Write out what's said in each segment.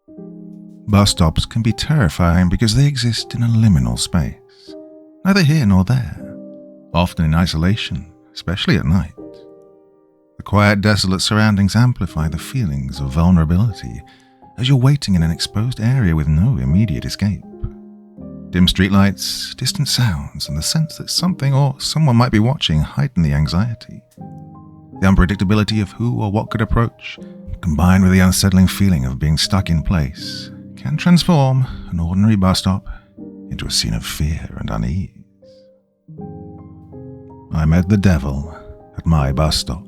Bus stops can be terrifying because they exist in a liminal space, neither here nor there, often in isolation, especially at night. The quiet, desolate surroundings amplify the feelings of vulnerability as you're waiting in an exposed area with no immediate escape. Dim streetlights, distant sounds, and the sense that something or someone might be watching heighten the anxiety. The unpredictability of who or what could approach, combined with the unsettling feeling of being stuck in place, can transform an ordinary bus stop into a scene of fear and unease. I met the devil at my bus stop.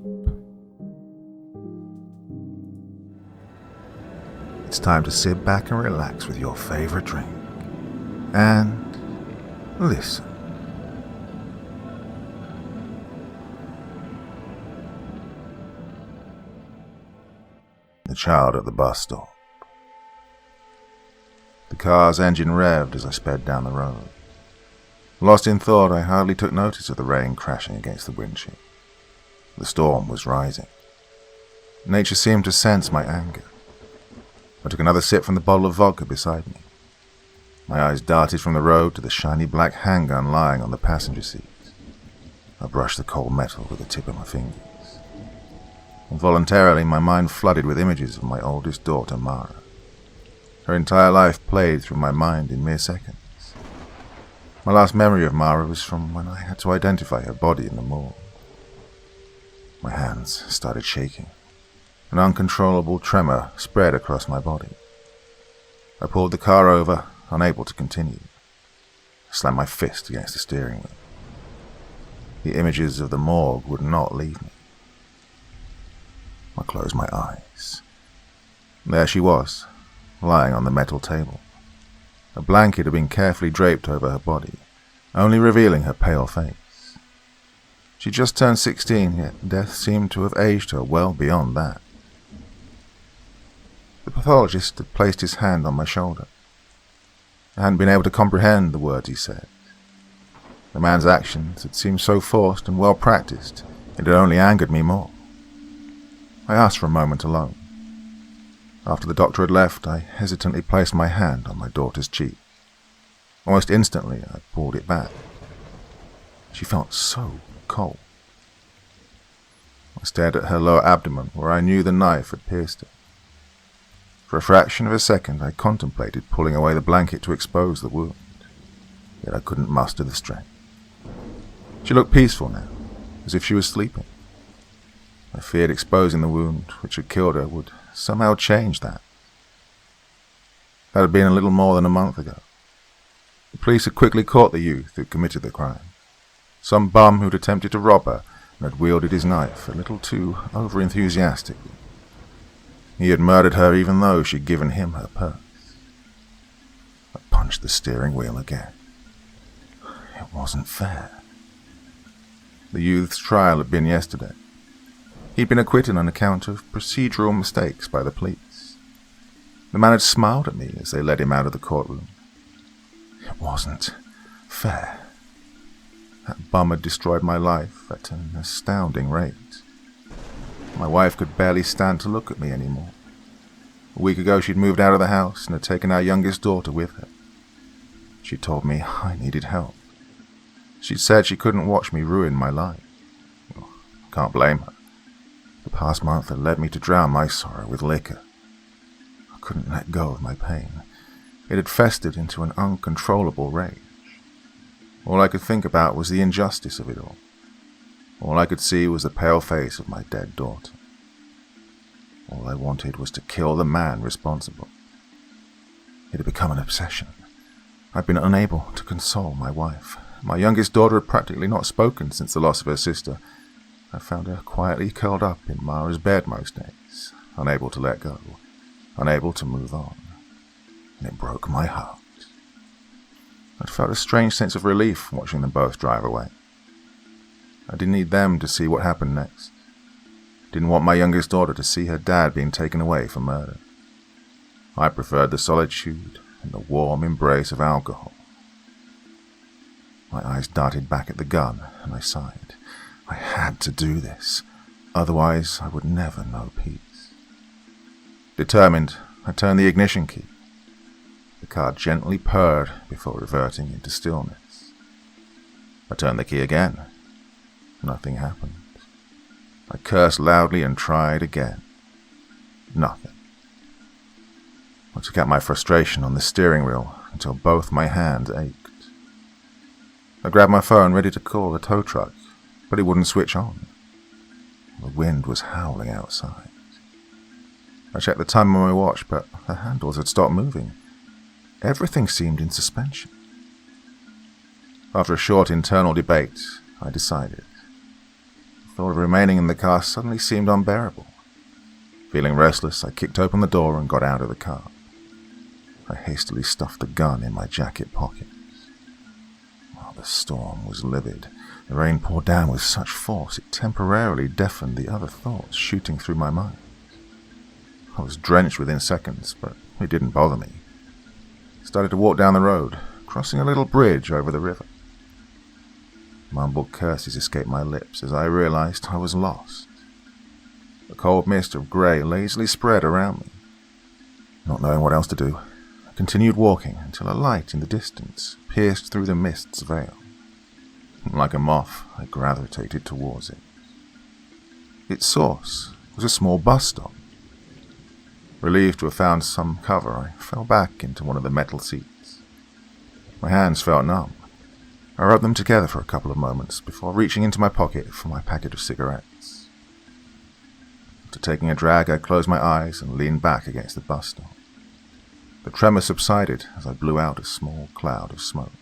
It's time to sit back and relax with your favorite drink and listen. The child at the bus stop. The car's engine revved as I sped down the road. Lost in thought, I hardly took notice of the rain crashing against the windshield. The storm was rising. Nature seemed to sense my anger. I took another sip from the bottle of vodka beside me. My eyes darted from the road to the shiny black handgun lying on the passenger seat. I brushed the cold metal with the tip of my fingers. Involuntarily, my mind flooded with images of my oldest daughter, Mara. Her entire life played through my mind in mere seconds. My last memory of Mara was from when I had to identify her body in the morgue. My hands started shaking. An uncontrollable tremor spread across my body. I pulled the car over, unable to continue. I slammed my fist against the steering wheel. The images of the morgue would not leave me. I closed my eyes. There she was, lying on the metal table. A blanket had been carefully draped over her body, only revealing her pale face. She just turned 16, yet death seemed to have aged her well beyond that. The pathologist had placed his hand on my shoulder. I hadn't been able to comprehend the words he said. The man's actions had seemed so forced and well practiced, it had only angered me more. I asked for a moment alone. After the doctor had left, I hesitantly placed my hand on my daughter's cheek. Almost instantly, I pulled it back. She felt so cold. I stared at her lower abdomen, where I knew the knife had pierced it. For a fraction of a second, I contemplated pulling away the blanket to expose the wound, yet I couldn't muster the strength. She looked peaceful now, as if she was sleeping. I feared exposing the wound, which had killed her, would somehow change that. That had been a little more than a month ago. The police had quickly caught the youth who committed the crime. Some bum who'd attempted to rob her and had wielded his knife a little too over-enthusiastically. He had murdered her even though she'd given him her purse. I punched the steering wheel again. It wasn't fair. The youth's trial had been yesterday. He'd been acquitted on account of procedural mistakes by the police. The man had smiled at me as they led him out of the courtroom. It wasn't fair. That bum had destroyed my life at an astounding rate. My wife could barely stand to look at me anymore. A week ago she'd moved out of the house and had taken our youngest daughter with her. She told me I needed help. She'd said she couldn't watch me ruin my life. Well, I can't blame her. The past month had led me to drown my sorrow with liquor. I couldn't let go of my pain. It had festered into an uncontrollable rage. All I could think about was the injustice of it all. All I could see was the pale face of my dead daughter. All I wanted was to kill the man responsible. It had become an obsession. I'd been unable to console my wife. My youngest daughter had practically not spoken since the loss of her sister. I found her quietly curled up in Mara's bed most days, unable to let go, unable to move on. And it broke my heart. I'd felt a strange sense of relief watching them both drive away. I didn't need them to see what happened next. Didn't want my youngest daughter to see her dad being taken away for murder. I preferred the solitude and the warm embrace of alcohol. My eyes darted back at the gun, and I sighed. I had to do this, otherwise I would never know peace. Determined, I turned the ignition key. The car gently purred before reverting into stillness. I turned the key again. Nothing happened. I cursed loudly and tried again. Nothing. I took out my frustration on the steering wheel until both my hands ached. I grabbed my phone ready to call a tow truck, but it wouldn't switch on. The wind was howling outside. I checked the time on my watch, but the handles had stopped moving. Everything seemed in suspension. After a short internal debate, I decided. The thought of remaining in the car suddenly seemed unbearable. Feeling restless, I kicked open the door and got out of the car. I hastily stuffed the gun in my jacket pockets. While the storm was livid, the rain poured down with such force it temporarily deafened the other thoughts shooting through my mind. I was drenched within seconds, but it didn't bother me. I started to walk down the road, crossing a little bridge over the river. Mumbled curses escaped my lips as I realized I was lost. A cold mist of grey lazily spread around me. Not knowing what else to do, I continued walking until a light in the distance pierced through the mist's veil. Like a moth, I gravitated towards it. Its source was a small bus stop. Relieved to have found some cover, I fell back into one of the metal seats. My hands felt numb. I rubbed them together for a couple of moments before reaching into my pocket for my packet of cigarettes. After taking a drag, I closed my eyes and leaned back against the bus stop. The tremor subsided as I blew out a small cloud of smoke.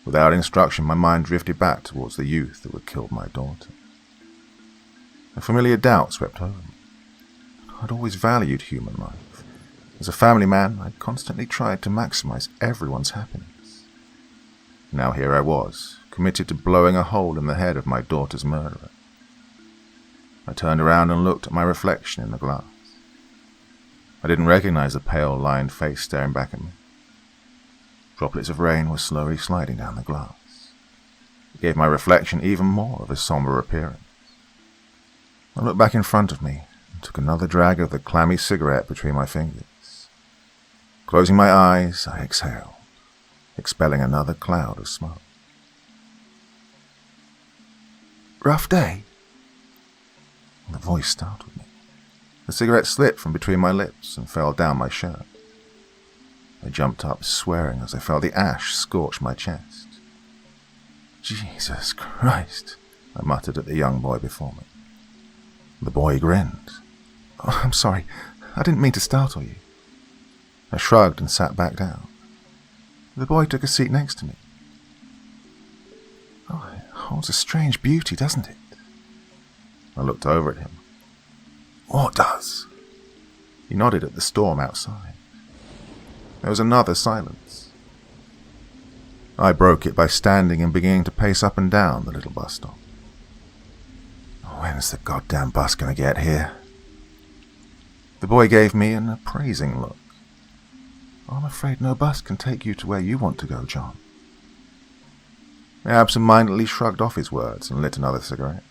Without instruction, my mind drifted back towards the youth that had killed my daughter. A familiar doubt swept over me. I'd always valued human life. As a family man, I'd constantly tried to maximize everyone's happiness. Now here I was, committed to blowing a hole in the head of my daughter's murderer. I turned around and looked at my reflection in the glass. I didn't recognize the pale, lined face staring back at me. Droplets of rain were slowly sliding down the glass. It gave my reflection even more of a somber appearance. I looked back in front of me and took another drag of the clammy cigarette between my fingers. Closing my eyes, I exhaled, expelling another cloud of smoke. "Rough day?" The voice startled me. The cigarette slipped from between my lips and fell down my shirt. I jumped up, swearing as I felt the ash scorch my chest. "Jesus Christ," I muttered at the young boy before me. The boy grinned. "Oh, I'm sorry. I didn't mean to startle you." I shrugged and sat back down. The boy took a seat next to me. "Oh, it holds a strange beauty, doesn't it?" I looked over at him. "What does?" He nodded at the storm outside. There was another silence. I broke it by standing and beginning to pace up and down the little bus stop. "When's the goddamn bus gonna get here?" The boy gave me an appraising look. "I'm afraid no bus can take you to where you want to go, John." I absent-mindedly shrugged off his words and lit another cigarette.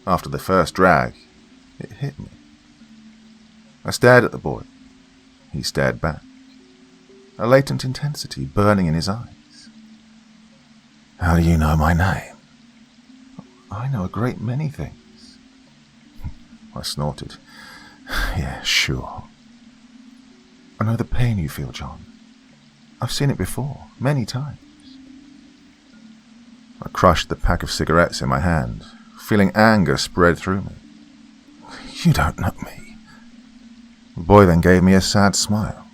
After the first drag, it hit me. I stared at the boy. He stared back, a latent intensity burning in his eyes. "How do you know my name?" "I know a great many things." I snorted. "Yeah, sure. I know the pain you feel, John. I've seen it before, many times." I crushed the pack of cigarettes in my hand, feeling anger spread through me. "You don't know me." The boy then gave me a sad smile.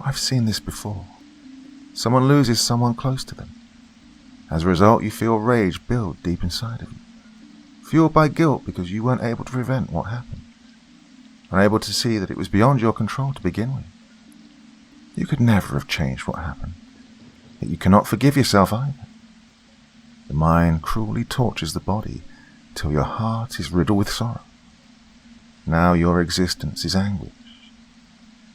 "I've seen this before. Someone loses someone close to them. As a result, you feel rage build deep inside of you, fueled by guilt because you weren't able to prevent what happened, unable to see that it was beyond your control to begin with. You could never have changed what happened, yet you cannot forgive yourself either. The mind cruelly tortures the body till your heart is riddled with sorrow. Now your existence is anguish.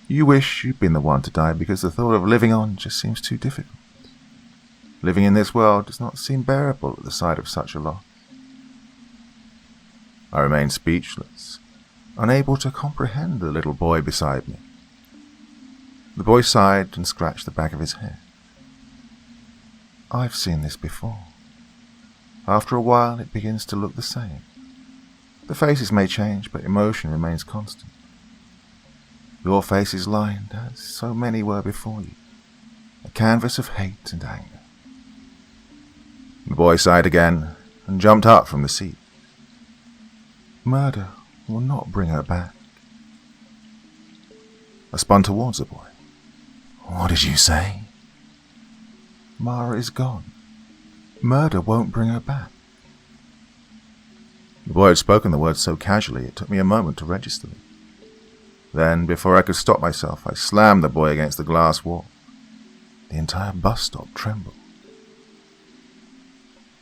You wish you'd been the one to die because the thought of living on just seems too difficult. Living in this world does not seem bearable at the sight of such a loss." I remained speechless, unable to comprehend the little boy beside me. The boy sighed and scratched the back of his head. I've seen this before. After a while, it begins to look the same. The faces may change, but emotion remains constant. Your face is lined, as so many were before you, a canvas of hate and anger. The boy sighed again and jumped up from the seat. Murder will not bring her back. I spun towards the boy. What did you say? Mara is gone. Murder won't bring her back. The boy had spoken the words so casually it took me a moment to register them. Then, before I could stop myself, I slammed the boy against the glass wall. The entire bus stop trembled.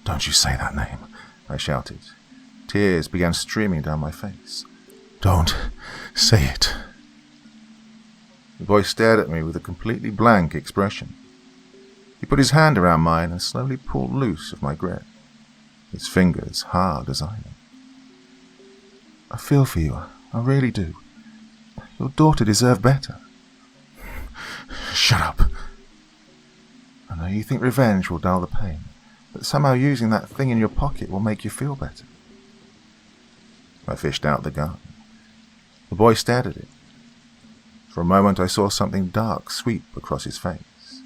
Don't you say that name, I shouted. Tears began streaming down my face. Don't say it. The boy stared at me with a completely blank expression. He put his hand around mine and slowly pulled loose of my grip, his fingers hard as iron. I feel for you, I really do. Your daughter deserved better. Shut up. I know you think revenge will dull the pain, that somehow using that thing in your pocket will make you feel better. I fished out the gun. The boy stared at it. For a moment I saw something dark sweep across his face.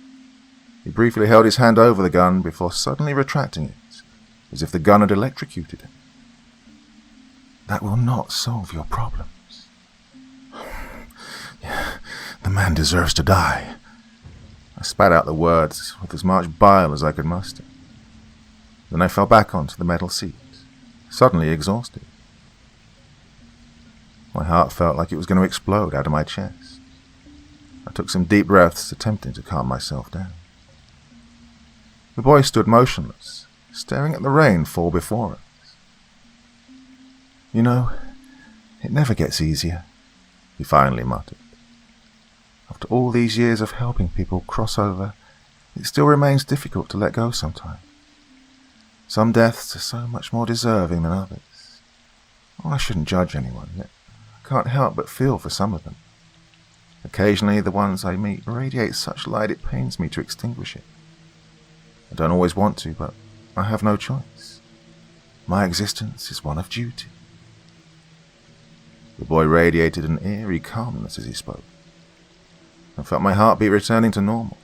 He briefly held his hand over the gun before suddenly retracting it, as if the gun had electrocuted him. That will not solve your problems. The man deserves to die. I spat out the words with as much bile as I could muster. Then I fell back onto the metal seat, suddenly exhausted. My heart felt like it was going to explode out of my chest. I took some deep breaths, attempting to calm myself down. The boy stood motionless, staring at the rain fall before us. You know, it never gets easier, he finally muttered. After all these years of helping people cross over, it still remains difficult to let go sometimes. Some deaths are so much more deserving than others. I shouldn't judge anyone, yet I can't help but feel for some of them. Occasionally, the ones I meet radiate such light it pains me to extinguish it. I don't always want to, but I have no choice. My existence is one of duty. The boy radiated an eerie calmness as he spoke. I felt my heartbeat returning to normal.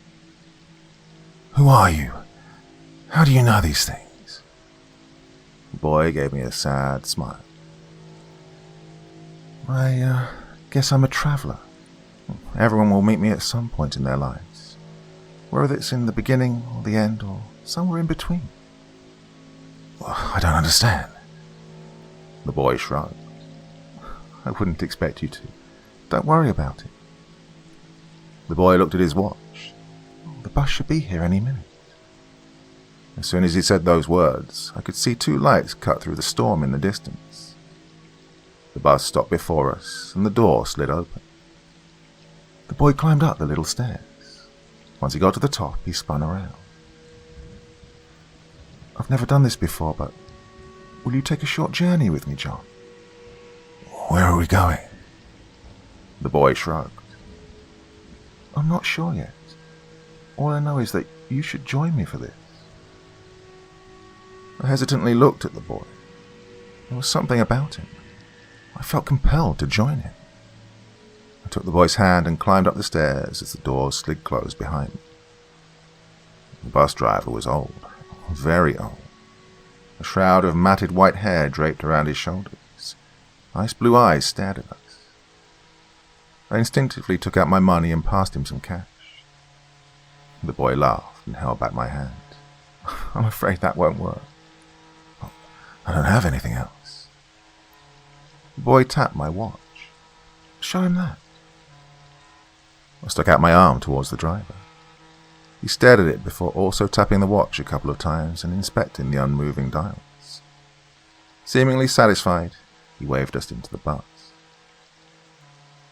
Who are you? How do you know these things? The boy gave me a sad smile. I guess I'm a traveller. Everyone will meet me at some point in their lives, whether it's in the beginning or the end or somewhere in between. I don't understand. The boy shrugged. I wouldn't expect you to. Don't worry about it. The boy looked at his watch. The bus should be here any minute. As soon as he said those words, I could see two lights cut through the storm in the distance. The bus stopped before us, and the door slid open. The boy climbed up the little stairs. Once he got to the top, he spun around. I've never done this before, but will you take a short journey with me, John? Where are we going? The boy shrugged. I'm not sure yet. All I know is that you should join me for this. I hesitantly looked at the boy. There was something about him. I felt compelled to join him. I took the boy's hand and climbed up the stairs as the doors slid closed behind me. The bus driver was old, very old. A shroud of matted white hair draped around his shoulders. Ice blue eyes stared at us. I instinctively took out my money and passed him some cash. The boy laughed and held back my hand. I'm afraid that won't work. I don't have anything else. The boy tapped my watch. Show him that. I stuck out my arm towards the driver. He stared at it before also tapping the watch a couple of times and inspecting the unmoving dials. Seemingly satisfied, he waved us into the bus.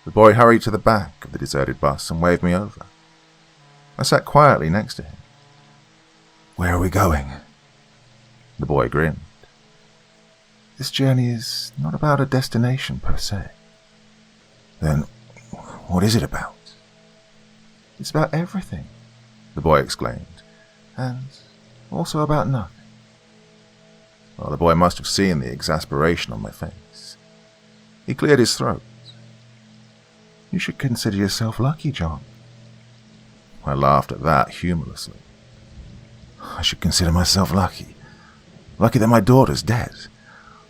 The boy hurried to the back of the deserted bus and waved me over. I sat quietly next to him. Where are we going? The boy grinned. This journey is not about a destination per se. Then, what is it about? It's about everything, the boy exclaimed, and also about nothing. Well, the boy must have seen the exasperation on my face. He cleared his throat. You should consider yourself lucky, John. I laughed at that humorlessly. I should consider myself lucky. Lucky that my daughter's dead.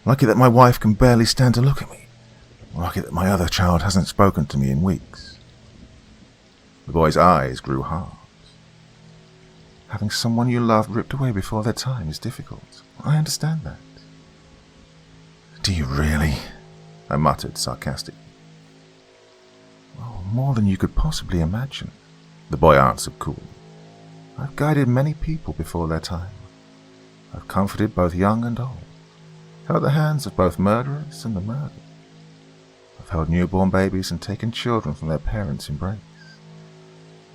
Lucky that my wife can barely stand to look at me. Lucky that my other child hasn't spoken to me in weeks. The boy's eyes grew hard. Having someone you love ripped away before their time is difficult. I understand that. Do you really? I muttered sarcastically. Oh, more than you could possibly imagine, the boy answered coolly. I've guided many people before their time. I've comforted both young and old, held the hands of both murderers and the murdered. I've held newborn babies and taken children from their parents' embrace.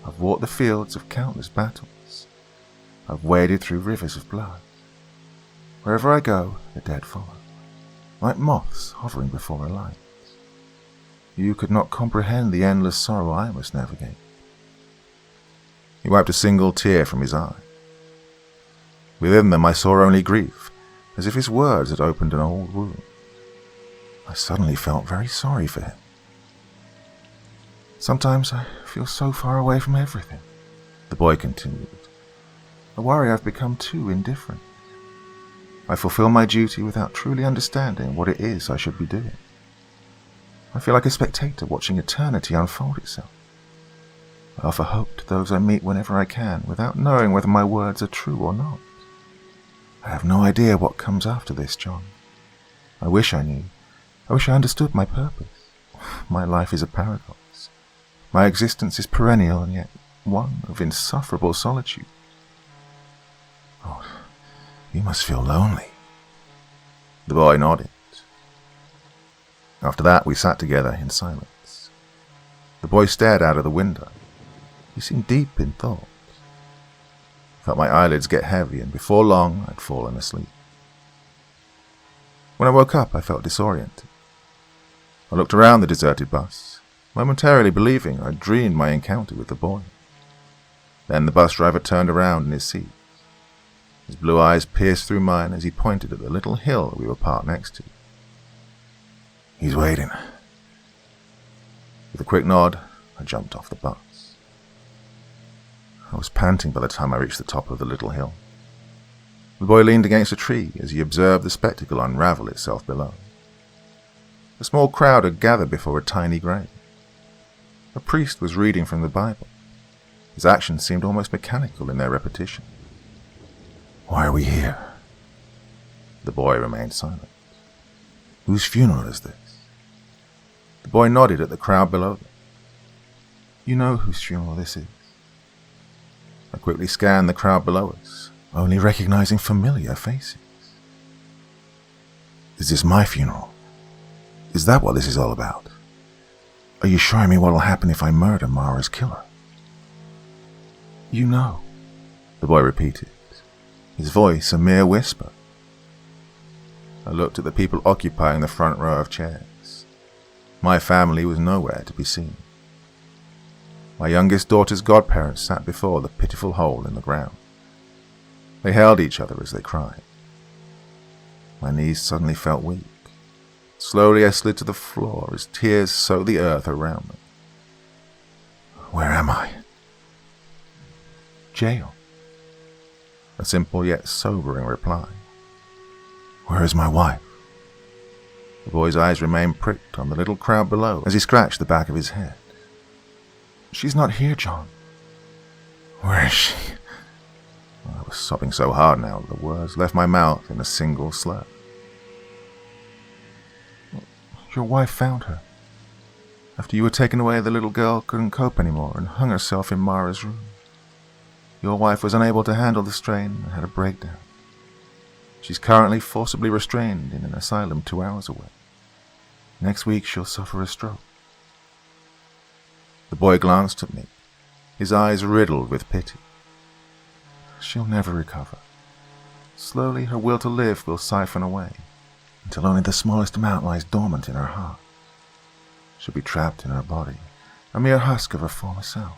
I've walked the fields of countless battles. I've waded through rivers of blood. Wherever I go, the dead follow, like moths hovering before a light. You could not comprehend the endless sorrow I must navigate. He wiped a single tear from his eye. Within them I saw only grief, as if his words had opened an old wound. I suddenly felt very sorry for him. Sometimes I feel so far away from everything, the boy continued. I worry I've become too indifferent. I fulfill my duty without truly understanding what it is I should be doing. I feel like a spectator watching eternity unfold itself. I offer hope to those I meet whenever I can, without knowing whether my words are true or not. I have no idea what comes after this, John. I wish I knew. I wish I understood my purpose. My life is a paradox. My existence is perennial and yet one of insufferable solitude. Oh, you must feel lonely. The boy nodded. After that, we sat together in silence. The boy stared out of the window. He seemed deep in thought. I felt my eyelids get heavy, and before long, I'd fallen asleep. When I woke up, I felt disoriented. I looked around the deserted bus, momentarily believing I'd dreamed my encounter with the boy. Then the bus driver turned around in his seat. His blue eyes pierced through mine as he pointed at the little hill we were parked next to. He's waiting. With a quick nod, I jumped off the bus. I was panting by the time I reached the top of the little hill. The boy leaned against a tree as he observed the spectacle unravel itself below. A small crowd had gathered before a tiny grave. A priest was reading from the Bible. His actions seemed almost mechanical in their repetition. Why are we here? The boy remained silent. Whose funeral is this? The boy nodded at the crowd below them. You know whose funeral this is? I quickly scanned the crowd below us, only recognizing familiar faces. Is this my funeral? Is that what this is all about? Are you showing me what will happen if I murder Mara's killer? You know, the boy repeated, his voice a mere whisper. I looked at the people occupying the front row of chairs. My family was nowhere to be seen. My youngest daughter's godparents sat before the pitiful hole in the ground. They held each other as they cried. My knees suddenly felt weak. Slowly I slid to the floor as tears soaked the earth around me. Where am I? Jail. A simple yet sobering reply. Where is my wife? The boy's eyes remained pricked on the little crowd below as he scratched the back of his head. She's not here, John. Where is she? I was sobbing so hard now that the words left my mouth in a single slur. Your wife found her. After you were taken away, the little girl couldn't cope anymore and hung herself in Mara's room. Your wife was unable to handle the strain and had a breakdown. She's currently forcibly restrained in an asylum 2 hours away. Next week she'll suffer a stroke. The boy glanced at me, his eyes riddled with pity. She'll never recover. Slowly her will to live will siphon away, until only the smallest amount lies dormant in her heart. should be trapped in her body, a mere husk of her former self,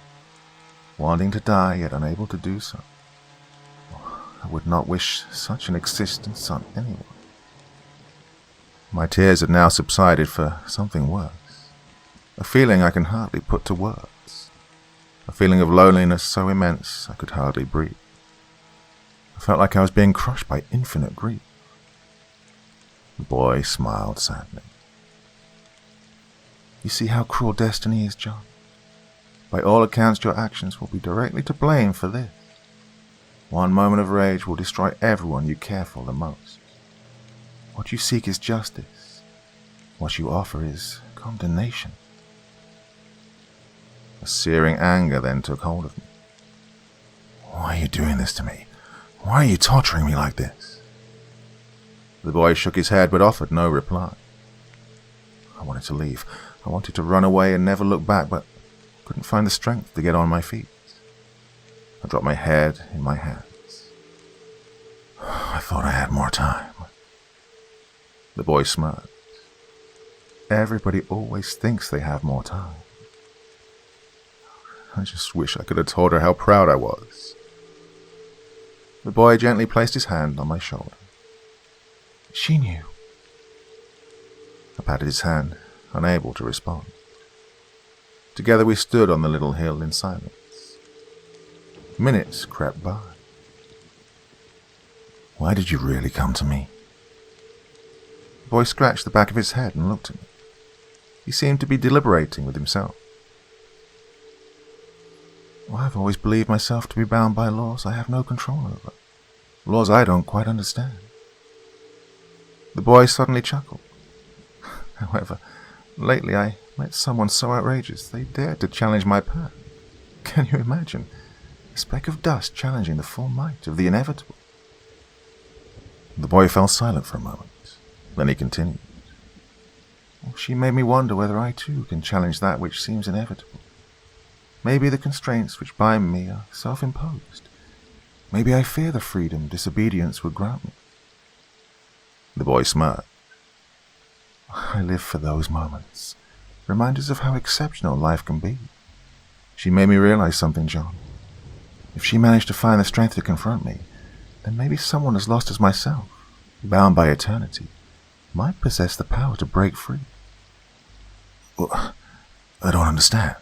wanting to die yet unable to do so. I would not wish such an existence on anyone. My tears had now subsided for something worse, a feeling I can hardly put to words, a feeling of loneliness so immense I could hardly breathe. I felt like I was being crushed by infinite grief. The boy smiled sadly. You see how cruel destiny is, John? By all accounts, your actions will be directly to blame for this. One moment of rage will destroy everyone you care for the most. What you seek is justice. What you offer is condemnation. A searing anger then took hold of me. Why are you doing this to me? Why are you torturing me like this? The boy shook his head but offered no reply. I wanted to leave. I wanted to run away and never look back, but couldn't find the strength to get on my feet. I dropped my head in my hands. I thought I had more time. The boy smirked. Everybody always thinks they have more time. I just wish I could have told her how proud I was. The boy gently placed his hand on my shoulder. She knew. I patted his hand, unable to respond. Together we stood on the little hill in silence. Minutes crept by. Why did you really come to me? The boy scratched the back of his head and looked at me. He seemed to be deliberating with himself. Well, I've always believed myself to be bound by laws I have no control over. Laws I don't quite understand. The boy suddenly chuckled. However, lately I met someone so outrageous they dared to challenge my path. Can you imagine? A speck of dust challenging the full might of the inevitable. The boy fell silent for a moment. Then he continued. She made me wonder whether I too can challenge that which seems inevitable. Maybe the constraints which bind me are self-imposed. Maybe I fear the freedom disobedience would grant me. The boy smirked. I live for those moments, reminders of how exceptional life can be. She made me realize something, John. If she managed to find the strength to confront me, then maybe someone as lost as myself, bound by eternity, might possess the power to break free. Well, I don't understand.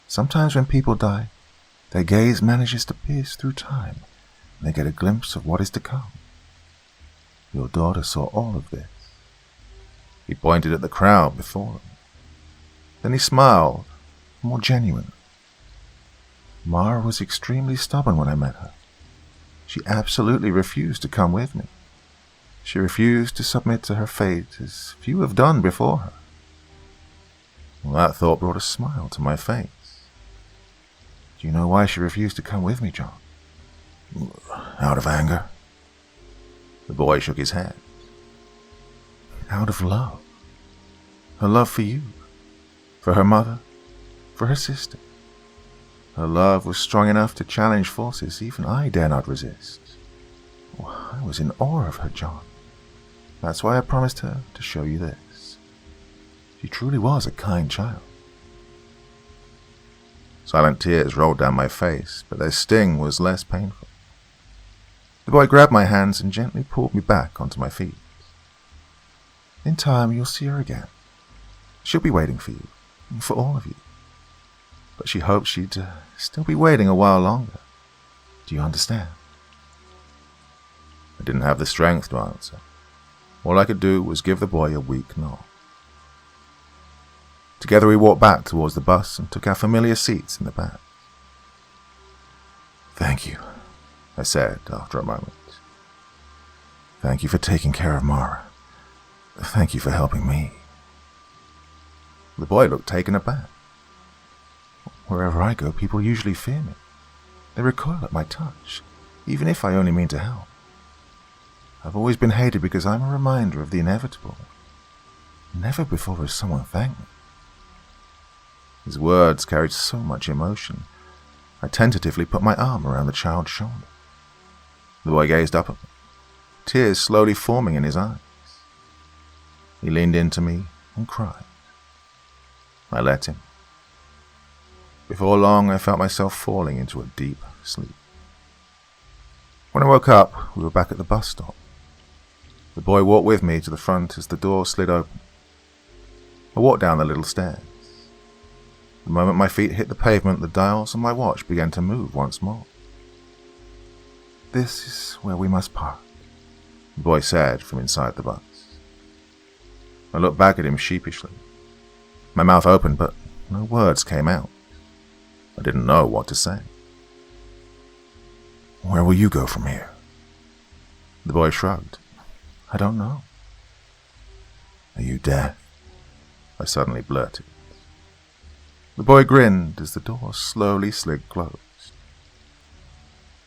Sometimes when people die, their gaze manages to pierce through time, and they get a glimpse of what is to come. Your daughter saw all of this. He pointed at the crowd before him. Then he smiled, more genuine. Mara was extremely stubborn when I met her. She absolutely refused to come with me. She refused to submit to her fate as few have done before her. Well, that thought brought a smile to my face. Do you know why she refused to come with me, John? Out of anger? The boy shook his head. Out of love. Her love for you, for her mother, for her sister. Her love was strong enough to challenge forces even I dare not resist. Oh, I was in awe of her, John. That's why I promised her to show you this. She truly was a kind child. Silent tears rolled down my face, but their sting was less painful. The boy grabbed my hands and gently pulled me back onto my feet. In time, you'll see her again. She'll be waiting for you, for all of you. But she hoped she'd still be waiting a while longer. Do you understand? I didn't have the strength to answer. All I could do was give the boy a weak nod. Together we walked back towards the bus and took our familiar seats in the back. Thank you, I said after a moment. Thank you for taking care of Mara. Thank you for helping me. The boy looked taken aback. Wherever I go, people usually fear me. They recoil at my touch, even if I only mean to help. I've always been hated because I'm a reminder of the inevitable. Never before has someone thanked me. His words carried so much emotion. I tentatively put my arm around the child's shoulder. The boy gazed up at me, tears slowly forming in his eyes. He leaned into me and cried. I let him. Before long, I felt myself falling into a deep sleep. When I woke up, we were back at the bus stop. The boy walked with me to the front as the door slid open. I walked down the little stairs. The moment my feet hit the pavement, the dials on my watch began to move once more. "This is where we must park," the boy said from inside the bus. I looked back at him sheepishly. My mouth opened, but no words came out. I didn't know what to say. "Where will you go from here?" The boy shrugged. "I don't know." "Are you deaf?" I suddenly blurted. The boy grinned as the door slowly slid closed.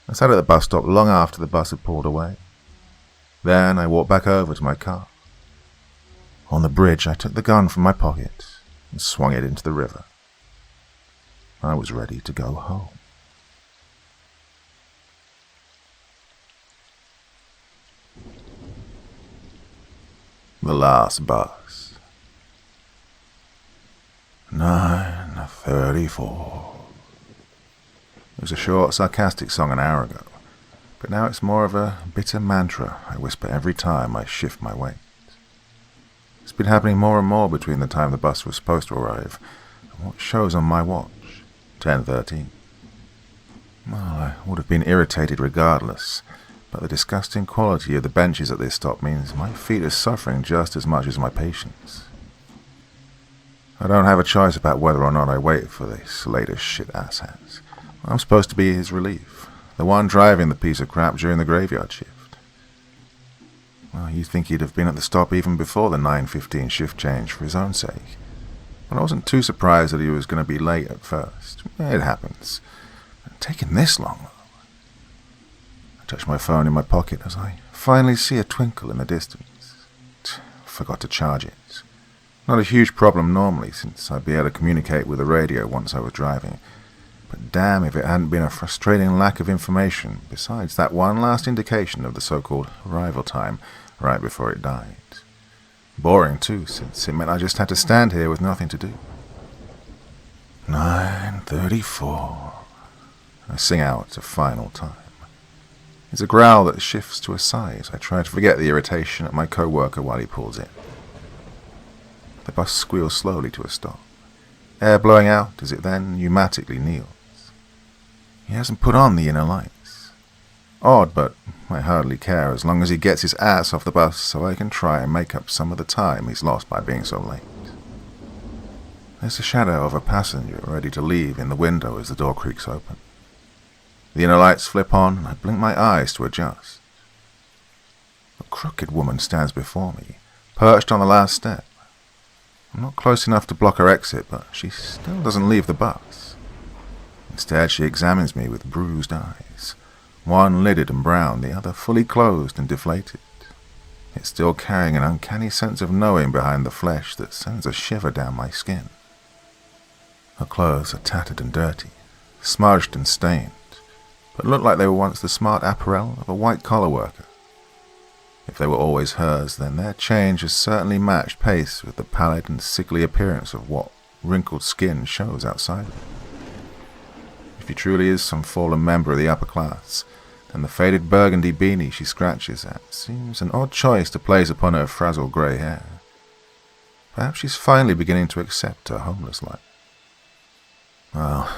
I sat at the bus stop long after the bus had pulled away. Then I walked back over to my car. On the bridge, I took the gun from my pocket and swung it into the river. I was ready to go home. The last bus. 9:34. It was a short, sarcastic song an hour ago, but now it's more of a bitter mantra I whisper every time I shift my weight. It's been happening more and more between the time the bus was supposed to arrive and what shows on my watch, 10:13. Well, I would have been irritated regardless, but the disgusting quality of the benches at this stop means my feet are suffering just as much as my patience. I don't have a choice about whether or not I wait for this latest shit asshat. I'm supposed to be his relief, the one driving the piece of crap during the graveyard shift. Well, you'd think he'd have been at the stop even before the 9:15 shift change for his own sake. But I wasn't too surprised that he was going to be late at first. It happens. Taking this long. I touched my phone in my pocket as I finally see a twinkle in the distance. Forgot to charge it. Not a huge problem normally, since I'd be able to communicate with the radio once I was driving. But damn if it hadn't been a frustrating lack of information, besides that one last indication of the so-called arrival time right before it died. Boring too, since it meant I just had to stand here with nothing to do. 9:34. I sing out a final time. It's a growl that shifts to a sigh as I try to forget the irritation at my co-worker while he pulls in. The bus squeals slowly to a stop, air blowing out as it then pneumatically kneels. He hasn't put on the inner lights. Odd, but I hardly care as long as he gets his ass off the bus so I can try and make up some of the time he's lost by being so late. There's the shadow of a passenger ready to leave in the window as the door creaks open. The inner lights flip on and I blink my eyes to adjust. A crooked woman stands before me, perched on the last step. I'm not close enough to block her exit, but she still doesn't leave the bus. Instead, she examines me with bruised eyes, one lidded and brown, the other fully closed and deflated, yet still carrying an uncanny sense of knowing behind the flesh that sends a shiver down my skin. Her clothes are tattered and dirty, smudged and stained, but look like they were once the smart apparel of a white-collar worker. If they were always hers, then their change has certainly matched pace with the pallid and sickly appearance of what wrinkled skin shows outside of it. If he truly is some fallen member of the upper class, then the faded burgundy beanie she scratches at seems an odd choice to place upon her frazzled grey hair. Perhaps she's finally beginning to accept her homeless life. Well,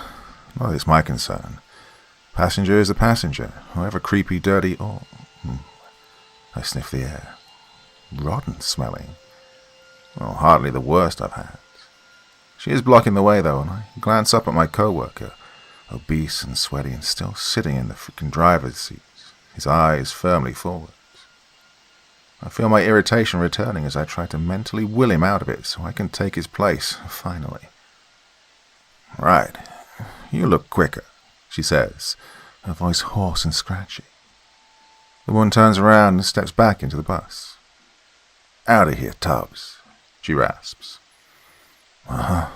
not that it's my concern. Passenger is a passenger, however creepy, dirty, or... I sniff the air. Rotten smelling. Well, hardly the worst I've had. She is blocking the way, though, and I glance up at my co-worker, obese and sweaty and still sitting in the freaking driver's seat, his eyes firmly forward. I feel my irritation returning as I try to mentally will him out of it so I can take his place, finally. Right. You look quicker, she says, her voice hoarse and scratchy. The woman turns around and steps back into the bus. Out of here, Tubbs, she rasps. Uh-huh,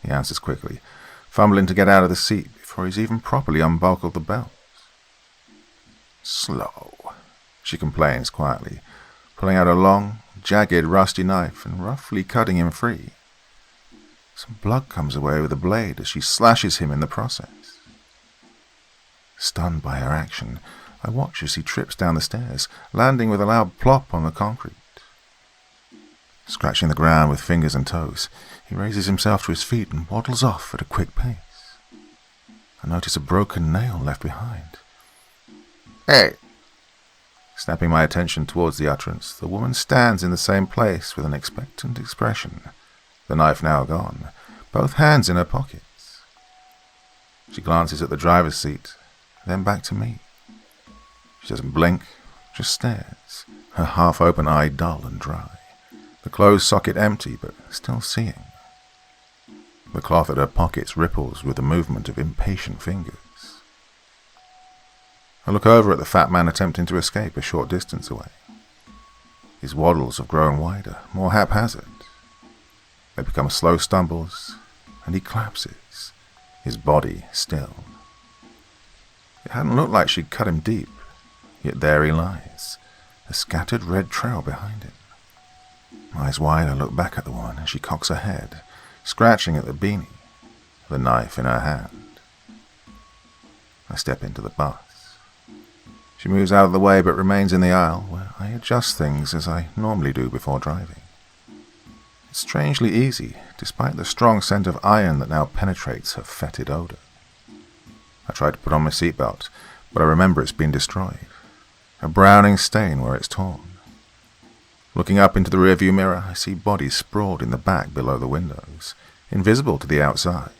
he answers quickly, fumbling to get out of the seat before he's even properly unbuckled the belt. Slow, she complains quietly, pulling out a long, jagged, rusty knife and roughly cutting him free. Some blood comes away with the blade as she slashes him in the process. Stunned by her action, I watch as he trips down the stairs, landing with a loud plop on the concrete. Scratching the ground with fingers and toes, he raises himself to his feet and waddles off at a quick pace. I notice a broken nail left behind. "Hey!" Snapping my attention towards the utterance, the woman stands in the same place with an expectant expression, the knife now gone, both hands in her pockets. She glances at the driver's seat, then back to me. She doesn't blink, just stares, her half-open eye dull and dry, the closed socket empty but still seeing. The cloth at her pockets ripples with the movement of impatient fingers. I look over at the fat man attempting to escape a short distance away. His waddles have grown wider, more haphazard. They become slow stumbles, and he collapses, his body still. It hadn't looked like she'd cut him deep, yet there he lies, a scattered red trail behind him. Eyes wide, I look back at the woman as she cocks her head, scratching at the beanie, the knife in her hand. I step into the bus. She moves out of the way but remains in the aisle, where I adjust things as I normally do before driving. It's strangely easy, despite the strong scent of iron that now penetrates her fetid odor. I try to put on my seatbelt, but I remember it's been destroyed, a browning stain where it's torn. Looking up into the rearview mirror, I see bodies sprawled in the back below the windows, invisible to the outside.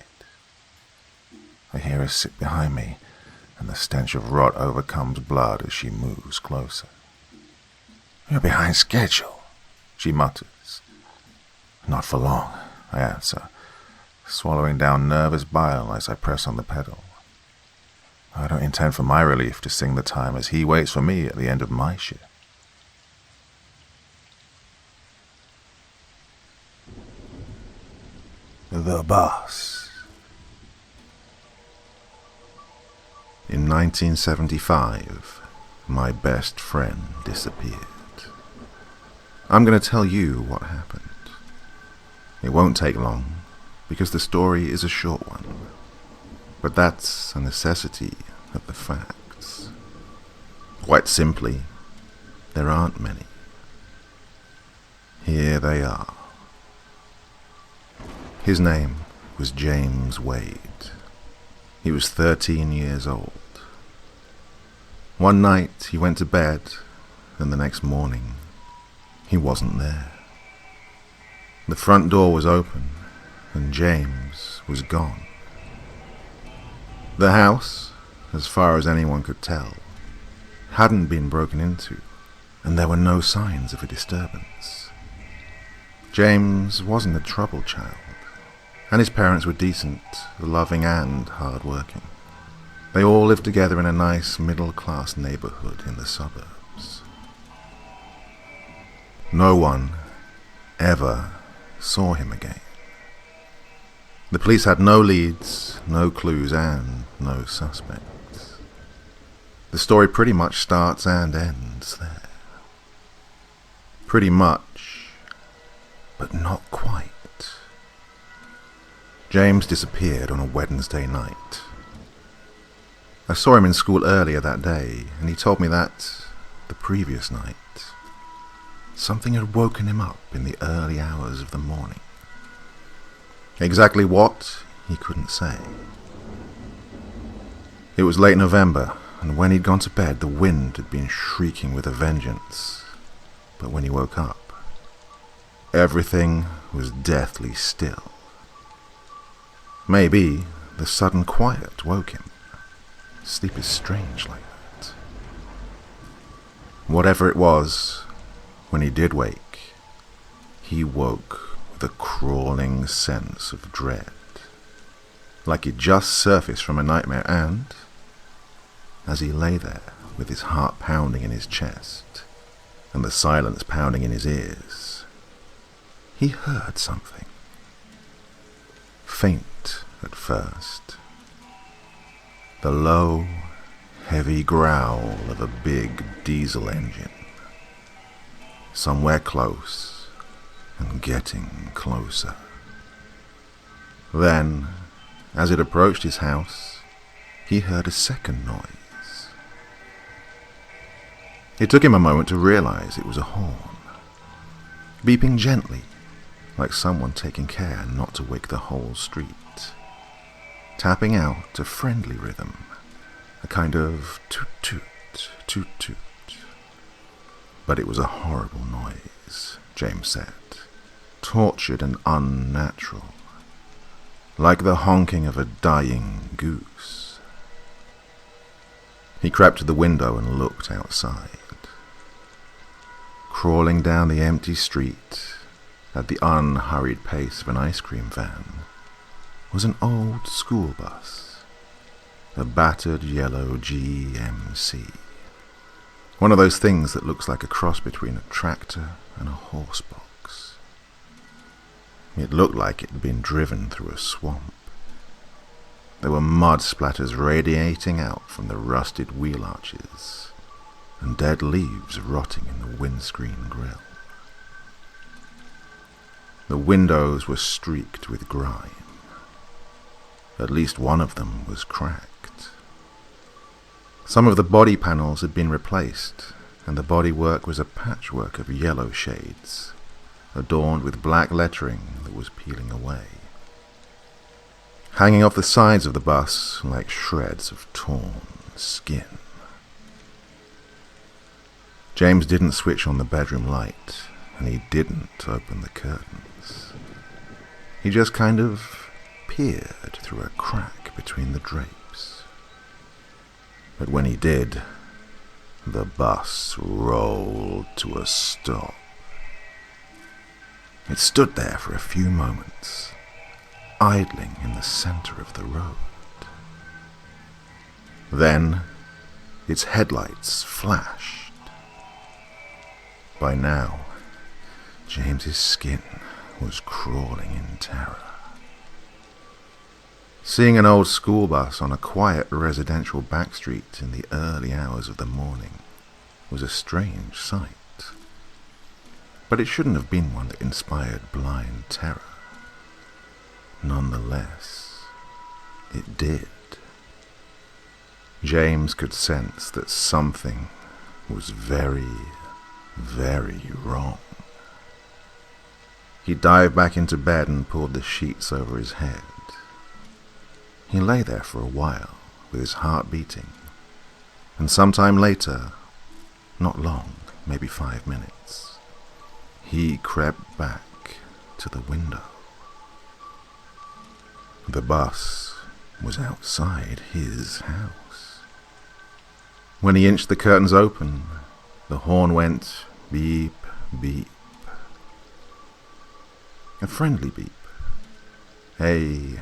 I hear her sit behind me, and the stench of rot overcomes blood as she moves closer. "You're behind schedule," she mutters. "Not for long," I answer, swallowing down nervous bile as I press on the pedal. I don't intend for my relief to sing the time as he waits for me at the end of my shift. The bus. In 1975, my best friend disappeared. I'm going to tell you what happened. It won't take long, because the story is a short one. But that's a necessity of the facts. Quite simply, there aren't many. Here they are. His name was James Wade. He was 13 years old. One night he went to bed, and the next morning he wasn't there. The front door was open, and James was gone. The house, as far as anyone could tell, hadn't been broken into, and there were no signs of a disturbance. James wasn't a troubled child, and his parents were decent, loving and hard-working. They all lived together in a nice middle-class neighborhood in the suburbs. No one ever saw him again. The police had no leads, no clues, and no suspects. The story pretty much starts and ends there. Pretty much, but not quite. James disappeared on a Wednesday night. I saw him in school earlier that day, and he told me that, the previous night, something had woken him up in the early hours of the morning. Exactly what, he couldn't say. It was late November, and when he'd gone to bed, the wind had been shrieking with a vengeance. But when he woke up, everything was deathly still. Maybe the sudden quiet woke him. Sleep is strange like that. Whatever it was, when he did wake, he woke with a crawling sense of dread, like he'd just surfaced from a nightmare, and, as he lay there with his heart pounding in his chest and the silence pounding in his ears, he heard something. Faint at first. The low, heavy growl of a big diesel engine. Somewhere close and getting closer. Then, as it approached his house, he heard a second noise. It took him a moment to realize it was a horn, beeping gently, like someone taking care not to wake the whole street, tapping out a friendly rhythm, a kind of toot-toot, toot-toot. But it was a horrible noise, James said, tortured and unnatural, like the honking of a dying goose. He crept to the window and looked outside. Crawling down the empty street at the unhurried pace of an ice cream van was an old school bus, a battered yellow GMC, one of those things that looks like a cross between a tractor and a horse box. It looked like it had been driven through a swamp. There were mud splatters radiating out from the rusted wheel arches, and dead leaves rotting in the windscreen grille. The windows were streaked with grime. At least one of them was cracked. Some of the body panels had been replaced, and the bodywork was a patchwork of yellow shades, adorned with black lettering that was peeling away, hanging off the sides of the bus like shreds of torn skin. James didn't switch on the bedroom light, and he didn't open the curtains. He just kind of peered through a crack between the drapes. But when he did, the bus rolled to a stop. It stood there for a few moments, idling in the center of the road. Then, its headlights flashed. By now, James's skin was crawling in terror. Seeing an old school bus on a quiet residential backstreet in the early hours of the morning was a strange sight. But it shouldn't have been one that inspired blind terror. Nonetheless, it did. James could sense that something was very, very wrong. He dived back into bed and pulled the sheets over his head. He lay there for a while, with his heart beating, and sometime later, not long, maybe 5 minutes, he crept back to the window. The bus was outside his house. When he inched the curtains open, the horn went beep, beep. A friendly beep. Hey,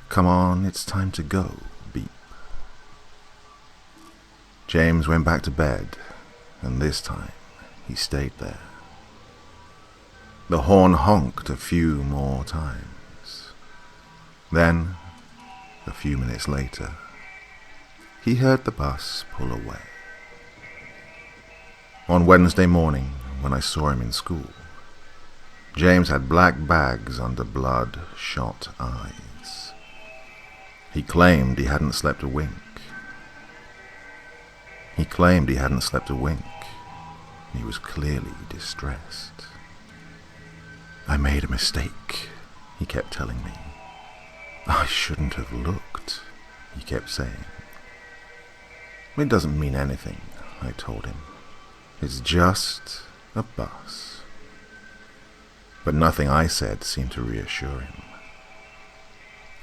come on, it's time to go, beep. James went back to bed, and this time he stayed there. The horn honked a few more times. Then, a few minutes later, he heard the bus pull away. On Wednesday morning, when I saw him in school, James had black bags under blood-shot eyes. He claimed he hadn't slept a wink. He was clearly distressed. I made a mistake, he kept telling me. I shouldn't have looked, he kept saying. It doesn't mean anything, I told him. It's just a bus. But nothing I said seemed to reassure him.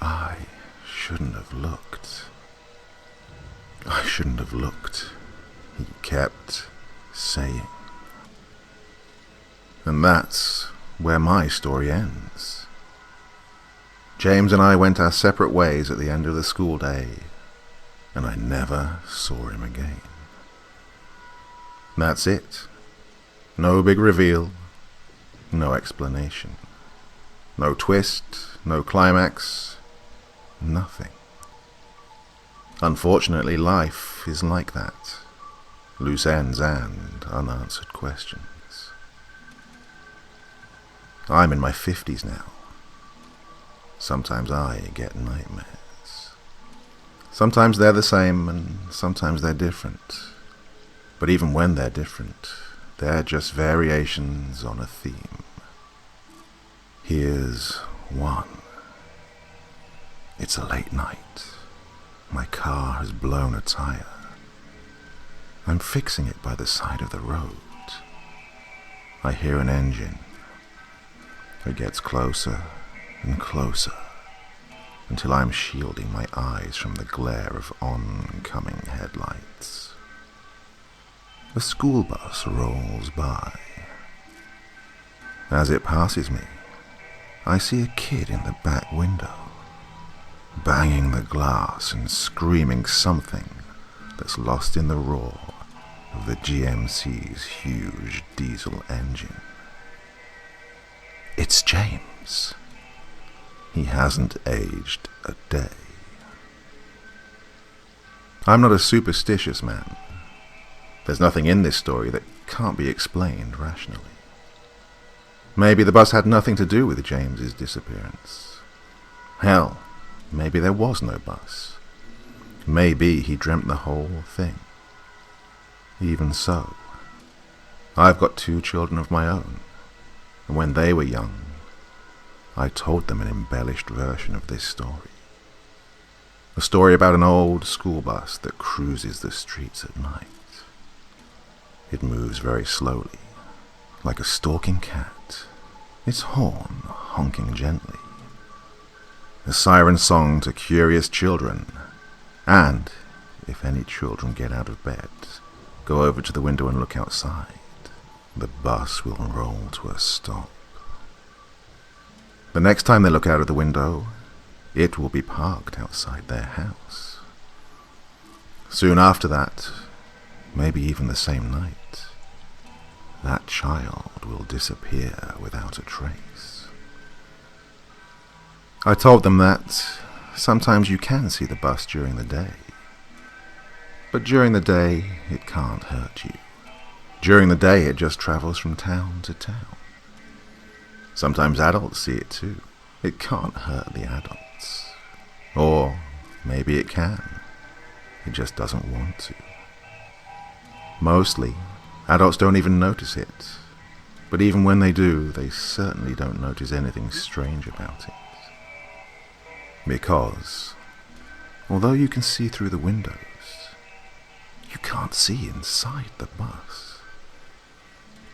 I shouldn't have looked. I shouldn't have looked, he kept saying. And that's where my story ends. James and I went our separate ways at the end of the school day, and I never saw him again. That's it. No big reveal, no explanation, no twist, no climax, nothing. Unfortunately, life is like that. Loose ends and unanswered questions. I'm in my 50s now. Sometimes I get nightmares. Sometimes they're the same and sometimes they're different. But even when they're different, they're just variations on a theme. Here's one. It's a late night. My car has blown a tire. I'm fixing it by the side of the road. I hear an engine. It gets closer and closer until I'm shielding my eyes from the glare of oncoming headlights. A school bus rolls by. As it passes me, I see a kid in the back window, banging the glass and screaming something that's lost in the roar of the GMC's huge diesel engine. It's James. He hasn't aged a day. I'm not a superstitious man. There's nothing in this story that can't be explained rationally. Maybe the bus had nothing to do with James's disappearance. Hell, maybe there was no bus. Maybe he dreamt the whole thing. Even so, I've got 2 children of my own, and when they were young, I told them an embellished version of this story. A story about an old school bus that cruises the streets at night. It moves very slowly, like a stalking cat, its horn honking gently. A siren song to curious children, and, if any children get out of bed, go over to the window and look outside. The bus will roll to a stop. The next time they look out of the window, it will be parked outside their house. Soon after that, maybe even the same night, that child will disappear without a trace. I told them that sometimes you can see the bus during the day, but during the day it can't hurt you. During the day it just travels from town to town. Sometimes adults see it too. It can't hurt the adults. Or maybe it can. It just doesn't want to. Mostly, adults don't even notice it. But even when they do, they certainly don't notice anything strange about it. Because, although you can see through the windows, you can't see inside the bus.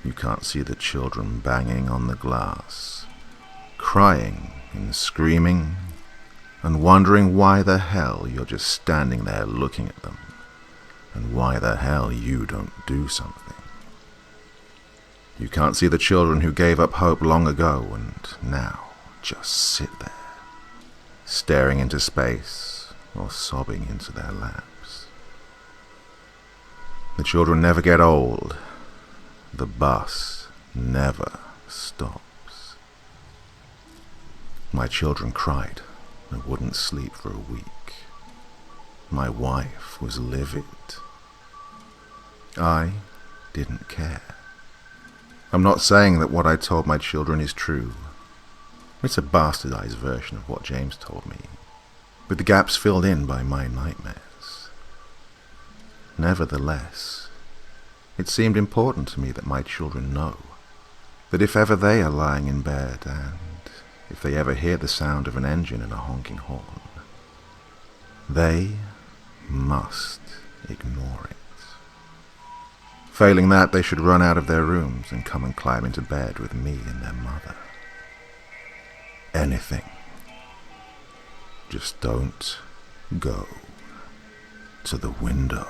You can't see the children banging on the glass, crying and screaming, and wondering why the hell you're just standing there looking at them, and why the hell you don't do something. You can't see the children who gave up hope long ago and now just sit there, staring into space or sobbing into their laps. The children never get old. The bus never stops. My children cried and wouldn't sleep for a week. My wife was livid. I didn't care. I'm not saying that what I told my children is true. It's a bastardized version of what James told me, with the gaps filled in by my nightmares. Nevertheless, it seemed important to me that my children know that if ever they are lying in bed and if they ever hear the sound of an engine and a honking horn, they must ignore it. Failing that, they should run out of their rooms and come and climb into bed with me and their mother. Anything. Just don't go to the window.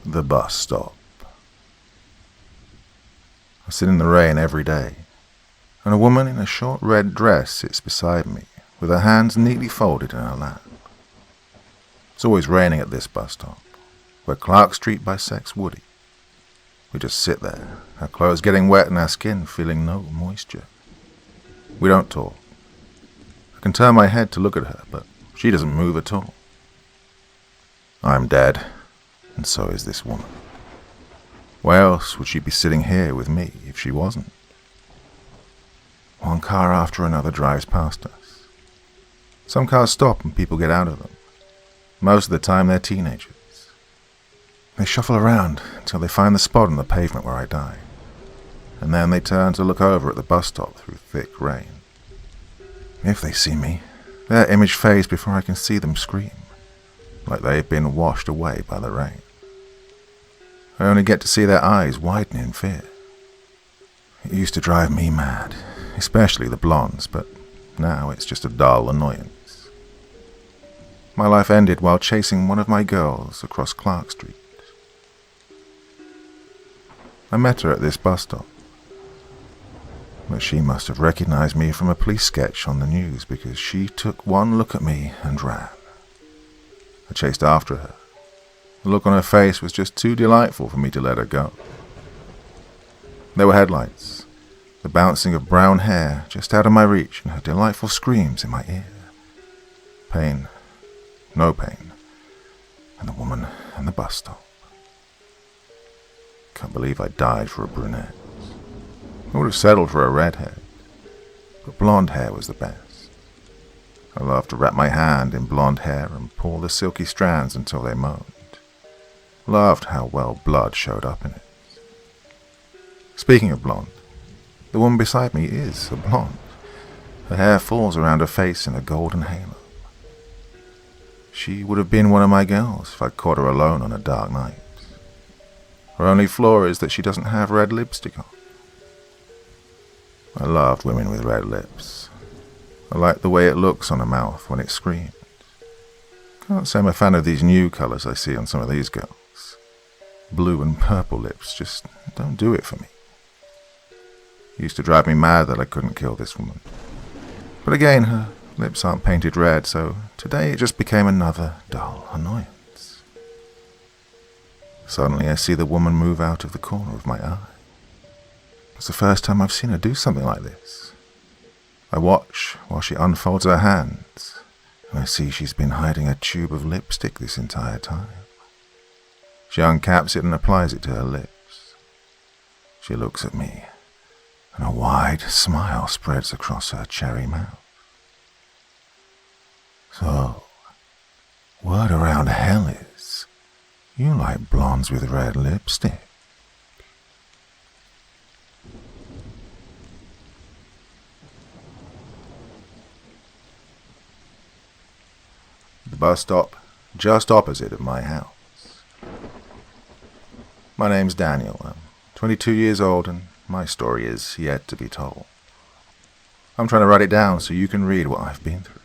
The bus stop. I sit in the rain every day, and a woman in a short red dress sits beside me, with her hands neatly folded in her lap. It's always raining at this bus stop, where Clark Street bisects Woody. We just sit there, our clothes getting wet and our skin feeling no moisture. We don't talk. I can turn my head to look at her, but she doesn't move at all. I'm dead, and so is this woman. Why else would she be sitting here with me if she wasn't? One car after another drives past us. Some cars stop and people get out of them. Most of the time they're teenagers. They shuffle around until they find the spot on the pavement where I died, and then they turn to look over at the bus stop through thick rain. If they see me, their image fades before I can see them scream, like they've been washed away by the rain. I only get to see their eyes widen in fear. It used to drive me mad, especially the blondes, but now it's just a dull annoyance. My life ended while chasing one of my girls across Clark Street. I met her at this bus stop, but she must have recognized me from a police sketch on the news because she took one look at me and ran. I chased after her. The look on her face was just too delightful for me to let her go. There were headlights, the bouncing of brown hair just out of my reach, and her delightful screams in my ear. Pain, no pain, and the woman and the bus stop. Can't believe I died for a brunette. I would have settled for a redhead, but blonde hair was the best. I loved to wrap my hand in blonde hair and pull the silky strands until they moaned. Loved how well blood showed up in it. Speaking of blonde, the woman beside me is a blonde. Her hair falls around her face in a golden halo. She would have been one of my girls if I'd caught her alone on a dark night. Her only flaw is that she doesn't have red lipstick on. I loved women with red lips. I like the way it looks on her mouth when it screams. Can't say I'm a fan of these new colours I see on some of these girls. Blue and purple lips just don't do it for me. It used to drive me mad that I couldn't kill this woman. But again, her lips aren't painted red, so today it just became another dull annoyance. Suddenly I see the woman move out of the corner of my eye. It's the first time I've seen her do something like this. I watch while she unfolds her hands, and I see she's been hiding a tube of lipstick this entire time. She uncaps it and applies it to her lips. She looks at me, and a wide smile spreads across her cherry mouth. So, word around hell is, you like blondes with red lipstick. The bus stop just opposite of my house. My name's Daniel. I'm 22 years old and my story is yet to be told. I'm trying to write it down so you can read what I've been through.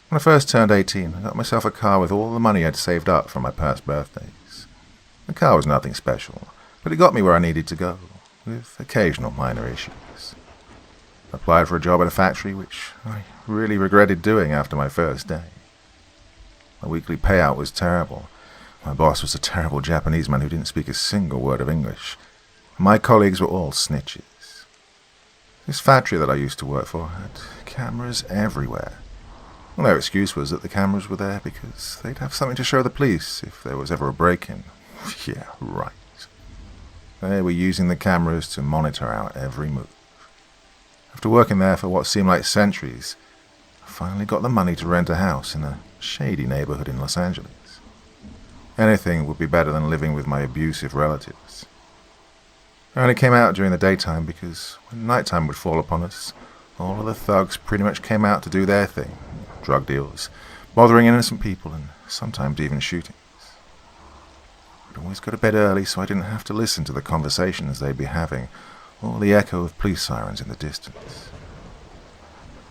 When I first turned 18, I got myself a car with all the money I'd saved up from my past birthdays. The car was nothing special, but it got me where I needed to go, with occasional minor issues. I applied for a job at a factory, which I really regretted doing after my first day. My weekly payout was terrible. My boss was a terrible Japanese man who didn't speak a single word of English. My colleagues were all snitches. This factory that I used to work for had cameras everywhere. Well, their excuse was that the cameras were there because they'd have something to show the police if there was ever a break-in. Yeah, right. They were using the cameras to monitor our every move. After working there for what seemed like centuries, I finally got the money to rent a house in a shady neighborhood in Los Angeles. Anything would be better than living with my abusive relatives. I only came out during the daytime because when nighttime would fall upon us, all of the thugs pretty much came out to do their thing. Drug deals, bothering innocent people, and sometimes even shootings. I'd always go to bed early so I didn't have to listen to the conversations they'd be having, or the echo of police sirens in the distance.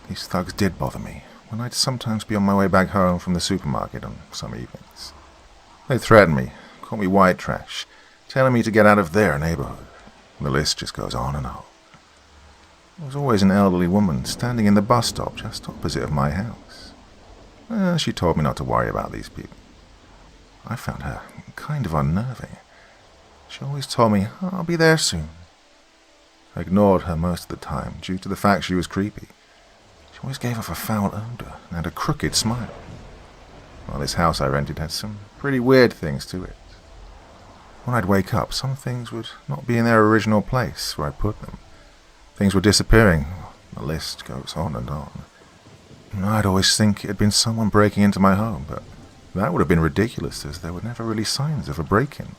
These thugs did bother me when I'd sometimes be on my way back home from the supermarket on some evenings. They'd threaten me, call me white trash, telling me to get out of their neighborhood. The list just goes on and on. There was always an elderly woman standing in the bus stop just opposite of my house. She told me not to worry about these people. I found her kind of unnerving. She always told me, I'll be there soon. I ignored her most of the time due to the fact she was creepy. She always gave off a foul odor and had a crooked smile. Well, this house I rented had some pretty weird things to it. When I'd wake up, some things would not be in their original place where I put them. Things were disappearing. The list goes on and on. And I'd always think it had been someone breaking into my home, but that would have been ridiculous, as there were never really signs of a break-in.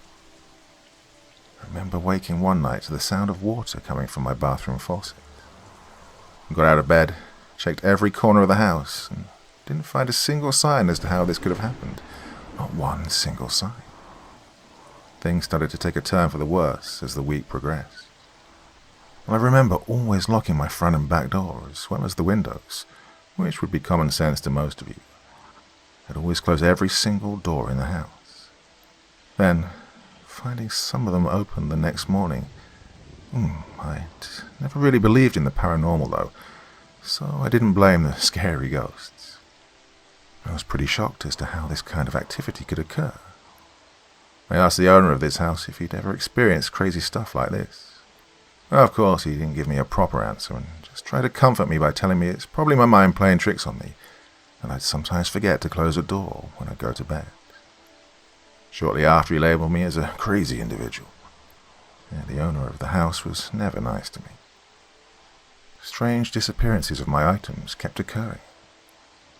I remember waking one night to the sound of water coming from my bathroom faucet. I got out of bed, checked every corner of the house, and didn't find a single sign as to how this could have happened. Not one single sign. Things started to take a turn for the worse as the week progressed. I remember always locking my front and back door, as well as the windows, which would be common sense to most of you. I'd always close every single door in the house. Then, finding some of them open the next morning, I'd never really believed in the paranormal though, so I didn't blame the scary ghosts. I was pretty shocked as to how this kind of activity could occur. I asked the owner of this house if he'd ever experienced crazy stuff like this. Well, of course, he didn't give me a proper answer and just tried to comfort me by telling me it's probably my mind playing tricks on me, and I'd sometimes forget to close the door when I go to bed. Shortly after, he labelled me as a crazy individual. Yeah, the owner of the house was never nice to me. Strange disappearances of my items kept occurring,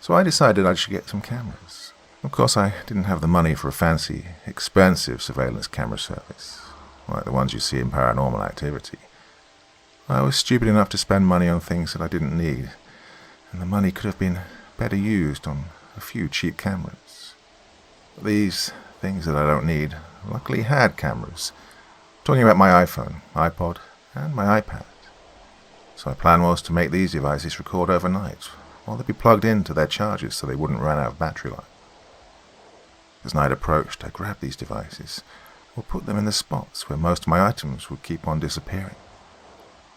so I decided I should get some cameras. Of course, I didn't have the money for a fancy, expensive surveillance camera service, like the ones you see in Paranormal Activity. I was stupid enough to spend money on things that I didn't need, and the money could have been better used on a few cheap cameras. These things that I don't need luckily had cameras, talking about my iPhone, iPod, and my iPad. So my plan was to make these devices record overnight, while they'd be plugged into their chargers so they wouldn't run out of battery life. As night approached, I grabbed these devices, or put them in the spots where most of my items would keep on disappearing.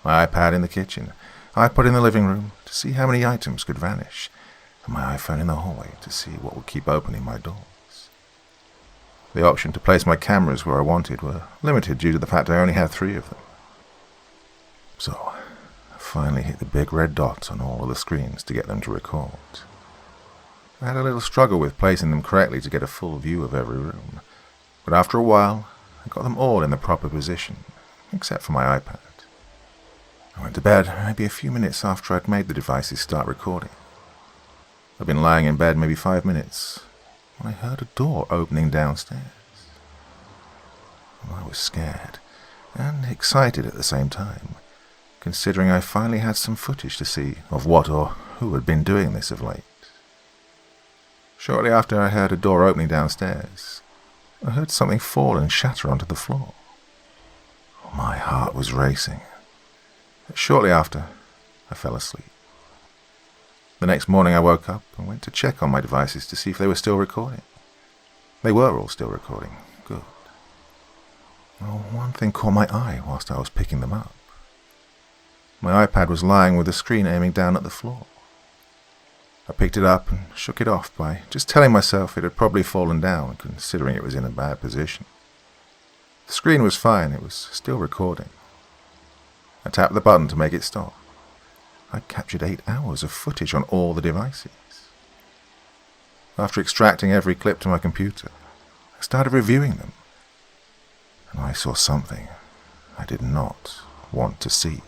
My iPad in the kitchen, iPod in the living room to see how many items could vanish, and my iPhone in the hallway to see what would keep opening my doors. The option to place my cameras where I wanted were limited due to the fact I only had 3 of them. So, I finally hit the big red dot on all of the screens to get them to record. I had a little struggle with placing them correctly to get a full view of every room, but after a while, I got them all in the proper position, except for my iPad. I went to bed maybe a few minutes after I'd made the devices start recording. I'd been lying in bed maybe 5 minutes when I heard a door opening downstairs. I was scared and excited at the same time, considering I finally had some footage to see of what or who had been doing this of late. Shortly after I heard a door opening downstairs, I heard something fall and shatter onto the floor. My heart was racing. Shortly after, I fell asleep. The next morning I woke up and went to check on my devices to see if they were still recording. They were all still recording. Good. Well, one thing caught my eye whilst I was picking them up. My iPad was lying with the screen aiming down at the floor. I picked it up and shook it off by just telling myself it had probably fallen down, considering it was in a bad position. The screen was fine, it was still recording. I tapped the button to make it stop. I captured 8 hours of footage on all the devices. After extracting every clip to my computer, I started reviewing them, and I saw something I did not want to see.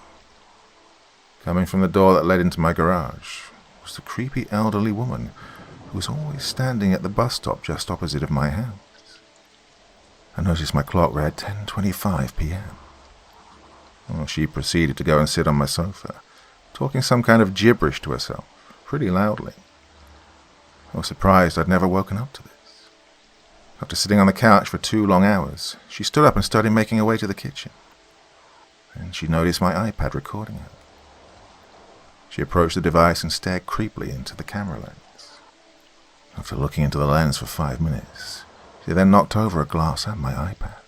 Coming from the door that led into my garage was the creepy elderly woman who was always standing at the bus stop just opposite of my house. I noticed my clock read 10:25 p.m. Well, she proceeded to go and sit on my sofa, talking some kind of gibberish to herself, pretty loudly. I was surprised I'd never woken up to this. After sitting on the couch for 2 long hours, she stood up and started making her way to the kitchen. And she noticed my iPad recording her. She approached the device and stared creepily into the camera lens. After looking into the lens for 5 minutes, she then knocked over a glass and my iPad.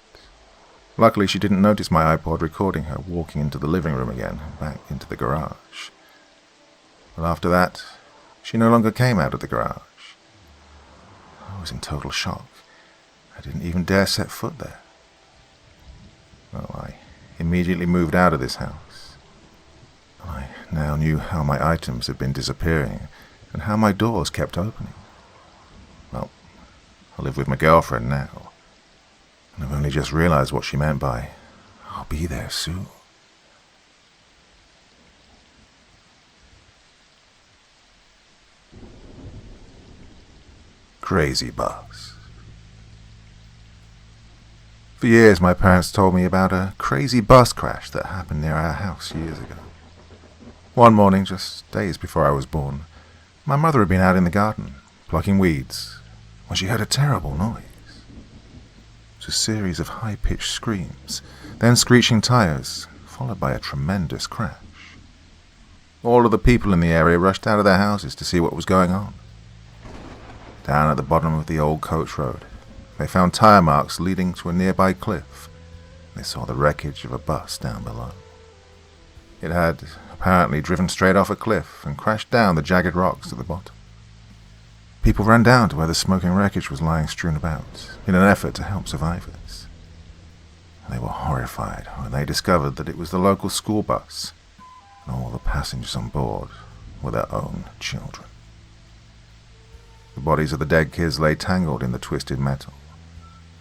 Luckily, she didn't notice my iPod recording her walking into the living room again and back into the garage. But after that, she no longer came out of the garage. I was in total shock. I didn't even dare set foot there. Well, I immediately moved out of this house. I now knew how my items had been disappearing and how my doors kept opening. Well, I live with my girlfriend now, and I've only just realized what she meant by, "I'll be there soon." Crazy bus. For years, my parents told me about a crazy bus crash that happened near our house years ago. One morning, just days before I was born, my mother had been out in the garden, plucking weeds, when she heard a terrible noise. It was a series of high-pitched screams, then screeching tires, followed by a tremendous crash. All of the people in the area rushed out of their houses to see what was going on. Down at the bottom of the old coach road, they found tire marks leading to a nearby cliff. They saw the wreckage of a bus down below. It had apparently driven straight off a cliff and crashed down the jagged rocks at the bottom. People ran down to where the smoking wreckage was lying strewn about in an effort to help survivors. They were horrified when they discovered that it was the local school bus, and all the passengers on board were their own children. The bodies of the dead kids lay tangled in the twisted metal.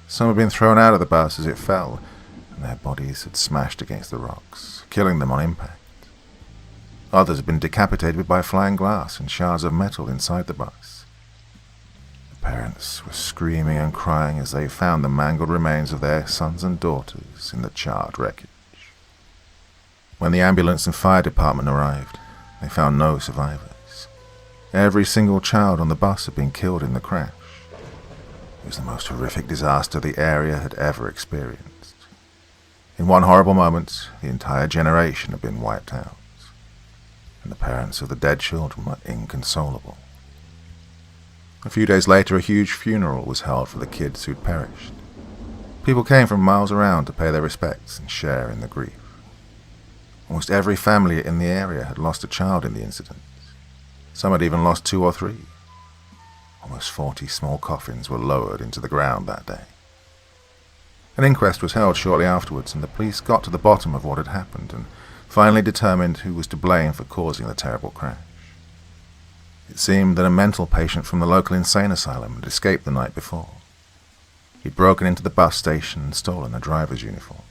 Some had been thrown out of the bus as it fell, and their bodies had smashed against the rocks, killing them on impact. Others had been decapitated by flying glass and shards of metal inside the bus. The parents were screaming and crying as they found the mangled remains of their sons and daughters in the charred wreckage. When the ambulance and fire department arrived, they found no survivors. Every single child on the bus had been killed in the crash. It was the most horrific disaster the area had ever experienced. In one horrible moment, the entire generation had been wiped out, and the parents of the dead children were inconsolable. A few days later, a huge funeral was held for the kids who'd perished. People came from miles around to pay their respects and share in the grief. Almost every family in the area had lost a child in the incident. Some had even lost 2 or 3. Almost 40 small coffins were lowered into the ground that day. An inquest was held shortly afterwards, and the police got to the bottom of what had happened and finally determined who was to blame for causing the terrible crash. It seemed that a mental patient from the local insane asylum had escaped the night before. He'd broken into the bus station and stolen a driver's uniform.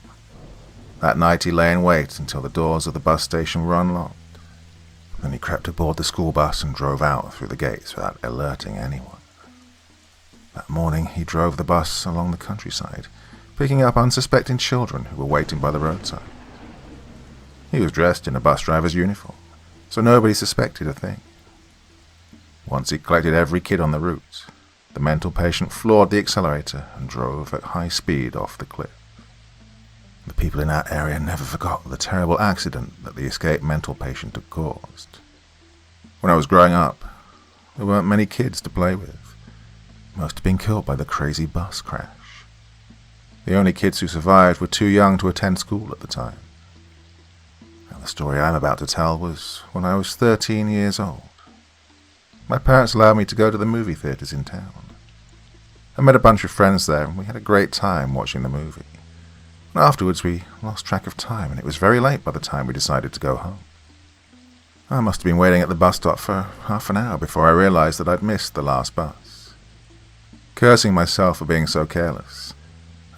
That night he lay in wait until the doors of the bus station were unlocked. Then he crept aboard the school bus and drove out through the gates without alerting anyone. That morning he drove the bus along the countryside, picking up unsuspecting children who were waiting by the roadside. He was dressed in a bus driver's uniform, so nobody suspected a thing. Once he'd collected every kid on the route, the mental patient floored the accelerator and drove at high speed off the cliff. The people in that area never forgot the terrible accident that the escaped mental patient had caused. When I was growing up, there weren't many kids to play with. Most had been killed by the crazy bus crash. The only kids who survived were too young to attend school at the time. Now, the story I'm about to tell was when I was 13 years old. My parents allowed me to go to the movie theaters in town. I met a bunch of friends there, and we had a great time watching the movie. Afterwards, we lost track of time, and it was very late by the time we decided to go home. I must have been waiting at the bus stop for half an hour before I realized that I'd missed the last bus. Cursing myself for being so careless,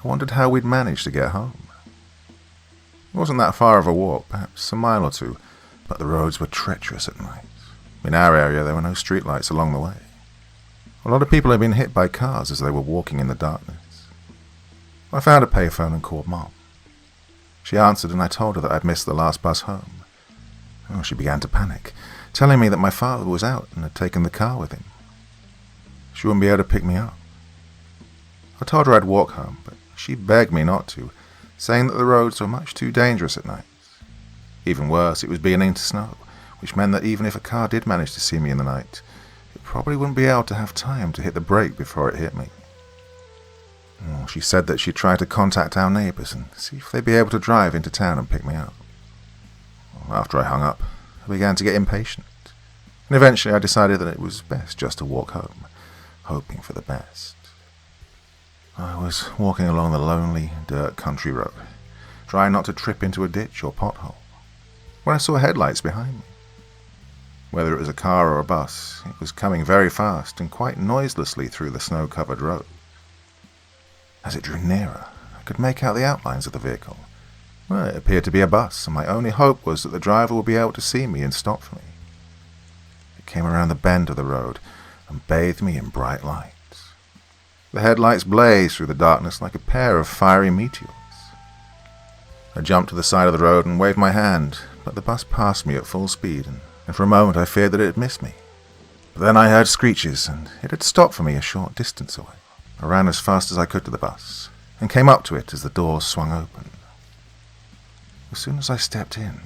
I wondered how we'd managed to get home. It wasn't that far of a walk, perhaps a mile or 2, but the roads were treacherous at night. In our area, there were no streetlights along the way. A lot of people had been hit by cars as they were walking in the darkness. I found a payphone and called Mom. She answered, and I told her that I'd missed the last bus home. Oh, she began to panic, telling me that my father was out and had taken the car with him. She wouldn't be able to pick me up. I told her I'd walk home, but she begged me not to, saying that the roads were much too dangerous at night. Even worse, it was beginning to snow, which meant that even if a car did manage to see me in the night, it probably wouldn't be able to have time to hit the brake before it hit me. She said that she'd try to contact our neighbours and see if they'd be able to drive into town and pick me up. After I hung up, I began to get impatient, and eventually I decided that it was best just to walk home, hoping for the best. I was walking along the lonely dirt country road, trying not to trip into a ditch or pothole, when I saw headlights behind me. Whether it was a car or a bus, it was coming very fast and quite noiselessly through the snow-covered road. As it drew nearer, I could make out the outlines of the vehicle. Well, it appeared to be a bus, and my only hope was that the driver would be able to see me and stop for me. It came around the bend of the road and bathed me in bright lights. The headlights blazed through the darkness like a pair of fiery meteors. I jumped to the side of the road and waved my hand, but the bus passed me at full speed, and for a moment I feared that it had missed me. But then I heard screeches, and it had stopped for me a short distance away. I ran as fast as I could to the bus, and came up to it as the doors swung open. As soon as I stepped in,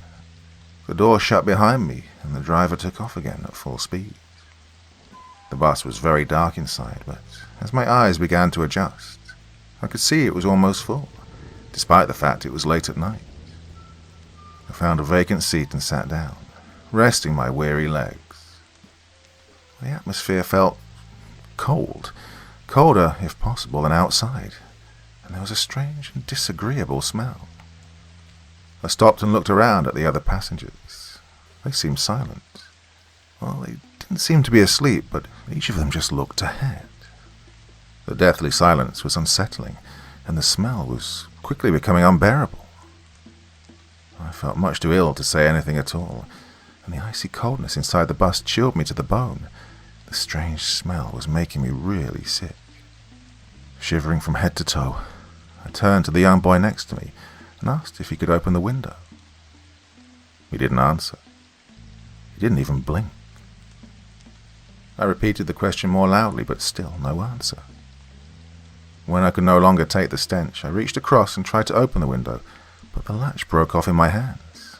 the door shut behind me, and the driver took off again at full speed. The bus was very dark inside, but as my eyes began to adjust, I could see it was almost full, despite the fact it was late at night. I found a vacant seat and sat down, resting my weary legs. The atmosphere felt cold, colder, if possible, than outside, and there was a strange and disagreeable smell. I stopped and looked around at the other passengers. They seemed silent. Well, they didn't seem to be asleep, but each of them just looked ahead. The deathly silence was unsettling, and the smell was quickly becoming unbearable. I felt much too ill to say anything at all, and the icy coldness inside the bus chilled me to the bone. The strange smell was making me really sick. Shivering from head to toe, I turned to the young boy next to me and asked if he could open the window. He didn't answer. He didn't even blink. I repeated the question more loudly, but still no answer. When I could no longer take the stench, I reached across and tried to open the window, but the latch broke off in my hands.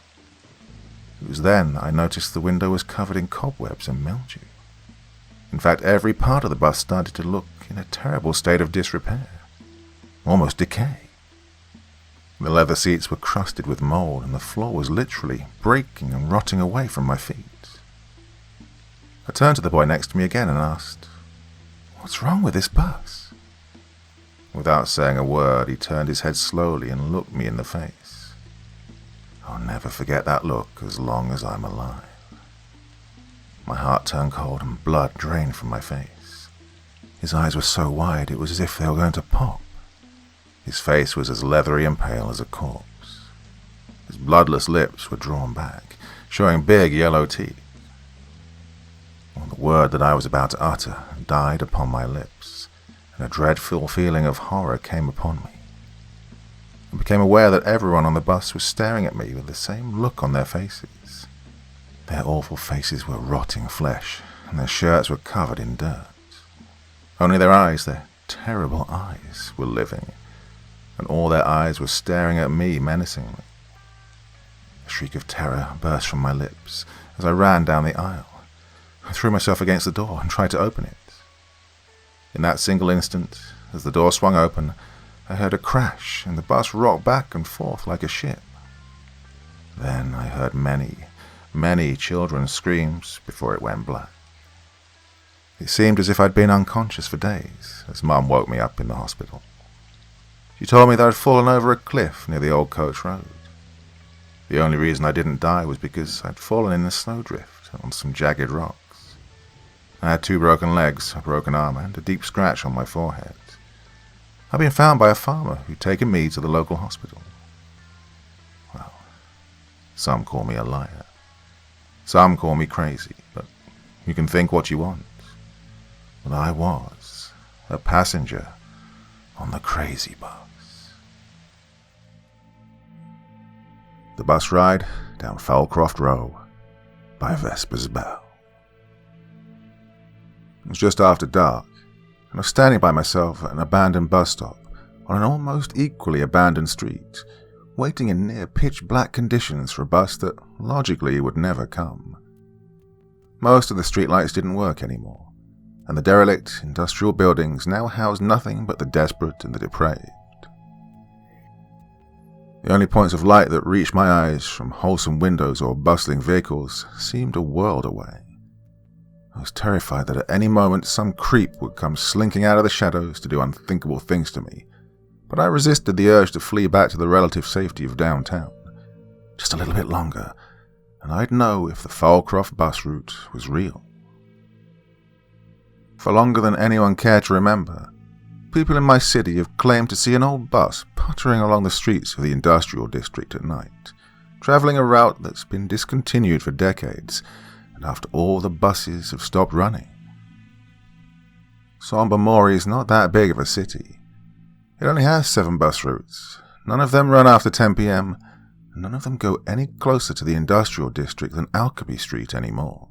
It was then I noticed the window was covered in cobwebs and mildew. In fact, every part of the bus started to look in a terrible state of disrepair, almost decay. The leather seats were crusted with mold, and the floor was literally breaking and rotting away from my feet. I turned to the boy next to me again and asked, "What's wrong with this bus?" Without saying a word, he turned his head slowly and looked me in the face. I'll never forget that look as long as I'm alive. My heart turned cold and blood drained from my face. His eyes were so wide it was as if they were going to pop. His face was as leathery and pale as a corpse. His bloodless lips were drawn back, showing big yellow teeth. Well, the word that I was about to utter died upon my lips, and a dreadful feeling of horror came upon me. I became aware that everyone on the bus was staring at me with the same look on their faces. Their awful faces were rotting flesh, and their shirts were covered in dirt. Only their eyes, their terrible eyes, were living, and all their eyes were staring at me menacingly. A shriek of terror burst from my lips as I ran down the aisle. I threw myself against the door and tried to open it. In that single instant, as the door swung open, I heard a crash and the bus rocked back and forth like a ship. Then I heard many, many children's screams before it went black. It seemed as if I'd been unconscious for days as Mum woke me up in the hospital. She told me that I'd fallen over a cliff near the old coach road. The only reason I didn't die was because I'd fallen in a snowdrift on some jagged rocks. I had 2 broken legs, a broken arm, and a deep scratch on my forehead. I'd been found by a farmer who'd taken me to the local hospital. Well, some call me a liar. Some call me crazy, but you can think what you want. But I was a passenger on the crazy bus. The bus ride down Falcroft Row by Vesper's Bell. It was just after dark, and I was standing by myself at an abandoned bus stop on an almost equally abandoned street, waiting in near pitch-black conditions for a bus that logically would never come. Most of the streetlights didn't work anymore, and the derelict industrial buildings now housed nothing but the desperate and the depraved. The only points of light that reached my eyes from wholesome windows or bustling vehicles seemed a world away. I was terrified that at any moment some creep would come slinking out of the shadows to do unthinkable things to me, but I resisted the urge to flee back to the relative safety of downtown. Just a little bit longer, and I'd know if the Falcroft bus route was real. For longer than anyone cared to remember, People in my city have claimed to see an old bus puttering along the streets of the industrial district at night, travelling a route that's been discontinued for decades, and after all the buses have stopped running. Sombermori is not that big of a city. It only has 7 bus routes. None of them run after 10 p.m, and none of them go any closer to the industrial district than Alchemy Street anymore.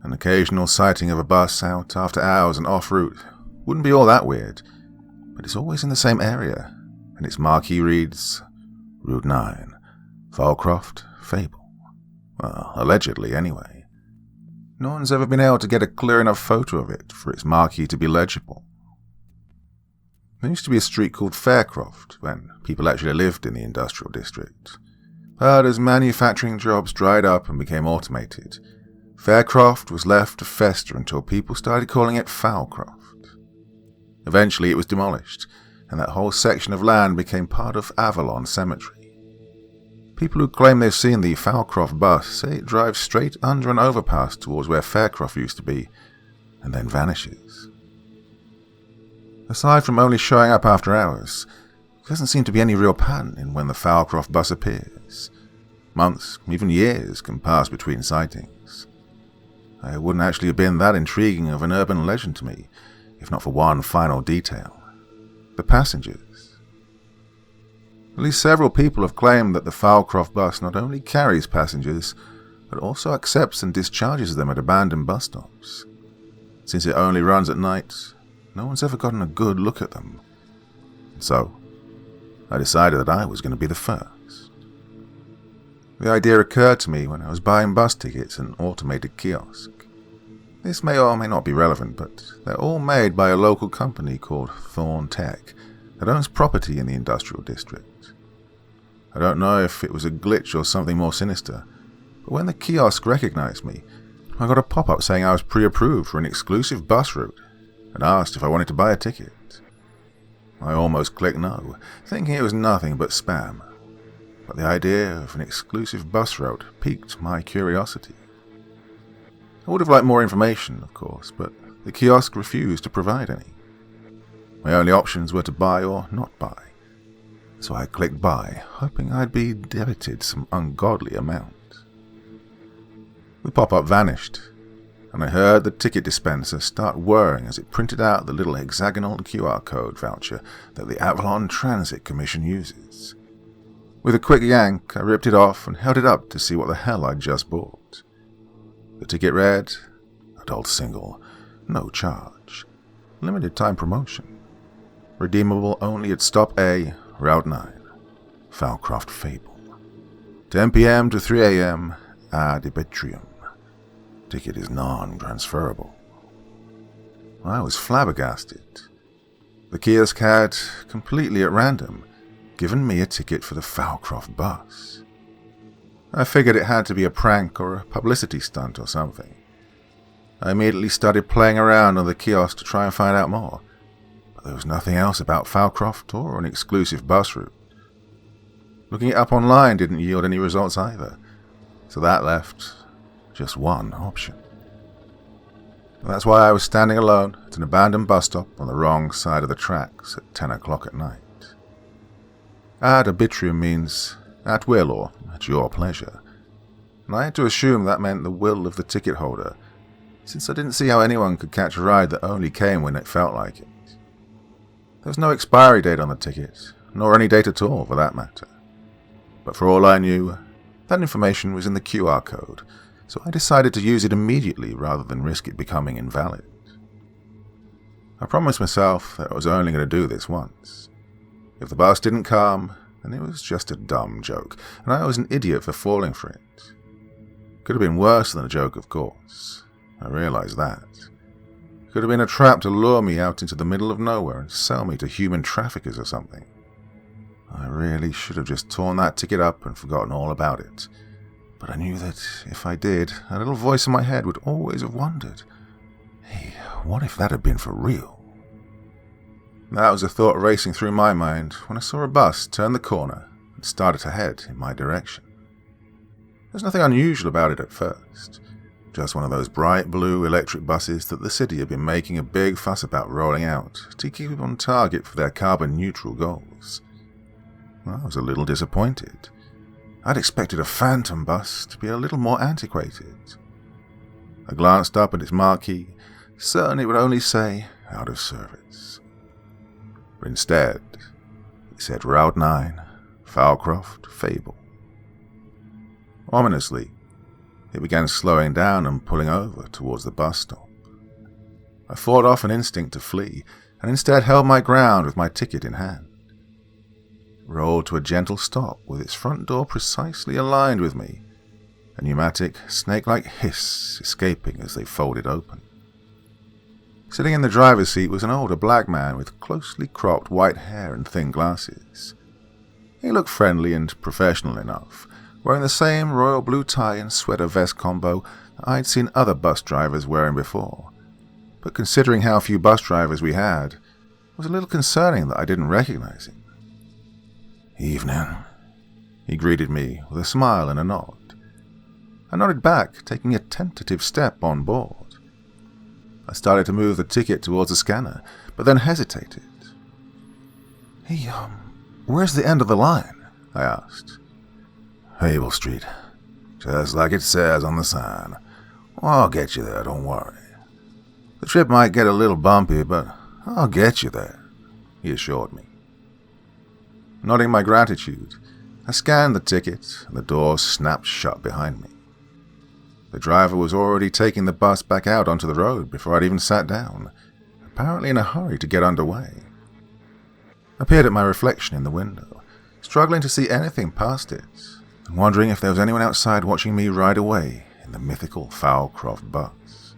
An occasional sighting of a bus out after hours and off route wouldn't be all that weird, but it's always in the same area, and its marquee reads, Route 9, Falcroft, Fable. Well, allegedly anyway. No one's ever been able to get a clear enough photo of it for its marquee to be legible. There used to be a street called Faircroft when people actually lived in the industrial district. But as manufacturing jobs dried up and became automated, Faircroft was left to fester until people started calling it Foulcroft. Eventually it was demolished, and that whole section of land became part of Avalon Cemetery. People who claim they've seen the Foulcroft bus say it drives straight under an overpass towards where Faircroft used to be, and then vanishes. Aside from only showing up after hours, there doesn't seem to be any real pattern in when the Foulcroft bus appears. Months, even years, can pass between sightings. It wouldn't actually have been that intriguing of an urban legend to me, if not for one final detail. The passengers. At least several people have claimed that the Foulcroft bus not only carries passengers, but also accepts and discharges them at abandoned bus stops. Since it only runs at night, no one's ever gotten a good look at them. So, I decided that I was going to be the first. The idea occurred to me when I was buying bus tickets at an automated kiosk. This may or may not be relevant, but they're all made by a local company called Thorn Tech that owns property in the industrial district. I don't know if it was a glitch or something more sinister, but when the kiosk recognized me, I got a pop-up saying I was pre-approved for an exclusive bus route and asked if I wanted to buy a ticket. I almost clicked no, thinking it was nothing but spam, but the idea of an exclusive bus route piqued my curiosity. I would have liked more information, of course, but the kiosk refused to provide any. My only options were to buy or not buy, so I clicked buy, hoping I'd be debited some ungodly amount. The pop-up vanished, and I heard the ticket dispenser start whirring as it printed out the little hexagonal QR code voucher that the Avalon Transit Commission uses. With a quick yank, I ripped it off and held it up to see what the hell I'd just bought. The ticket read, Adult Single, no charge, limited time promotion, redeemable only at Stop A, Route 9, Falcroft Fable, 10 p.m. to 3 a.m. ad arbitrium. Ticket is non-transferable. I was flabbergasted. The kiosk had, completely at random, given me a ticket for the Falcroft bus. I figured it had to be a prank or a publicity stunt or something. I immediately started playing around on the kiosk to try and find out more, but there was nothing else about Falcroft or an exclusive bus route. Looking it up online didn't yield any results either, so that left just one option. That's why I was standing alone at an abandoned bus stop on the wrong side of the tracks at 10 o'clock at night. Ad arbitrium means at will or at your pleasure, and I had to assume that meant the will of the ticket holder, since I didn't see how anyone could catch a ride that only came when it felt like it. There was no expiry date on the ticket, nor any date at all for that matter. But for all I knew, that information was in the QR code, so I decided to use it immediately rather than risk it becoming invalid. I promised myself that I was only going to do this once. If the bus didn't come, then it was just a dumb joke, and I was an idiot for falling for it. Could have been worse than a joke, of course. I realized that. It could have been a trap to lure me out into the middle of nowhere and sell me to human traffickers or something. I really should have just torn that ticket up and forgotten all about it. But I knew that if I did, a little voice in my head would always have wondered, hey, what if that had been for real? That was a thought racing through my mind when I saw a bus turn the corner and started to head in my direction. There's nothing unusual about it at first. Just one of those bright blue electric buses that the city had been making a big fuss about rolling out to keep on target for their carbon-neutral goals. I was a little disappointed. I'd expected a phantom bus to be a little more antiquated. I glanced up at its marquee, certain it would only say, out of service. But instead, it said Route 9, Falcroft, Fable. Ominously, it began slowing down and pulling over towards the bus stop. I fought off an instinct to flee, and instead held my ground with my ticket in hand. It rolled to a gentle stop with its front door precisely aligned with me, a pneumatic, snake-like hiss escaping as they folded open. Sitting in the driver's seat was an older black man with closely cropped white hair and thin glasses. He looked friendly and professional enough, wearing the same royal blue tie and sweater vest combo I'd seen other bus drivers wearing before. But considering how few bus drivers we had, it was a little concerning that I didn't recognize him. "Evening," he greeted me with a smile and a nod. I nodded back, taking a tentative step on board. I started to move the ticket towards the scanner, but then hesitated. "Hey, where's the end of the line?" I asked. "Hable Street, just like it says on the sign. I'll get you there, don't worry. The trip might get a little bumpy, but I'll get you there," he assured me. Nodding my gratitude, I scanned the ticket, and the door snapped shut behind me. The driver was already taking the bus back out onto the road before I'd even sat down, apparently in a hurry to get underway. I peered at my reflection in the window, struggling to see anything past it, and wondering if there was anyone outside watching me ride away in the mythical Falcroft bus.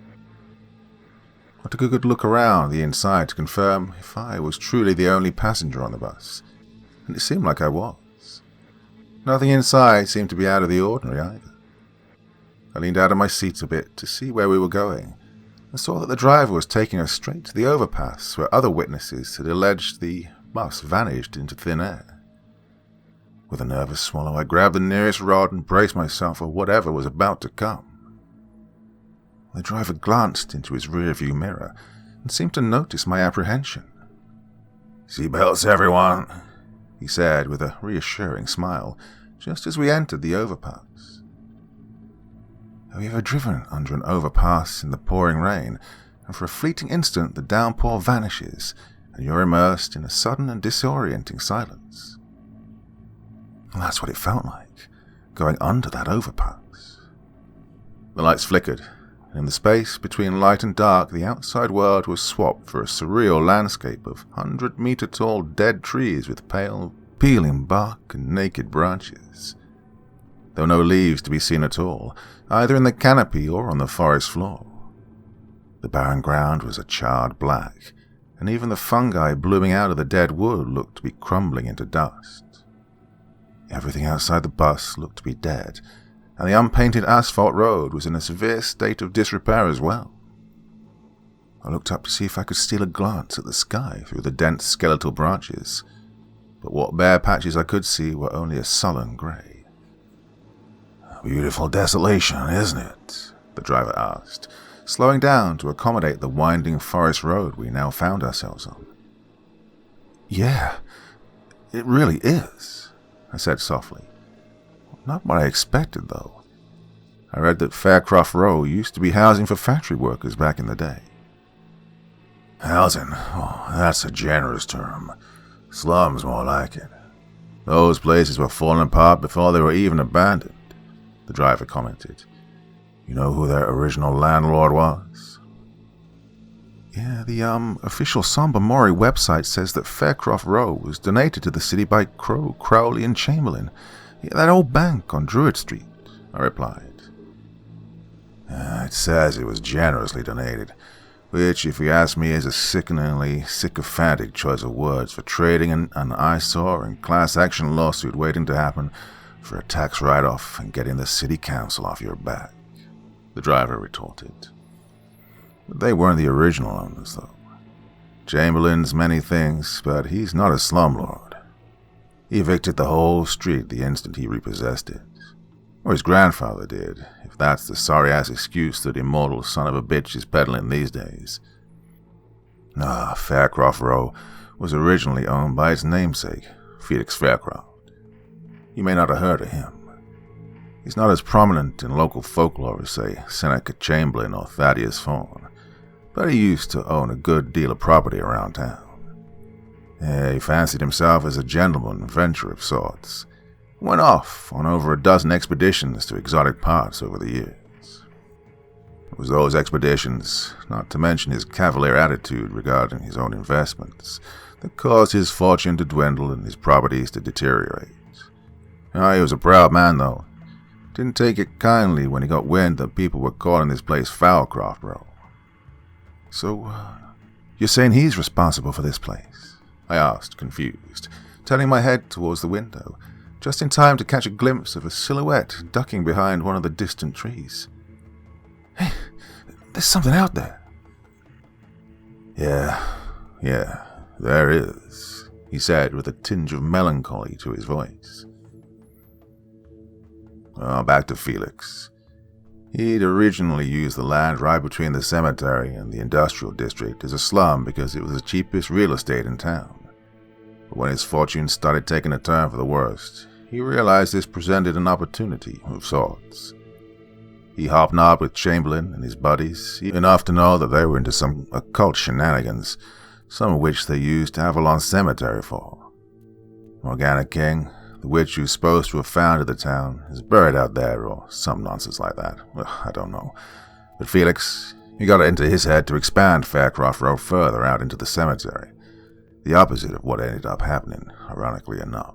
I took a good look around the inside to confirm if I was truly the only passenger on the bus, and it seemed like I was. Nothing inside seemed to be out of the ordinary either. I leaned out of my seat a bit to see where we were going, and saw that the driver was taking us straight to the overpass where other witnesses had alleged the bus vanished into thin air. With a nervous swallow, I grabbed the nearest rod and braced myself for whatever was about to come. The driver glanced into his rearview mirror and seemed to notice my apprehension. "Seatbelts, everyone," he said with a reassuring smile, just as we entered the overpass. Have you ever driven under an overpass in the pouring rain, and for a fleeting instant the downpour vanishes, and you're immersed in a sudden and disorienting silence? Well, that's what it felt like, going under that overpass. The lights flickered, and in the space between light and dark, the outside world was swapped for a surreal landscape of 100-meter-tall dead trees with pale, peeling bark and naked branches. There were no leaves to be seen at all, either in the canopy or on the forest floor. The barren ground was a charred black, and even the fungi blooming out of the dead wood looked to be crumbling into dust. Everything outside the bus looked to be dead, and the unpainted asphalt road was in a severe state of disrepair as well. I looked up to see if I could steal a glance at the sky through the dense skeletal branches, but what bare patches I could see were only a sullen grey. "Beautiful desolation, isn't it?" the driver asked, slowing down to accommodate the winding forest road we now found ourselves on. "Yeah, it really is," I said softly. "Not what I expected, though. I read that Faircroft Row used to be housing for factory workers back in the day." "Housing? Oh, that's a generous term. Slums, more like it. Those places were falling apart before they were even abandoned," the driver commented. "You know who their original landlord was?" "Yeah, the official Somber Mori website says that Faircroft Row was donated to the city by Crow, Crowley, and Chamberlain. Yeah, that old bank on Druid Street," I replied. It says it was generously donated, which, if you ask me, is a sickeningly sycophantic choice of words for trading an eyesore and class action lawsuit waiting to happen for a tax write-off and getting the city council off your back," the driver retorted. "But they weren't the original owners, though. Chamberlain's many things, but he's not a slumlord. He evicted the whole street the instant he repossessed it. Or his grandfather did, if that's the sorry-ass excuse that immortal son of a bitch is peddling these days. Faircroft Row was originally owned by its namesake, Felix Faircroft. You may not have heard of him. He's not as prominent in local folklore as, say, Seneca Chamberlain or Thaddeus Fawn, but he used to own a good deal of property around town. He fancied himself as a gentleman adventurer of sorts. Went off on over a dozen expeditions to exotic parts over the years. It was those expeditions, not to mention his cavalier attitude regarding his own investments, that caused his fortune to dwindle and his properties to deteriorate. He was a proud man, though. Didn't take it kindly when he got wind that people were calling this place Foulcroft Row. So, you're saying he's responsible for this place? I asked, confused, turning my head towards the window, just in time to catch a glimpse of a silhouette ducking behind one of the distant trees. Hey, there's something out there. Yeah, there is, he said with a tinge of melancholy to his voice. Back to Felix. He'd originally used the land right between the cemetery and the industrial district as a slum because it was the cheapest real estate in town. But when his fortunes started taking a turn for the worst, he realized this presented an opportunity of sorts. He hobnobbed with Chamberlain and his buddies, enough to know that they were into some occult shenanigans, some of which they used Avalon Cemetery for. Morgana King, the witch who's supposed to have founded the town, is buried out there or some nonsense like that. I don't know. But Felix, he got it into his head to expand Faircroft Row further out into the cemetery. The opposite of what ended up happening, ironically enough.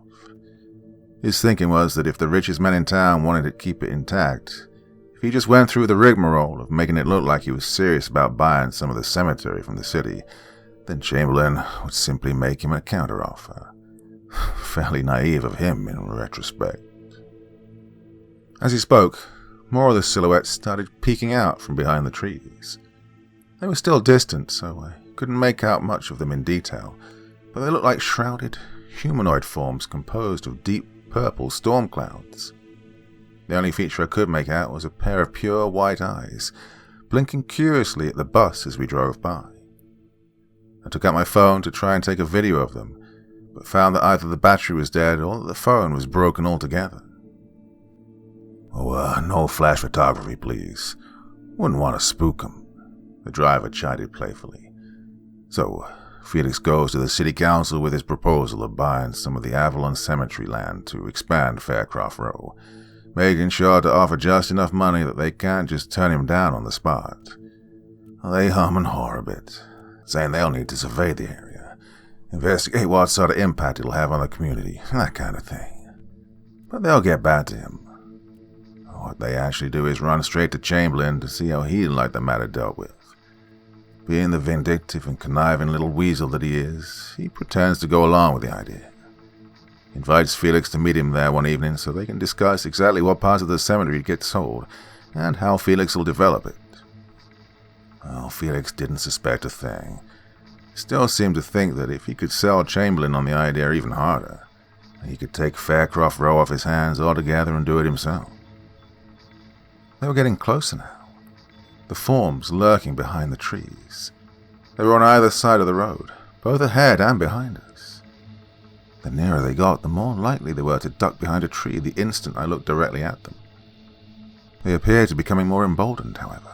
His thinking was that if the richest men in town wanted to keep it intact, if he just went through the rigmarole of making it look like he was serious about buying some of the cemetery from the city, then Chamberlain would simply make him a counteroffer. Fairly naive of him in retrospect. As he spoke, more of the silhouettes started peeking out from behind the trees. They were still distant, so I couldn't make out much of them in detail, but they looked like shrouded, humanoid forms composed of deep purple storm clouds. The only feature I could make out was a pair of pure white eyes, blinking curiously at the bus as we drove by. I took out my phone to try and take a video of them, but found that either the battery was dead or that the phone was broken altogether. No flash photography, please. Wouldn't want to spook 'em, the driver chided playfully. So, Felix goes to the city council with his proposal of buying some of the Avalon Cemetery land to expand Faircroft Row, making sure to offer just enough money that they can't just turn him down on the spot. They hum and haw a bit, saying they'll need to survey the area, investigate what sort of impact it'll have on the community, that kind of thing. But they'll get back to him. What they actually do is run straight to Chamberlain to see how he'd like the matter dealt with. Being the vindictive and conniving little weasel that he is, he pretends to go along with the idea. He invites Felix to meet him there one evening so they can discuss exactly what parts of the cemetery get sold and how Felix will develop it. Well, Felix didn't suspect a thing. He still seemed to think that if he could sell Chamberlain on the idea even harder, he could take Faircroft Row off his hands altogether and do it himself. They were getting closer now, the forms lurking behind the trees. They were on either side of the road, both ahead and behind us. The nearer they got, the more likely they were to duck behind a tree the instant I looked directly at them. They appeared to be becoming more emboldened, however,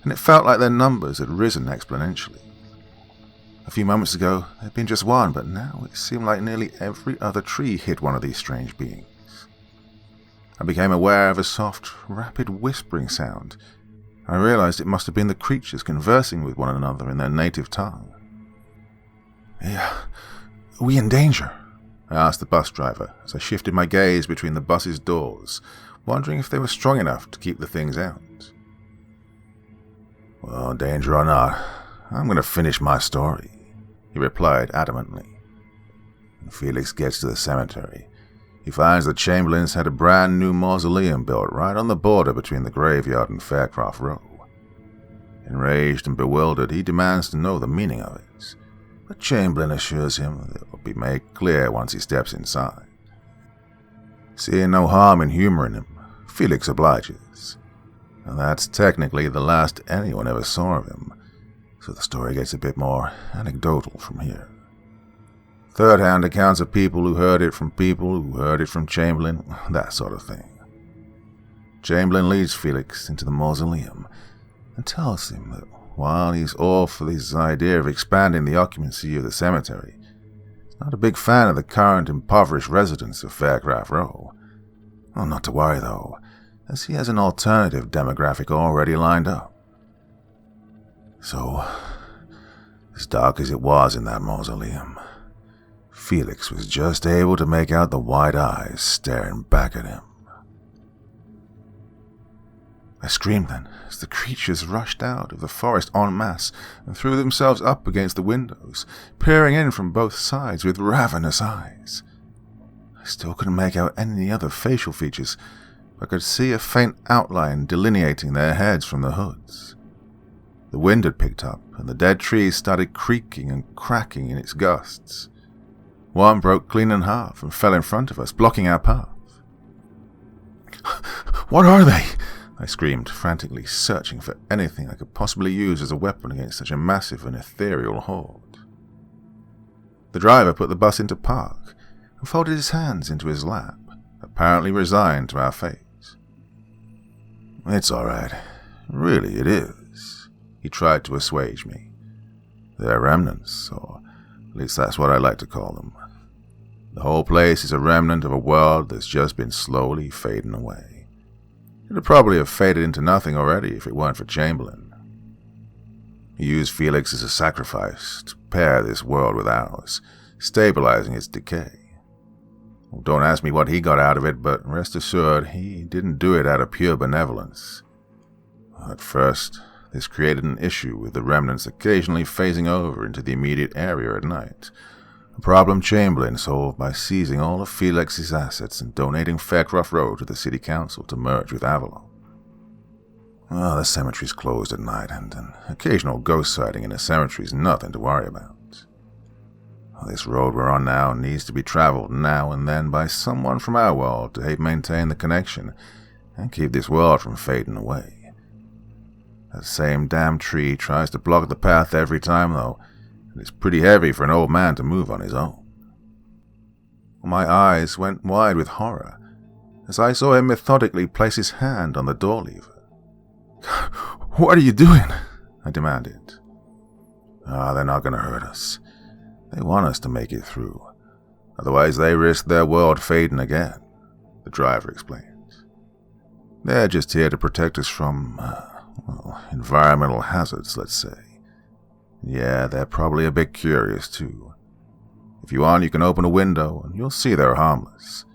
and it felt like their numbers had risen exponentially. A few moments ago, there had been just one, but now it seemed like nearly every other tree hid one of these strange beings. I became aware of a soft, rapid whispering sound. I realized it must have been the creatures conversing with one another in their native tongue. Are we in danger? I asked the bus driver as I shifted my gaze between the bus's doors, wondering if they were strong enough to keep the things out. Well, danger or not, I'm going to finish my story, he replied adamantly. When Felix gets to the cemetery, he finds the Chamberlains had a brand new mausoleum built right on the border between the graveyard and Faircroft Row. Enraged and bewildered, he demands to know the meaning of it, but Chamberlain assures him that it will be made clear once he steps inside. Seeing no harm in humoring him, Felix obliges, and that's technically the last anyone ever saw of him, so the story gets a bit more anecdotal from here. Third-hand accounts of people who heard it from people who heard it from Chamberlain, that sort of thing. Chamberlain leads Felix into the mausoleum and tells him that while he's all for this idea of expanding the occupancy of the cemetery, he's not a big fan of the current impoverished residents of Faircraft Row. Well, not to worry, though, as he has an alternative demographic already lined up. So, as dark as it was in that mausoleum, Felix was just able to make out the wide eyes staring back at him. I screamed then, as the creatures rushed out of the forest en masse and threw themselves up against the windows, peering in from both sides with ravenous eyes. I still couldn't make out any other facial features, but could see a faint outline delineating their heads from the hoods. The wind had picked up, and the dead trees started creaking and cracking in its gusts. One broke clean in half and fell in front of us, blocking our path. "What are they?" I screamed, frantically searching for anything I could possibly use as a weapon against such a massive and ethereal horde. The driver put the bus into park and folded his hands into his lap, apparently resigned to our fate. "It's all right. Really, it is," he tried to assuage me. "They're remnants, or at least that's what I like to call them. The whole place is a remnant of a world that's just been slowly fading away. It'd probably have faded into nothing already if it weren't for Chamberlain. He used Felix as a sacrifice to pair this world with ours, stabilizing its decay. Well, don't ask me what he got out of it, but rest assured he didn't do it out of pure benevolence. At first, this created an issue with the remnants occasionally phasing over into the immediate area at night, a problem Chamberlain solved by seizing all of Felix's assets and donating Faircroft Road to the city council to merge with Avalon. Well, the cemetery's closed at night, and an occasional ghost sighting in a cemetery is nothing to worry about. This road we're on now needs to be traveled now and then by someone from our world to help maintain the connection and keep this world from fading away. That same damn tree tries to block the path every time, though, and it's pretty heavy for an old man to move on his own. My eyes went wide with horror as I saw him methodically place his hand on the door lever. "What are you doing?" I demanded. They're not going to hurt us. They want us to make it through. Otherwise they risk their world fading again," the driver explained. "They're just here to protect us from, environmental hazards, let's say. Yeah, they're probably a bit curious, too. If you want, you can open a window, and you'll see they're harmless.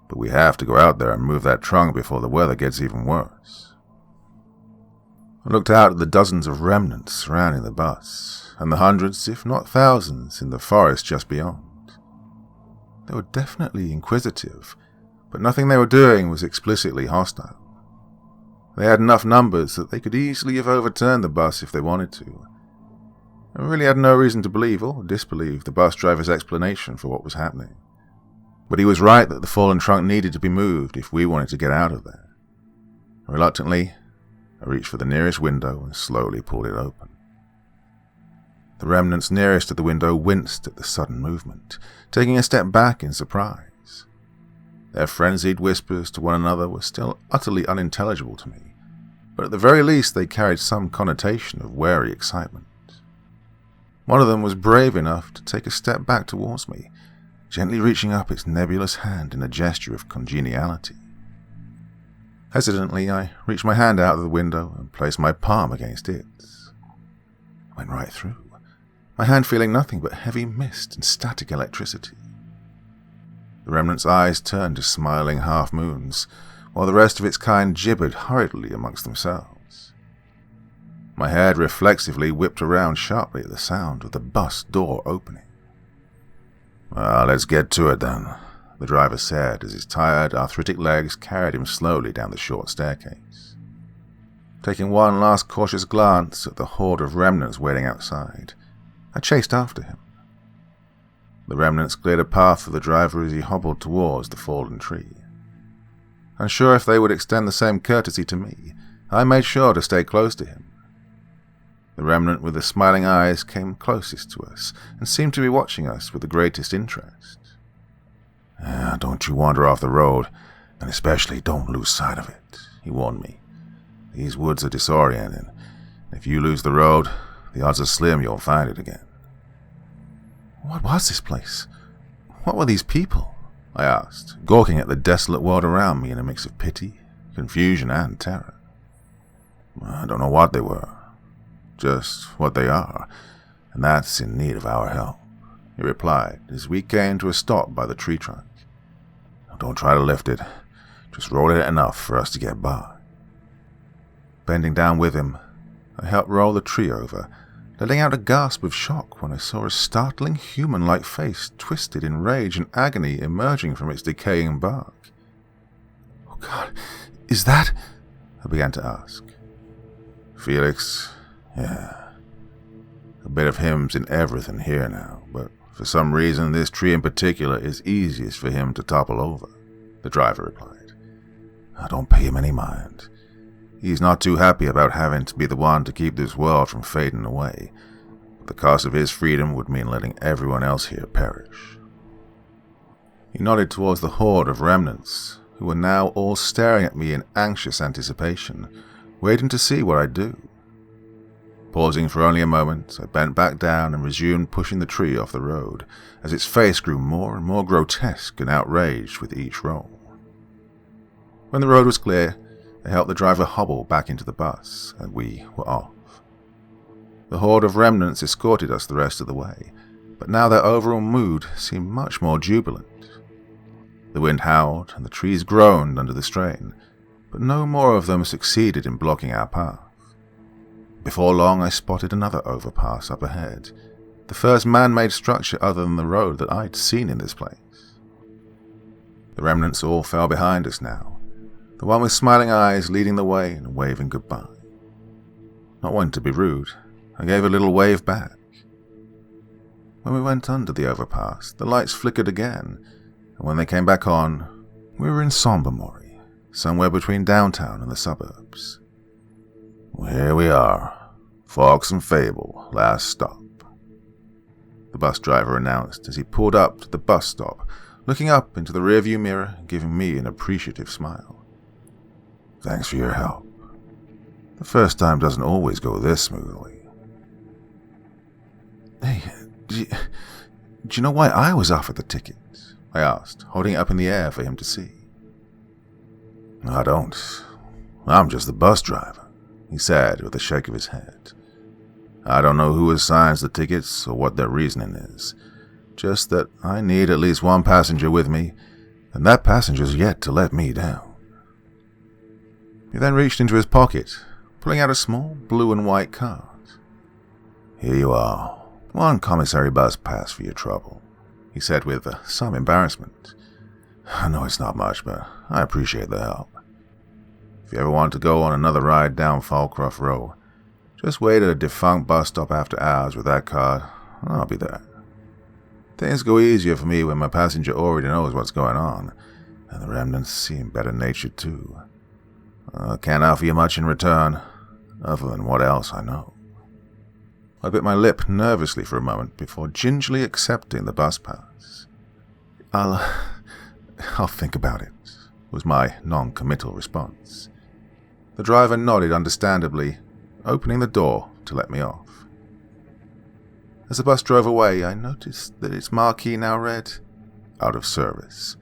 But we have to go out there and move that trunk before the weather gets even worse." I looked out at the dozens of remnants surrounding the bus, and the hundreds, if not thousands, in the forest just beyond. They were definitely inquisitive, but nothing they were doing was explicitly hostile. They had enough numbers that they could easily have overturned the bus if they wanted to. I really had no reason to believe or disbelieve the bus driver's explanation for what was happening. But he was right that the fallen trunk needed to be moved if we wanted to get out of there. Reluctantly, I reached for the nearest window and slowly pulled it open. The remnants nearest to the window winced at the sudden movement, taking a step back in surprise. Their frenzied whispers to one another were still utterly unintelligible to me, but at the very least they carried some connotation of wary excitement. One of them was brave enough to take a step back towards me, gently reaching up its nebulous hand in a gesture of congeniality. Hesitantly, I reached my hand out of the window and placed my palm against its. I went right through, my hand feeling nothing but heavy mist and static electricity. The remnant's eyes turned to smiling half-moons, while the rest of its kind gibbered hurriedly amongst themselves. My head reflexively whipped around sharply at the sound of the bus door opening. Let's get to it then," the driver said as his tired, arthritic legs carried him slowly down the short staircase. Taking one last cautious glance at the horde of remnants waiting outside, I chased after him. The remnants cleared a path for the driver as he hobbled towards the fallen tree. Unsure if they would extend the same courtesy to me, I made sure to stay close to him. The remnant with the smiling eyes came closest to us and seemed to be watching us with the greatest interest. Don't you wander off the road, and especially don't lose sight of it, he warned me. These woods are disorienting. If you lose the road, the odds are slim you'll find it again. What was this place? What were these people? I asked, gawking at the desolate world around me in a mix of pity, confusion, and terror. I don't know what they were, just what they are, and that's in need of our help, he replied as we came to a stop by the tree trunk. Don't try to lift it, just roll it enough for us to get by. Bending down with him, I helped roll the tree over, letting out a gasp of shock when I saw a startling human-like face twisted in rage and agony emerging from its decaying bark. Oh God, is that? I began to ask. Felix, yeah. A bit of him's in everything here now, but for some reason this tree in particular is easiest for him to topple over, the driver replied. I don't pay him any mind. He's not too happy about having to be the one to keep this world from fading away. The cost of his freedom would mean letting everyone else here perish. He nodded towards the horde of remnants, who were now all staring at me in anxious anticipation, waiting to see what I'd do. Pausing for only a moment, I bent back down and resumed pushing the tree off the road, as its face grew more and more grotesque and outraged with each roll. When the road was clear, I helped the driver hobble back into the bus, and we were off. The horde of remnants escorted us the rest of the way, but now their overall mood seemed much more jubilant. The wind howled, and the trees groaned under the strain, but no more of them succeeded in blocking our path. Before long, I spotted another overpass up ahead, the first man-made structure other than the road that I'd seen in this place. The remnants all fell behind us now, the one with smiling eyes leading the way and waving goodbye. Not wanting to be rude, I gave a little wave back. When we went under the overpass, the lights flickered again, and when they came back on, we were in Sombermory, somewhere between downtown and the suburbs. Well, here we are, Fox and Fable, last stop, the bus driver announced as he pulled up to the bus stop, looking up into the rearview mirror and giving me an appreciative smile. Thanks for your help. The first time doesn't always go this smoothly. Hey, do you know why I was offered the ticket? I asked, holding it up in the air for him to see. I don't. I'm just the bus driver, he said with a shake of his head. I don't know who assigns the tickets or what their reasoning is, just that I need at least one passenger with me, and that passenger's yet to let me down. He then reached into his pocket, pulling out a small blue and white card. Here you are, one commissary bus pass for your trouble, he said with some embarrassment. I know it's not much, but I appreciate the help. If you ever want to go on another ride down Falcroft Row, just wait at a defunct bus stop after hours with that card, and I'll be there. Things go easier for me when my passenger already knows what's going on, and the remnants seem better-natured too. I can't offer you much in return, other than what else I know. I bit my lip nervously for a moment before gingerly accepting the bus pass. I'll think about it, was my non-committal response. The driver nodded understandably, opening the door to let me off. As the bus drove away, I noticed that its marquee now read, "Out of service,"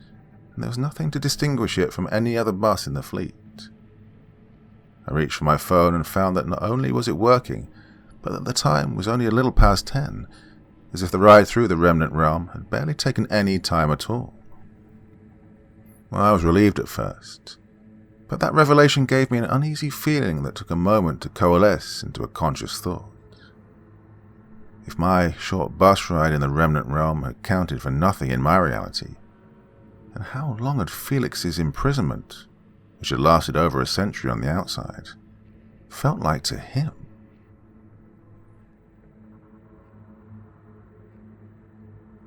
and there was nothing to distinguish it from any other bus in the fleet. I reached for my phone and found that not only was it working, but that the time was only a little past 10, as if the ride through the remnant realm had barely taken any time at all. Well, I was relieved at first, but that revelation gave me an uneasy feeling that took a moment to coalesce into a conscious thought. If my short bus ride in the remnant realm had counted for nothing in my reality, then how long had Felix's imprisonment, which had lasted over a century on the outside, felt like to him?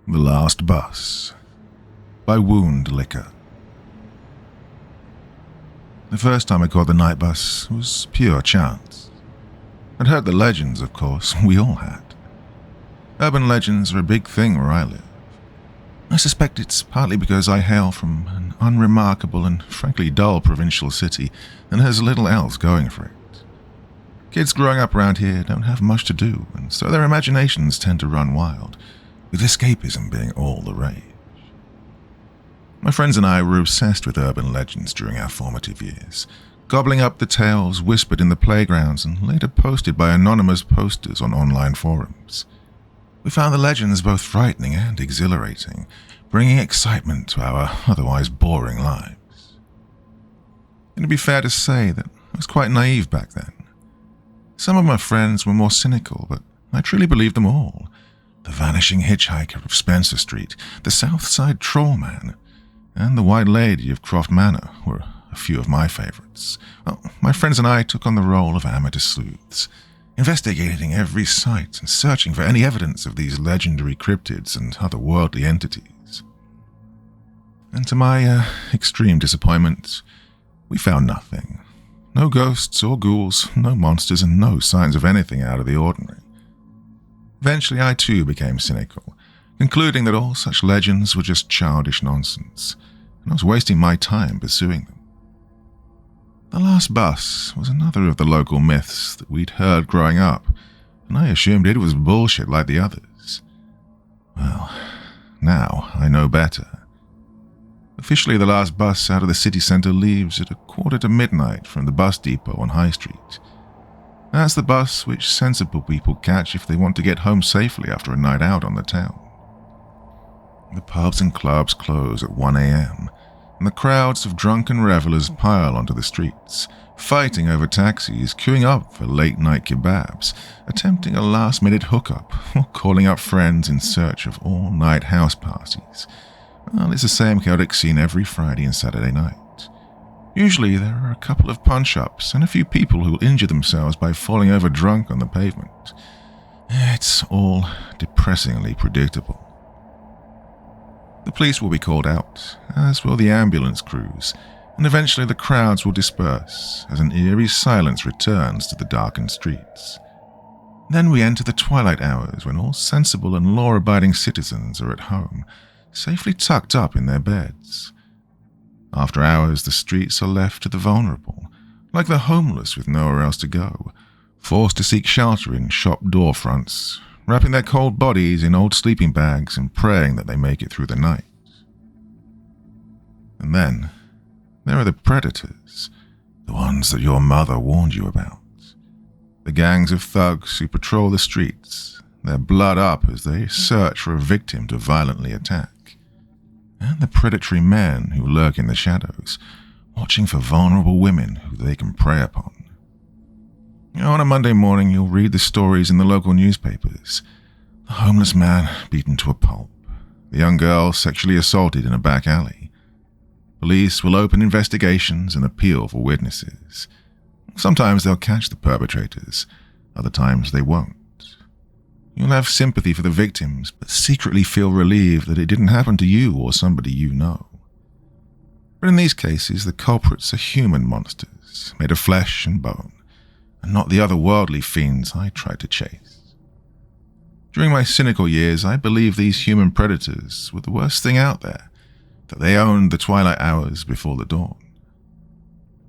The Last Bus by Wound Liquor. The first time I caught the night bus was pure chance. I'd heard the legends, of course, we all had. Urban legends are a big thing where I live. I suspect it's partly because I hail from an unremarkable and frankly dull provincial city and has little else going for it. Kids growing up around here don't have much to do, and so their imaginations tend to run wild, with escapism being all the rage. My friends and I were obsessed with urban legends during our formative years, gobbling up the tales whispered in the playgrounds and later posted by anonymous posters on online forums. We found the legends both frightening and exhilarating, bringing excitement to our otherwise boring lives. It'd be fair to say that I was quite naive back then. Some of my friends were more cynical, but I truly believed them all. The vanishing hitchhiker of Spencer Street, the South Side Troll Man, and the White Lady of Croft Manor were a few of my favorites. Well, my friends and I took on the role of amateur sleuths, investigating every site and searching for any evidence of these legendary cryptids and otherworldly entities. And to my extreme disappointment, we found nothing. No ghosts or ghouls, no monsters, and no signs of anything out of the ordinary. Eventually, I too became cynical, concluding that all such legends were just childish nonsense, and I was wasting my time pursuing them. The last bus was another of the local myths that we'd heard growing up, and I assumed it was bullshit like the others. Well, now I know better. Officially, the last bus out of the city centre leaves at 1:45 from the bus depot on High Street. That's the bus which sensible people catch if they want to get home safely after a night out on the town. The pubs and clubs close at 1 a.m, and the crowds of drunken revelers pile onto the streets, fighting over taxis, queuing up for late-night kebabs, attempting a last-minute hookup, or calling up friends in search of all-night house parties. Well, it's the same chaotic scene every Friday and Saturday night. Usually there are a couple of punch-ups and a few people who will injure themselves by falling over drunk on the pavement. It's all depressingly predictable. The police will be called out, as will the ambulance crews, and eventually the crowds will disperse as an eerie silence returns to the darkened streets. Then we enter the twilight hours when all sensible and law-abiding citizens are at home, safely tucked up in their beds. After hours, the streets are left to the vulnerable, like the homeless with nowhere else to go, forced to seek shelter in shop door fronts, wrapping their cold bodies in old sleeping bags and praying that they make it through the night. And then, there are the predators, the ones that your mother warned you about. The gangs of thugs who patrol the streets, their blood up as they search for a victim to violently attack. And the predatory men who lurk in the shadows, watching for vulnerable women who they can prey upon. On a Monday morning, you'll read the stories in the local newspapers. The homeless man beaten to a pulp. The young girl sexually assaulted in a back alley. Police will open investigations and appeal for witnesses. Sometimes they'll catch the perpetrators, other times they won't. You'll have sympathy for the victims, but secretly feel relieved that it didn't happen to you or somebody you know. But in these cases, the culprits are human monsters, made of flesh and bone, and not the otherworldly fiends I tried to chase. During my cynical years, I believed these human predators were the worst thing out there, that they owned the twilight hours before the dawn.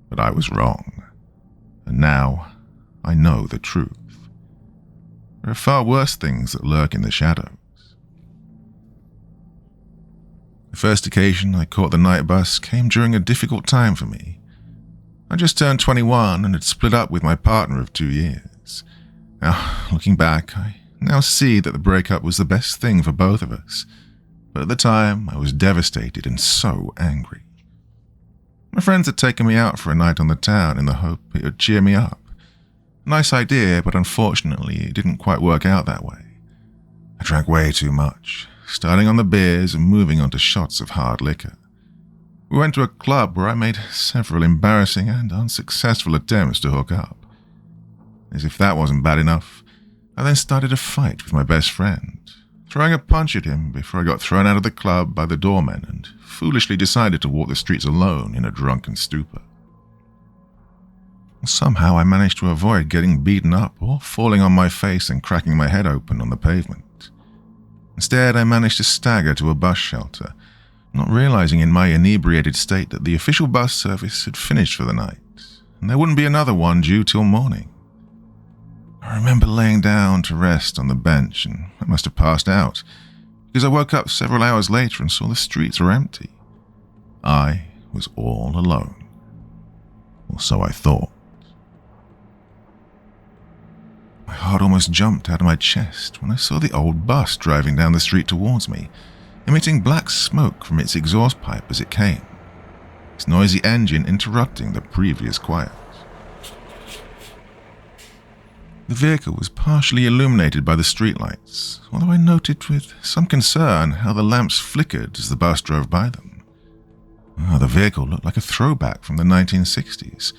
But I was wrong, and now I know the truth. There are far worse things that lurk in the shadows. The first occasion I caught the night bus came during a difficult time for me. I just turned 21 and had split up with my partner of 2 years. Now, looking back, I now see that the breakup was the best thing for both of us, but at the time I was devastated and so angry. My friends had taken me out for a night on the town in the hope it would cheer me up. Nice idea, but unfortunately it didn't quite work out that way. I drank way too much, starting on the beers and moving on to shots of hard liquor. We went to a club where I made several embarrassing and unsuccessful attempts to hook up. As if that wasn't bad enough, I then started a fight with my best friend, throwing a punch at him before I got thrown out of the club by the doorman and foolishly decided to walk the streets alone in a drunken stupor. Somehow I managed to avoid getting beaten up or falling on my face and cracking my head open on the pavement. Instead, I managed to stagger to a bus shelter, not realizing in my inebriated state that the official bus service had finished for the night, and there wouldn't be another one due till morning. I remember laying down to rest on the bench, and I must have passed out, because I woke up several hours later and saw the streets were empty. I was all alone. Or so I thought. My heart almost jumped out of my chest when I saw the old bus driving down the street towards me, emitting black smoke from its exhaust pipe as it came, its noisy engine interrupting the previous quiet. The vehicle was partially illuminated by the streetlights, although I noted with some concern how the lamps flickered as the bus drove by them. The vehicle looked like a throwback from the 1960s,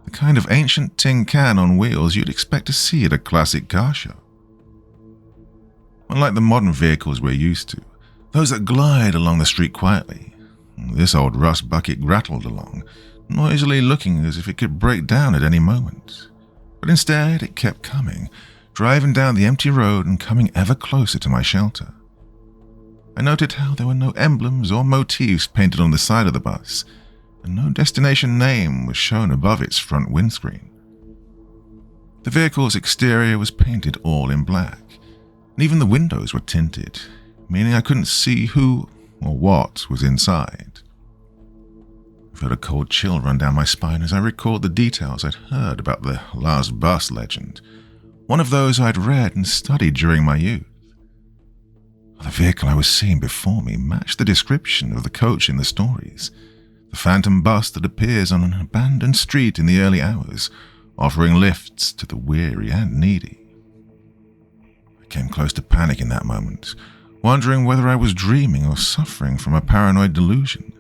the kind of ancient tin can on wheels you'd expect to see at a classic car show. Unlike the modern vehicles we're used to, those that glide along the street quietly, this old rust bucket rattled along, noisily looking as if it could break down at any moment. But instead it kept coming, driving down the empty road and coming ever closer to my shelter. I noted how there were no emblems or motifs painted on the side of the bus, and no destination name was shown above its front windscreen. The vehicle's exterior was painted all in black, and even the windows were tinted, meaning I couldn't see who or what was inside. I felt a cold chill run down my spine as I recalled the details I'd heard about the last bus legend, one of those I'd read and studied during my youth. The vehicle I was seeing before me matched the description of the coach in the stories, the phantom bus that appears on an abandoned street in the early hours, offering lifts to the weary and needy. I came close to panic in that moment, wondering whether I was dreaming or suffering from a paranoid delusion.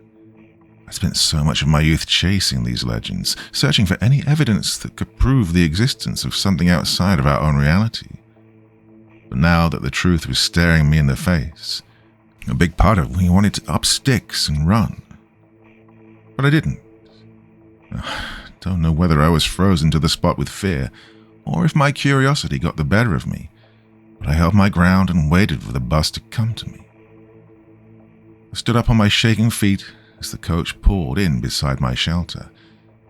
I spent so much of my youth chasing these legends, searching for any evidence that could prove the existence of something outside of our own reality. But now that the truth was staring me in the face, a big part of me wanted to up sticks and run. But I didn't. I don't know whether I was frozen to the spot with fear, or if my curiosity got the better of me, but I held my ground and waited for the bus to come to me. I stood up on my shaking feet as the coach pulled in beside my shelter,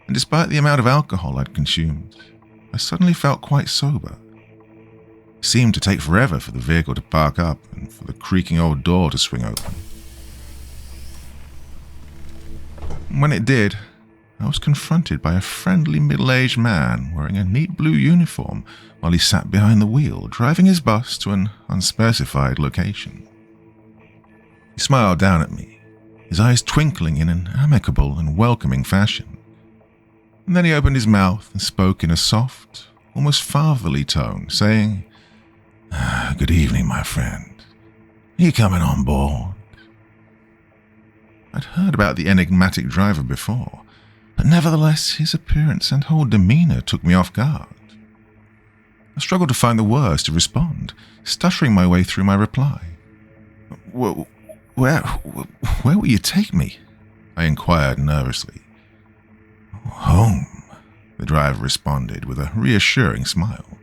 and despite the amount of alcohol I'd consumed, I suddenly felt quite sober. It seemed to take forever for the vehicle to park up and for the creaking old door to swing open. When it did, I was confronted by a friendly middle-aged man wearing a neat blue uniform while he sat behind the wheel, driving his bus to an unspecified location. He smiled down at me, his eyes twinkling in an amicable and welcoming fashion. And then he opened his mouth and spoke in a soft, almost fatherly tone, saying, "Good evening, my friend. Are you coming on board?" I'd heard about the enigmatic driver before, but nevertheless his appearance and whole demeanor took me off guard. I struggled to find the words to respond, stuttering my way through my reply. Where will you take me?" I inquired nervously. "Home," the driver responded with a reassuring smile.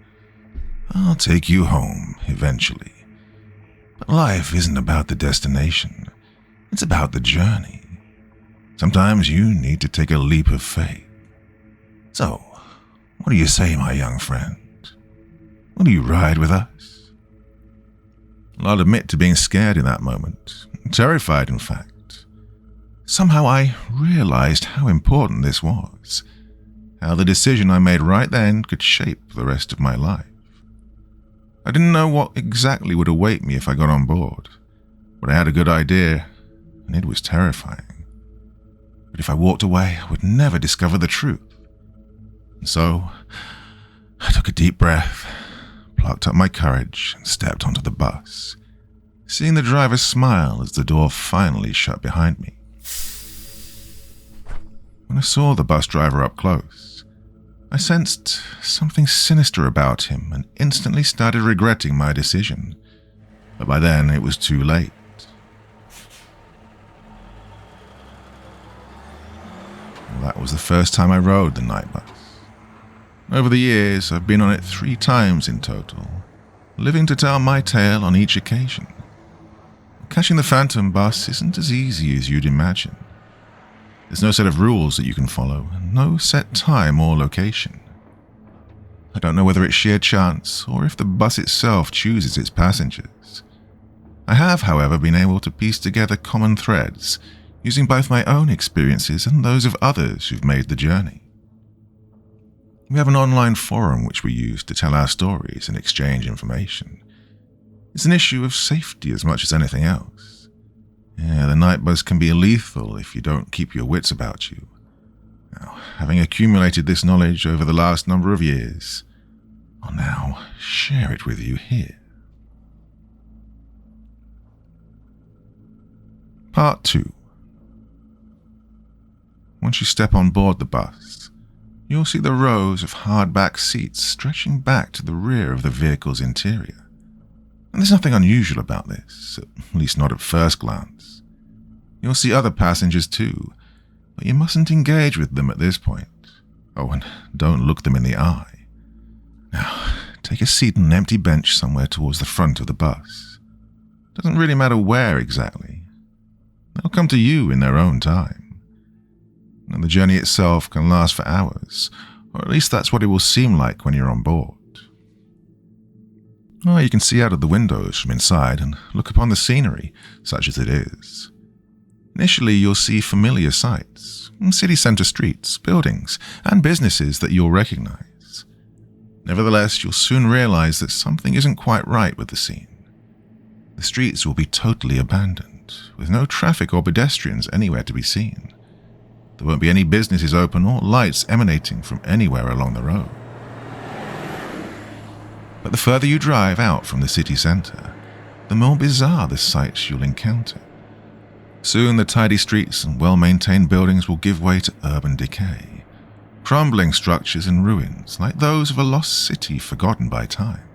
"I'll take you home eventually. But life isn't about the destination. It's about the journey. Sometimes you need to take a leap of faith. So, what do you say, my young friend? Will you ride with us?" I'll admit to being scared in that moment, terrified in fact. Somehow I realized how important this was, how the decision I made right then could shape the rest of my life. I didn't know what exactly would await me if I got on board, but I had a good idea, and it was terrifying. But if I walked away, I would never discover the truth. And so, I took a deep breath, plucked up my courage, and stepped onto the bus, seeing the driver smile as the door finally shut behind me. When I saw the bus driver up close, I sensed something sinister about him and instantly started regretting my decision. But by then, it was too late. That was the first time I rode the night bus. Over the years, I've been on it 3 times in total, living to tell my tale on each occasion. Catching the Phantom bus isn't as easy as you'd imagine. There's no set of rules that you can follow, and no set time or location. I don't know whether it's sheer chance or if the bus itself chooses its passengers. I have, however, been able to piece together common threads, using both my own experiences and those of others who've made the journey. We have an online forum which we use to tell our stories and exchange information. It's an issue of safety as much as anything else. Yeah, the night bus can be lethal if you don't keep your wits about you. Now, having accumulated this knowledge over the last number of years, I'll now share it with you here. Part 2. Once you step on board the bus, you'll see the rows of hardback seats stretching back to the rear of the vehicle's interior. And there's nothing unusual about this, at least not at first glance. You'll see other passengers too, but you mustn't engage with them at this point. Oh, and don't look them in the eye. Now, take a seat on an empty bench somewhere towards the front of the bus. Doesn't really matter where exactly. They'll come to you in their own time. And the journey itself can last for hours, or at least that's what it will seem like when you're on board. Oh, you can see out of the windows from inside and look upon the scenery, such as it is. Initially, you'll see familiar sights, city centre streets, buildings, and businesses that you'll recognize. Nevertheless, you'll soon realize that something isn't quite right with the scene. The streets will be totally abandoned, with no traffic or pedestrians anywhere to be seen. There won't be any businesses open or lights emanating from anywhere along the road. But the further you drive out from the city centre, the more bizarre the sights you'll encounter. Soon the tidy streets and well-maintained buildings will give way to urban decay, crumbling structures and ruins like those of a lost city forgotten by time.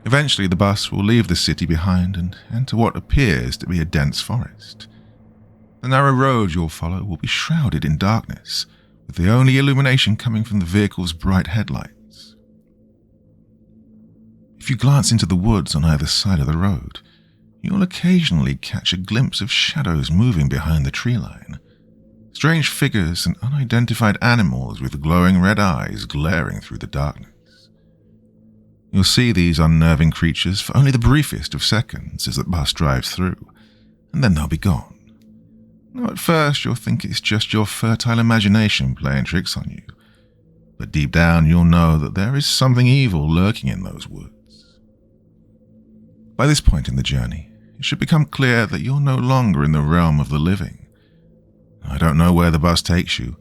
Eventually the bus will leave the city behind and enter what appears to be a dense forest. The narrow road you'll follow will be shrouded in darkness, with the only illumination coming from the vehicle's bright headlights. If you glance into the woods on either side of the road, you'll occasionally catch a glimpse of shadows moving behind the tree line. Strange figures and unidentified animals with glowing red eyes glaring through the darkness. You'll see these unnerving creatures for only the briefest of seconds as the bus drives through, and then they'll be gone. Now, at first you'll think it's just your fertile imagination playing tricks on you, but deep down you'll know that there is something evil lurking in those woods. By this point in the journey, it should become clear that you're no longer in the realm of the living. I don't know where the bus takes you,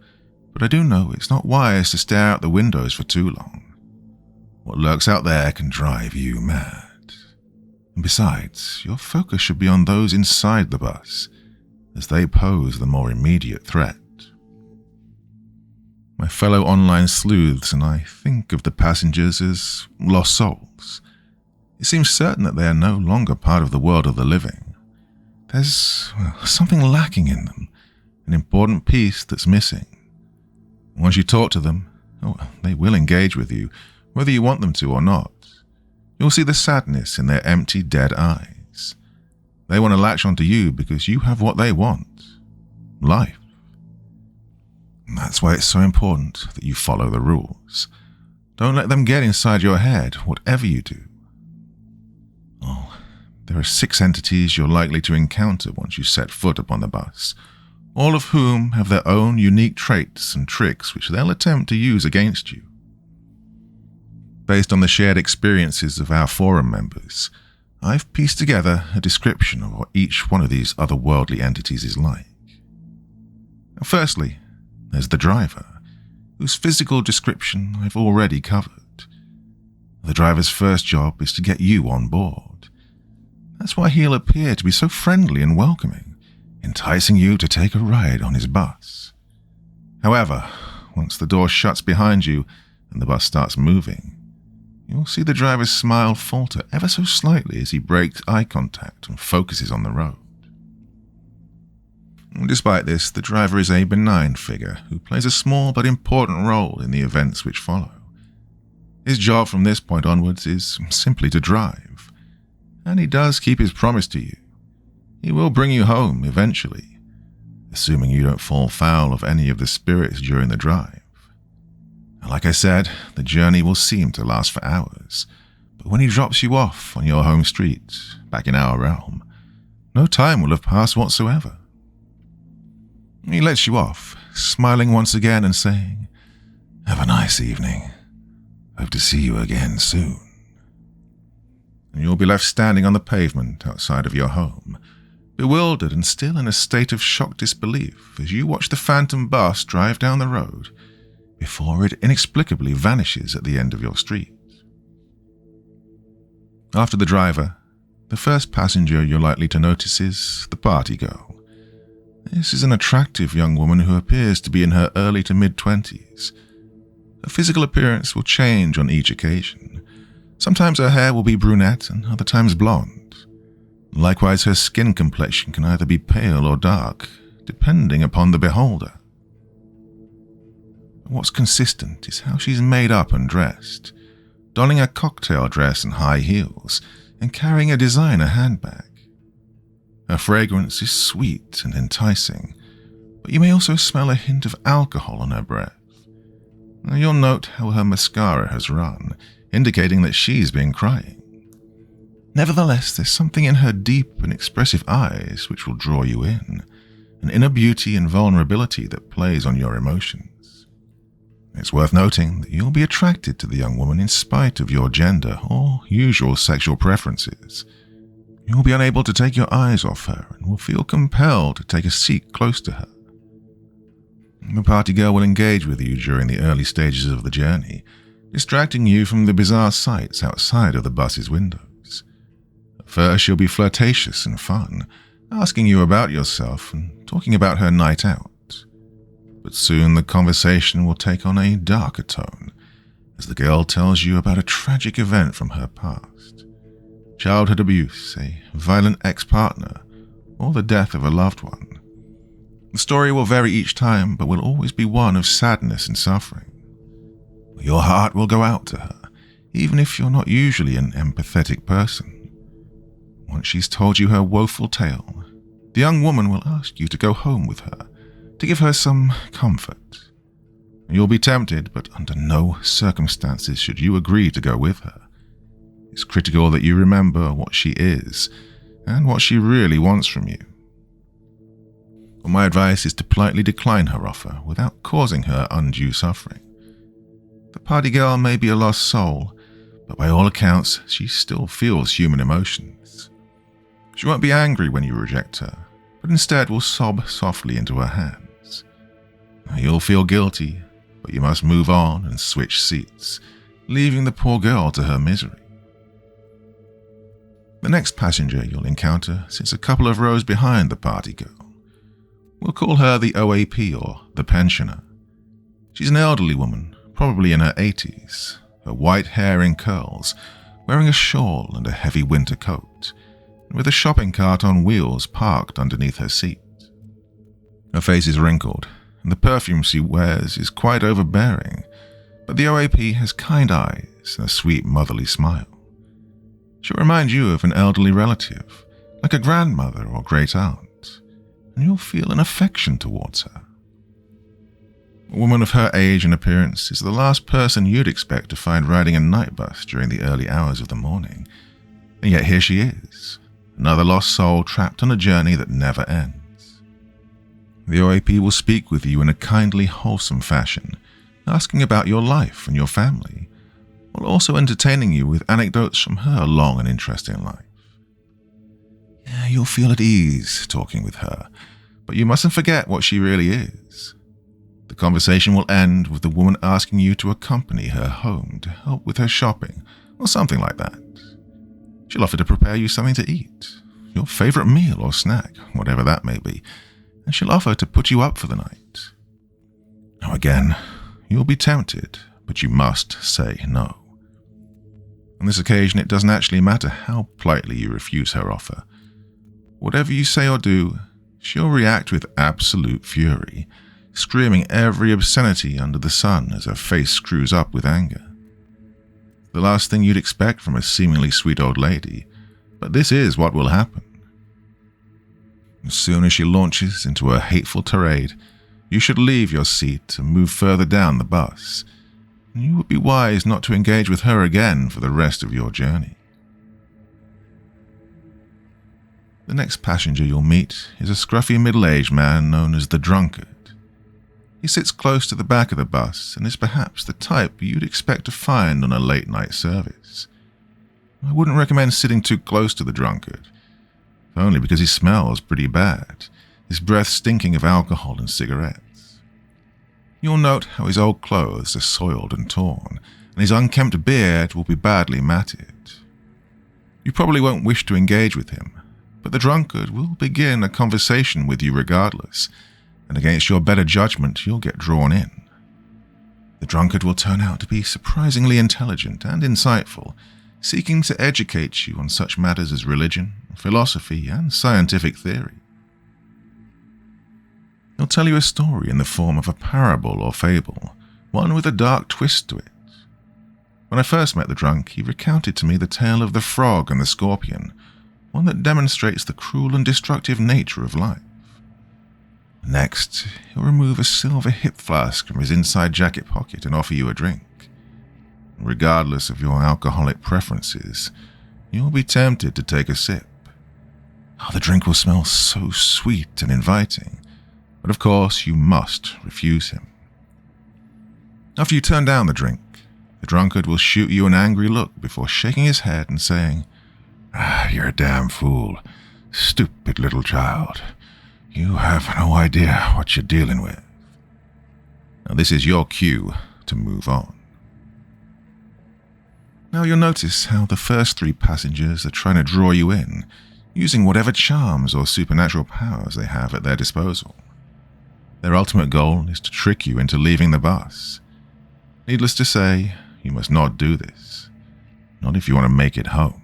but I do know it's not wise to stare out the windows for too long. What lurks out there can drive you mad. And besides, your focus should be on those inside the bus, as they pose the more immediate threat. My fellow online sleuths and I think of the passengers as lost souls. It seems certain that they are no longer part of the world of the living. There's something lacking in them, an important piece that's missing. Once you talk to them, they will engage with you, whether you want them to or not. You'll see the sadness in their empty, dead eyes. They want to latch onto you because you have what they want: life. And that's why it's so important that you follow the rules. Don't let them get inside your head, whatever you do. There are 6 entities you're likely to encounter once you set foot upon the bus, all of whom have their own unique traits and tricks which they'll attempt to use against you. Based on the shared experiences of our forum members, I've pieced together a description of what each one of these otherworldly entities is like. Firstly, there's the driver, whose physical description I've already covered. The driver's first job is to get you on board. That's why he'll appear to be so friendly and welcoming, enticing you to take a ride on his bus. However, once the door shuts behind you and the bus starts moving, you'll see the driver's smile falter ever so slightly as he breaks eye contact and focuses on the road. Despite this, the driver is a benign figure who plays a small but important role in the events which follow. His job from this point onwards is simply to drive, and he does keep his promise to you. He will bring you home eventually, assuming you don't fall foul of any of the spirits during the drive. Like I said, the journey will seem to last for hours, but when he drops you off on your home street, back in our realm, no time will have passed whatsoever. He lets you off, smiling once again and saying, "Have a nice evening. Hope to see you again soon." And you'll be left standing on the pavement outside of your home, bewildered and still in a state of shocked disbelief as you watch the phantom bus drive down the road before it inexplicably vanishes at the end of your street. After the driver, the first passenger you're likely to notice is the party girl. This is an attractive young woman who appears to be in her early to mid-20s. Her physical appearance will change on each occasion. Sometimes her hair will be brunette and other times blonde. Likewise, her skin complexion can either be pale or dark, depending upon the beholder. What's consistent is how she's made up and dressed, donning a cocktail dress and high heels, and carrying a designer handbag. Her fragrance is sweet and enticing, but you may also smell a hint of alcohol on her breath. You'll note how her mascara has run, indicating that she's been crying. Nevertheless, there's something in her deep and expressive eyes which will draw you in, an inner beauty and vulnerability that plays on your emotions. It's worth noting that you'll be attracted to the young woman in spite of your gender or usual sexual preferences. You'll be unable to take your eyes off her and will feel compelled to take a seat close to her. The party girl will engage with you during the early stages of the journey, distracting you from the bizarre sights outside of the bus's windows. At first, she'll be flirtatious and fun, asking you about yourself and talking about her night out. But soon the conversation will take on a darker tone, as the girl tells you about a tragic event from her past. Childhood abuse, a violent ex-partner, or the death of a loved one. The story will vary each time, but will always be one of sadness and suffering. Your heart will go out to her, even if you're not usually an empathetic person. Once she's told you her woeful tale, the young woman will ask you to go home with her, to give her some comfort. You'll be tempted, but under no circumstances should you agree to go with her. It's critical that you remember what she is and what she really wants from you. Well, my advice is to politely decline her offer without causing her undue suffering. The party girl may be a lost soul, but by all accounts, she still feels human emotions. She won't be angry when you reject her, but instead will sob softly into her hands. You'll feel guilty, but you must move on and switch seats, leaving the poor girl to her misery. The next passenger you'll encounter sits a couple of rows behind the party girl. We'll call her the OAP or the pensioner. She's an elderly woman, probably in her 80s, her white hair in curls, wearing a shawl and a heavy winter coat, and with a shopping cart on wheels parked underneath her seat. Her face is wrinkled, and the perfume she wears is quite overbearing, but the OAP has kind eyes and a sweet motherly smile. She'll remind you of an elderly relative, like a grandmother or great aunt, and you'll feel an affection towards her. A woman of her age and appearance is the last person you'd expect to find riding a night bus during the early hours of the morning, and yet here she is, another lost soul trapped on a journey that never ends. The OAP will speak with you in a kindly, wholesome fashion, asking about your life and your family, while also entertaining you with anecdotes from her long and interesting life. You'll feel at ease talking with her, but you mustn't forget what she really is. The conversation will end with the woman asking you to accompany her home to help with her shopping, or something like that. She'll offer to prepare you something to eat, your favorite meal or snack, whatever that may be, and she'll offer to put you up for the night. Now again, you'll be tempted, but you must say no. On this occasion, it doesn't actually matter how politely you refuse her offer. Whatever you say or do, she'll react with absolute fury, screaming every obscenity under the sun as her face screws up with anger. The last thing you'd expect from a seemingly sweet old lady, but this is what will happen. As soon as she launches into her hateful tirade, you should leave your seat and move further down the bus. You would be wise not to engage with her again for the rest of your journey. The next passenger you'll meet is a scruffy middle-aged man known as the drunkard. He sits close to the back of the bus and is perhaps the type you'd expect to find on a late-night service. I wouldn't recommend sitting too close to the drunkard, if only because he smells pretty bad, his breath stinking of alcohol and cigarettes. You'll note how his old clothes are soiled and torn, and his unkempt beard will be badly matted. You probably won't wish to engage with him, but the drunkard will begin a conversation with you regardless, and against your better judgment, you'll get drawn in. The drunkard will turn out to be surprisingly intelligent and insightful, seeking to educate you on such matters as religion, philosophy, and scientific theory. He'll tell you a story in the form of a parable or fable, one with a dark twist to it. When I first met the drunk, he recounted to me the tale of the frog and the scorpion, one that demonstrates the cruel and destructive nature of life. Next, he'll remove a silver hip flask from his inside jacket pocket and offer you a drink. Regardless of your alcoholic preferences, you'll be tempted to take a sip. The drink will smell so sweet and inviting, but of course you must refuse him. After you turn down the drink, the drunkard will shoot you an angry look before shaking his head and saying, "You're a damn fool. Stupid little child. You have no idea what you're dealing with." Now this is your cue to move on. Now you'll notice how the first three passengers are trying to draw you in, using whatever charms or supernatural powers they have at their disposal. Their ultimate goal is to trick you into leaving the bus. Needless to say, you must not do this. Not if you want to make it home.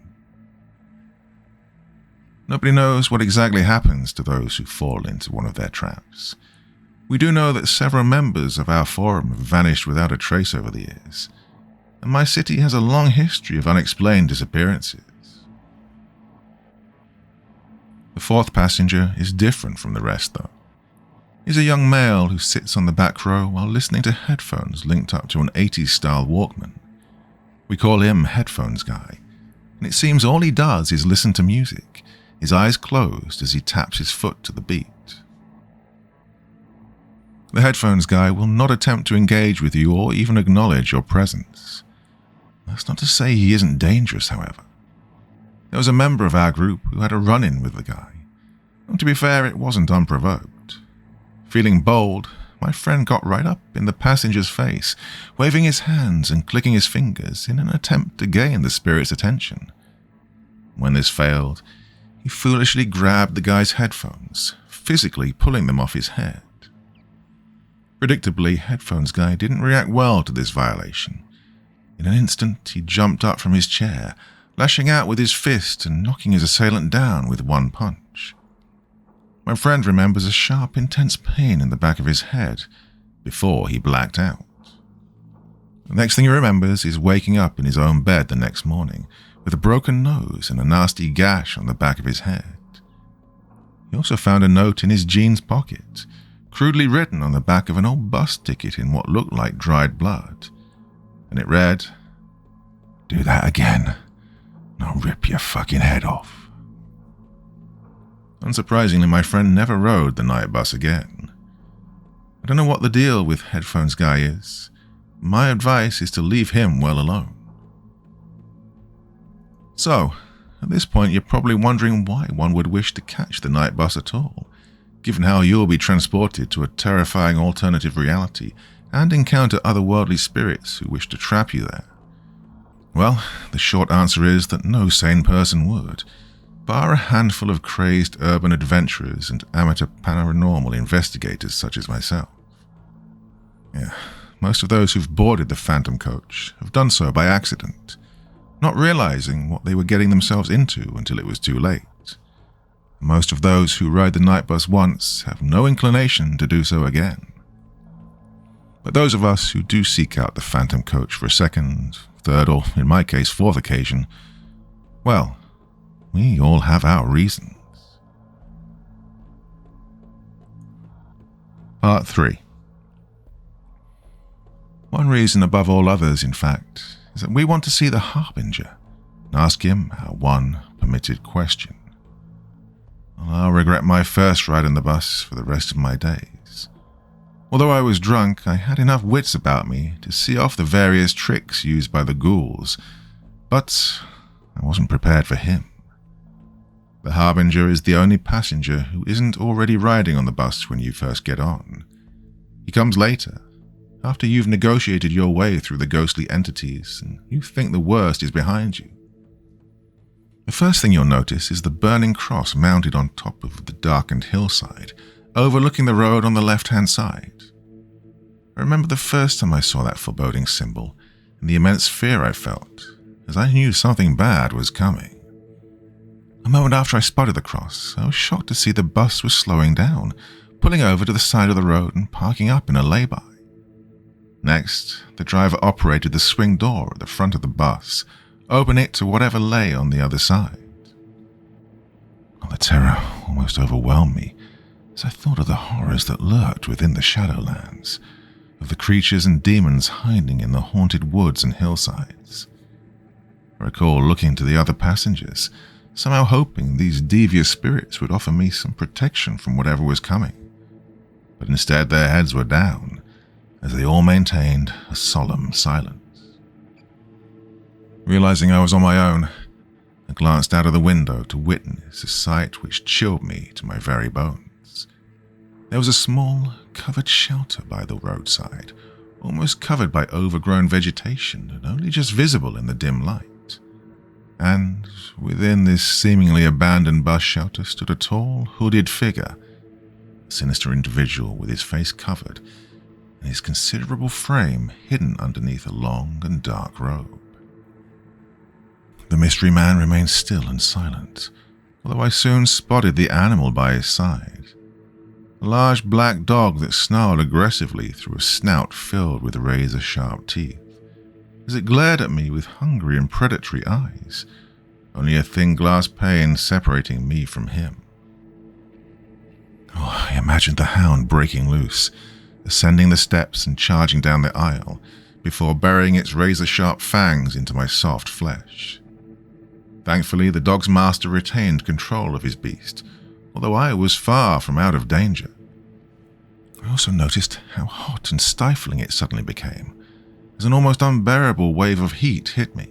Nobody knows what exactly happens to those who fall into one of their traps. We do know that several members of our forum have vanished without a trace over the years, and my city has a long history of unexplained disappearances. The fourth passenger is different from the rest, though. He's a young male who sits on the back row while listening to headphones linked up to an 80s-style Walkman. We call him Headphones Guy, and it seems all he does is listen to music, his eyes closed as he taps his foot to the beat. The Headphones Guy will not attempt to engage with you or even acknowledge your presence. That's not to say he isn't dangerous, however. There was a member of our group who had a run-in with the guy, and to be fair, it wasn't unprovoked. Feeling bold, my friend got right up in the passenger's face, waving his hands and clicking his fingers in an attempt to gain the spirit's attention. When this failed, he foolishly grabbed the guy's headphones, physically pulling them off his head. Predictably, Headphones Guy didn't react well to this violation. In an instant, he jumped up from his chair, lashing out with his fist and knocking his assailant down with one punch. My friend remembers a sharp, intense pain in the back of his head before he blacked out. The next thing he remembers is waking up in his own bed the next morning with a broken nose and a nasty gash on the back of his head. He also found a note in his jeans pocket, crudely written on the back of an old bus ticket in what looked like dried blood, and it read, "Do that again, and I'll rip your fucking head off." Unsurprisingly, my friend never rode the night bus again. I don't know what the deal with Headphones Guy is. My advice is to leave him well alone. So, at this point you're probably wondering why one would wish to catch the night bus at all, given how you'll be transported to a terrifying alternative reality and encounter otherworldly spirits who wish to trap you there. Well, the short answer is that no sane person would, bar a handful of crazed urban adventurers and amateur paranormal investigators such as myself. Most of those who've boarded the Phantom Coach have done so by accident, not realizing what they were getting themselves into until it was too late. Most of those who ride the night bus once have no inclination to do so again. But those of us who do seek out the phantom coach for a second, third, or in my case, fourth occasion, well, we all have our reasons. Part 3. One reason above all others, in fact, is that we want to see the Harbinger and ask him our one permitted question. I'll regret my first ride on the bus for the rest of my days. Although I was drunk, I had enough wits about me to see off the various tricks used by the ghouls, but I wasn't prepared for him. The Harbinger is the only passenger who isn't already riding on the bus when you first get on. He comes later, after you've negotiated your way through the ghostly entities and you think the worst is behind you. The first thing you'll notice is the burning cross mounted on top of the darkened hillside, overlooking the road on the left-hand side. I remember the first time I saw that foreboding symbol and the immense fear I felt, as I knew something bad was coming. A moment after I spotted the cross, I was shocked to see the bus was slowing down, pulling over to the side of the road and parking up in a lay-by. Next, the driver operated the swing door at the front of the bus, opening it to whatever lay on the other side. The terror almost overwhelmed me as I thought of the horrors that lurked within the Shadowlands, of the creatures and demons hiding in the haunted woods and hillsides. I recall looking to the other passengers, somehow hoping these devious spirits would offer me some protection from whatever was coming. But instead their heads were down, as they all maintained a solemn silence. Realizing I was on my own, I glanced out of the window to witness a sight which chilled me to my very bones. There was a small, covered shelter by the roadside, almost covered by overgrown vegetation and only just visible in the dim light. And within this seemingly abandoned bus shelter stood a tall, hooded figure, a sinister individual with his face covered and his considerable frame hidden underneath a long and dark robe. The mystery man remained still and silent, although I soon spotted the animal by his side. A large black dog that snarled aggressively through a snout filled with razor-sharp teeth, as it glared at me with hungry and predatory eyes, only a thin glass pane separating me from him. Oh, I imagined the hound breaking loose, ascending the steps and charging down the aisle, before burying its razor-sharp fangs into my soft flesh. Thankfully, the dog's master retained control of his beast, although I was far from out of danger. I also noticed how hot and stifling it suddenly became, as an almost unbearable wave of heat hit me.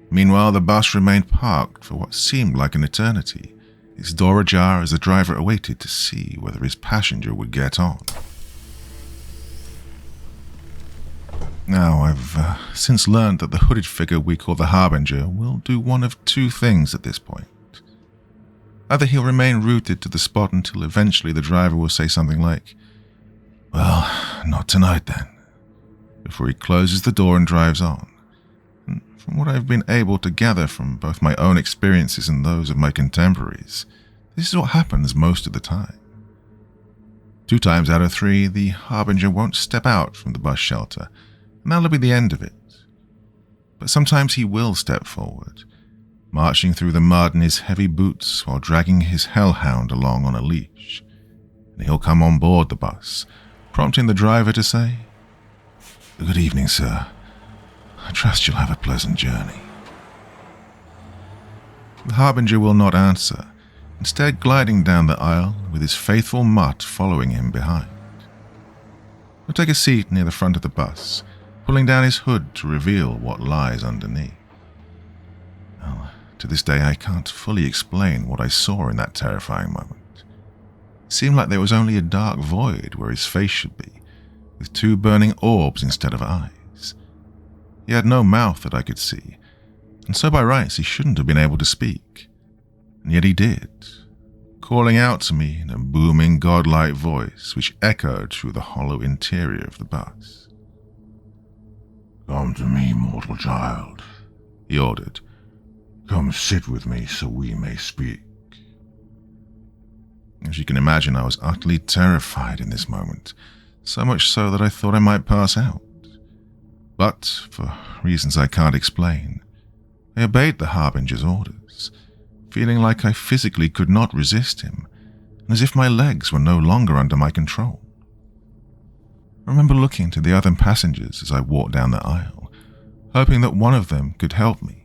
Meanwhile, the bus remained parked for what seemed like an eternity, its door ajar as the driver awaited to see whether his passenger would get on. Now, I've since learned that the hooded figure we call the Harbinger will do one of two things at this point. Either he'll remain rooted to the spot until eventually the driver will say something like, "Well, not tonight then," before he closes the door and drives on. And from what I've been able to gather from both my own experiences and those of my contemporaries, this is what happens most of the time. 2 times out of 3, the Harbinger won't step out from the bus shelter, and that'll be the end of it. But sometimes he will step forward, marching through the mud in his heavy boots while dragging his hellhound along on a leash, and he'll come on board the bus, prompting the driver to say, "Good evening, sir. I trust you'll have a pleasant journey." The Harbinger will not answer, instead gliding down the aisle with his faithful mutt following him behind. He'll take a seat near the front of the bus, pulling down his hood to reveal what lies underneath. Well, to this day I can't fully explain what I saw in that terrifying moment. It seemed like there was only a dark void where his face should be, with 2 burning orbs instead of eyes. He had no mouth that I could see, and so by rights he shouldn't have been able to speak. And yet he did, calling out to me in a booming godlike voice which echoed through the hollow interior of the bus. "Come to me, mortal child," he ordered. "Come sit with me so we may speak." As you can imagine, I was utterly terrified in this moment, so much so that I thought I might pass out. But, for reasons I can't explain, I obeyed the Harbinger's orders, feeling like I physically could not resist him, and as if my legs were no longer under my control. I remember looking to the other passengers as I walked down the aisle, hoping that one of them could help me.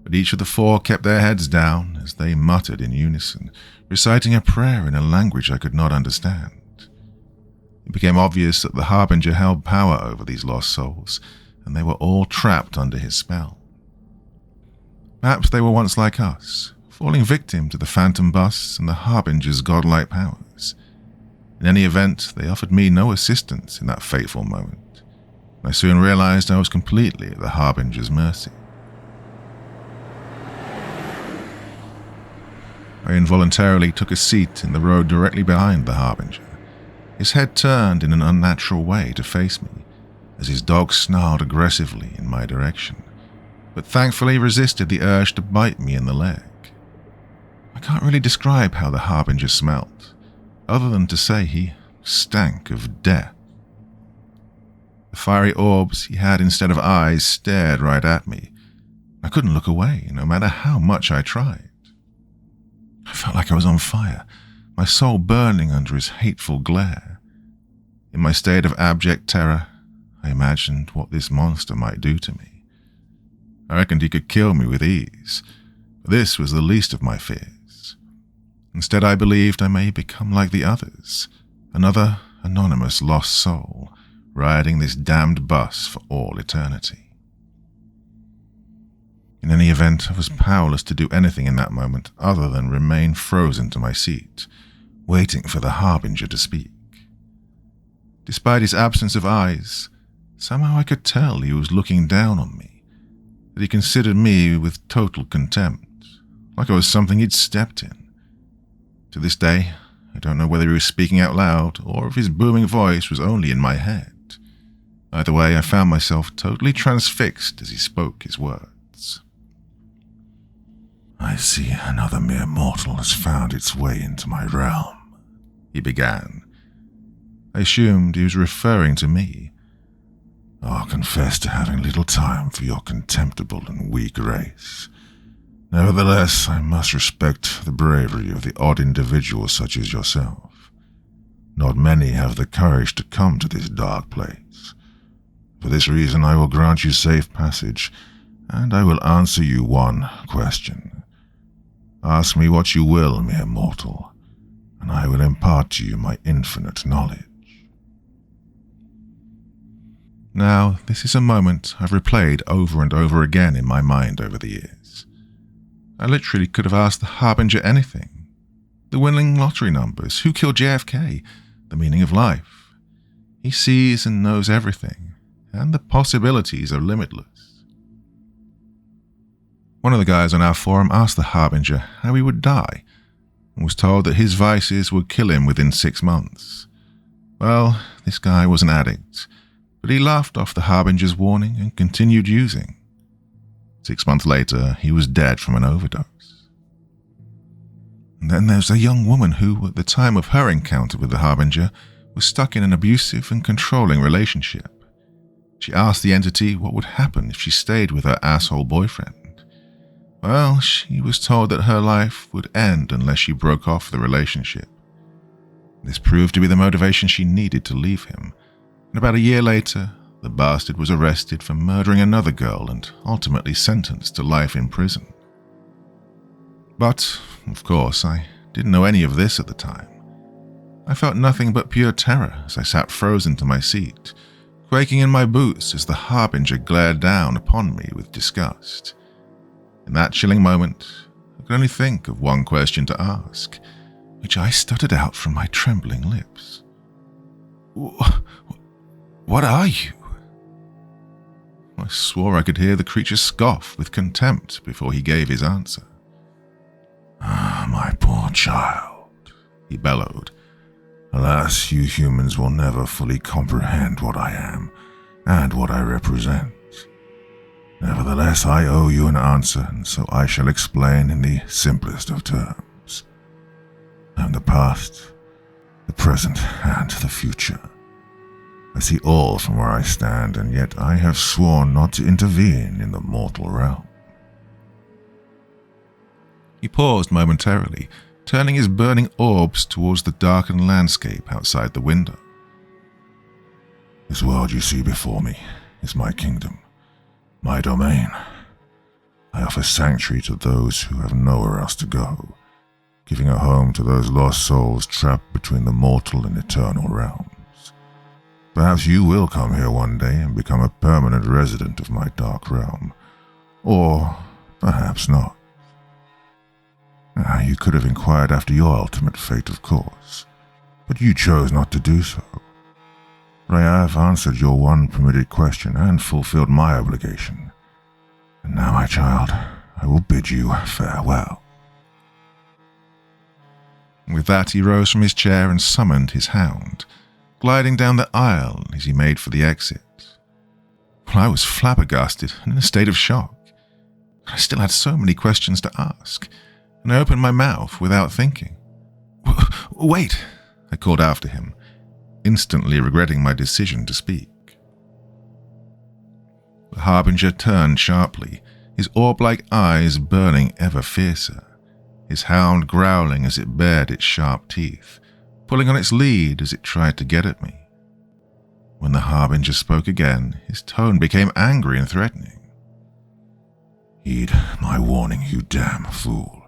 But each of the four kept their heads down as they muttered in unison, reciting a prayer in a language I could not understand. It became obvious that the Harbinger held power over these lost souls, and they were all trapped under his spell. Perhaps they were once like us, falling victim to the phantom bus and the Harbinger's godlike powers. In any event, they offered me no assistance in that fateful moment, and I soon realized I was completely at the Harbinger's mercy. I involuntarily took a seat in the road directly behind the Harbinger, his head turned in an unnatural way to face me, as his dog snarled aggressively in my direction, but thankfully resisted the urge to bite me in the leg. I can't really describe how the Harbinger smelt, other than to say he stank of death. The fiery orbs he had instead of eyes stared right at me. I couldn't look away, no matter how much I tried. I felt like I was on fire, my soul burning under his hateful glare. In my state of abject terror, I imagined what this monster might do to me. I reckoned he could kill me with ease, but this was the least of my fears. Instead, I believed I may become like the others, another anonymous lost soul, riding this damned bus for all eternity. In any event, I was powerless to do anything in that moment other than remain frozen to my seat, waiting for the Harbinger to speak. Despite his absence of eyes, somehow I could tell he was looking down on me, that he considered me with total contempt, like I was something he'd stepped in. To this day, I don't know whether he was speaking out loud or if his booming voice was only in my head. Either way, I found myself totally transfixed as he spoke his words. "I see another mere mortal has found its way into my realm," he began. I assumed he was referring to me. "I confess to having little time for your contemptible and weak race. Nevertheless, I must respect the bravery of the odd individuals such as yourself. Not many have the courage to come to this dark place. For this reason, I will grant you safe passage, and I will answer you one question. Ask me what you will, mere mortal, and I will impart to you my infinite knowledge." Now, this is a moment I've replayed over and over again in my mind over the years. I literally could have asked the Harbinger anything. The winning lottery numbers, who killed JFK, the meaning of life. He sees and knows everything, and the possibilities are limitless. One of the guys on our forum asked the Harbinger how he would die, and was told that his vices would kill him within 6 months. Well, this guy was an addict, but he laughed off the Harbinger's warning and continued using. 6 months later, he was dead from an overdose. And then there's a young woman who, at the time of her encounter with the Harbinger, was stuck in an abusive and controlling relationship. She asked the entity what would happen if she stayed with her asshole boyfriend. Well, she was told that her life would end unless she broke off the relationship. This proved to be the motivation she needed to leave him, and about a year later, the bastard was arrested for murdering another girl and ultimately sentenced to life in prison. But, of course, I didn't know any of this at the time. I felt nothing but pure terror as I sat frozen to my seat, quaking in my boots as the Harbinger glared down upon me with disgust. In that chilling moment, I could only think of one question to ask, which I stuttered out from my trembling lips. "What are you?" I swore I could hear the creature scoff with contempt before he gave his answer. "Ah, my poor child," he bellowed. "Alas, you humans will never fully comprehend what I am and what I represent. Nevertheless, I owe you an answer, and so I shall explain in the simplest of terms. and the past, the present, and the future. I see all from where I stand, and yet I have sworn not to intervene in the mortal realm." He paused momentarily, turning his burning orbs towards the darkened landscape outside the window. "This world you see before me is my kingdom, my domain. I offer sanctuary to those who have nowhere else to go, giving a home to those lost souls trapped between the mortal and eternal realms. Perhaps you will come here one day and become a permanent resident of my dark realm, or perhaps not. You could have inquired after your ultimate fate, of course, but you chose not to do so. But I have answered your one permitted question and fulfilled my obligation. And now, my child, I will bid you farewell." With that, he rose from his chair and summoned his hound, gliding down the aisle as he made for the exit. Well, I was flabbergasted and in a state of shock. I still had so many questions to ask, and I opened my mouth without thinking. "Wait," I called after him, instantly regretting my decision to speak. The harbinger turned sharply, his orb-like eyes burning ever fiercer, his hound growling as it bared its sharp teeth, pulling on its lead as it tried to get at me. When the harbinger spoke again, his tone became angry and threatening. "Heed my warning, you damn fool.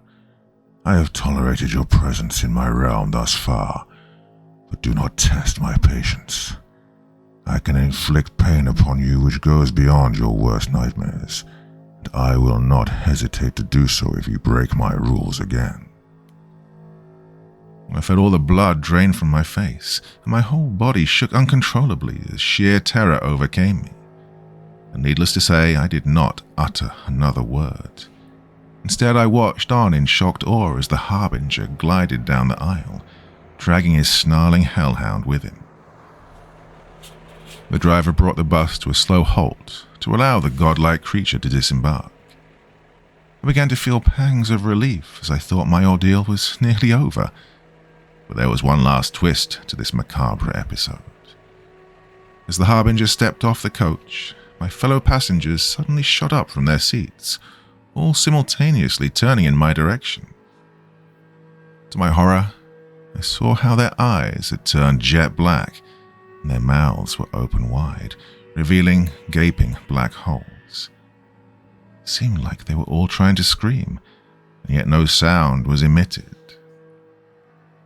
I have tolerated your presence in my realm thus far, but do not test my patience. I can inflict pain upon you which goes beyond your worst nightmares, and I will not hesitate to do so if you break my rules again." I felt all the blood drain from my face, and my whole body shook uncontrollably as sheer terror overcame me. And needless to say, I did not utter another word. Instead, I watched on in shocked awe as the harbinger glided down the aisle, dragging his snarling hellhound with him. The driver brought the bus to a slow halt to allow the godlike creature to disembark. I began to feel pangs of relief as I thought my ordeal was nearly over. But there was one last twist to this macabre episode. As the harbinger stepped off the coach, my fellow passengers suddenly shot up from their seats, all simultaneously turning in my direction. To my horror, I saw how their eyes had turned jet black and their mouths were open wide, revealing gaping black holes. It seemed like they were all trying to scream, and yet no sound was emitted.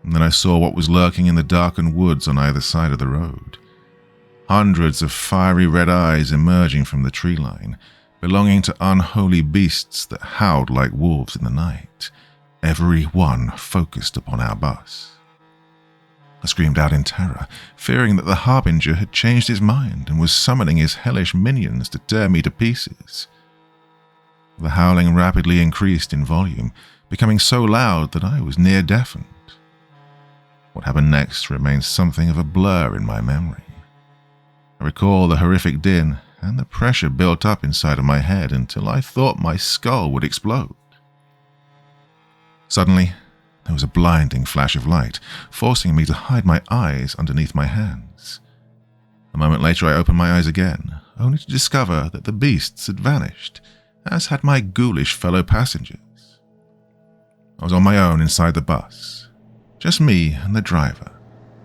And then I saw what was lurking in the darkened woods on either side of the road. Hundreds of fiery red eyes emerging from the tree line, belonging to unholy beasts that howled like wolves in the night, every one focused upon our bus. I screamed out in terror, fearing that the harbinger had changed his mind and was summoning his hellish minions to tear me to pieces. The howling rapidly increased in volume, becoming so loud that I was near deafened. What happened next remains something of a blur in my memory. I recall the horrific din and the pressure built up inside of my head until I thought my skull would explode. Suddenly, there was a blinding flash of light, forcing me to hide my eyes underneath my hands. A moment later, I opened my eyes again, only to discover that the beasts had vanished, as had my ghoulish fellow passengers. I was on my own inside the bus. Just me and the driver,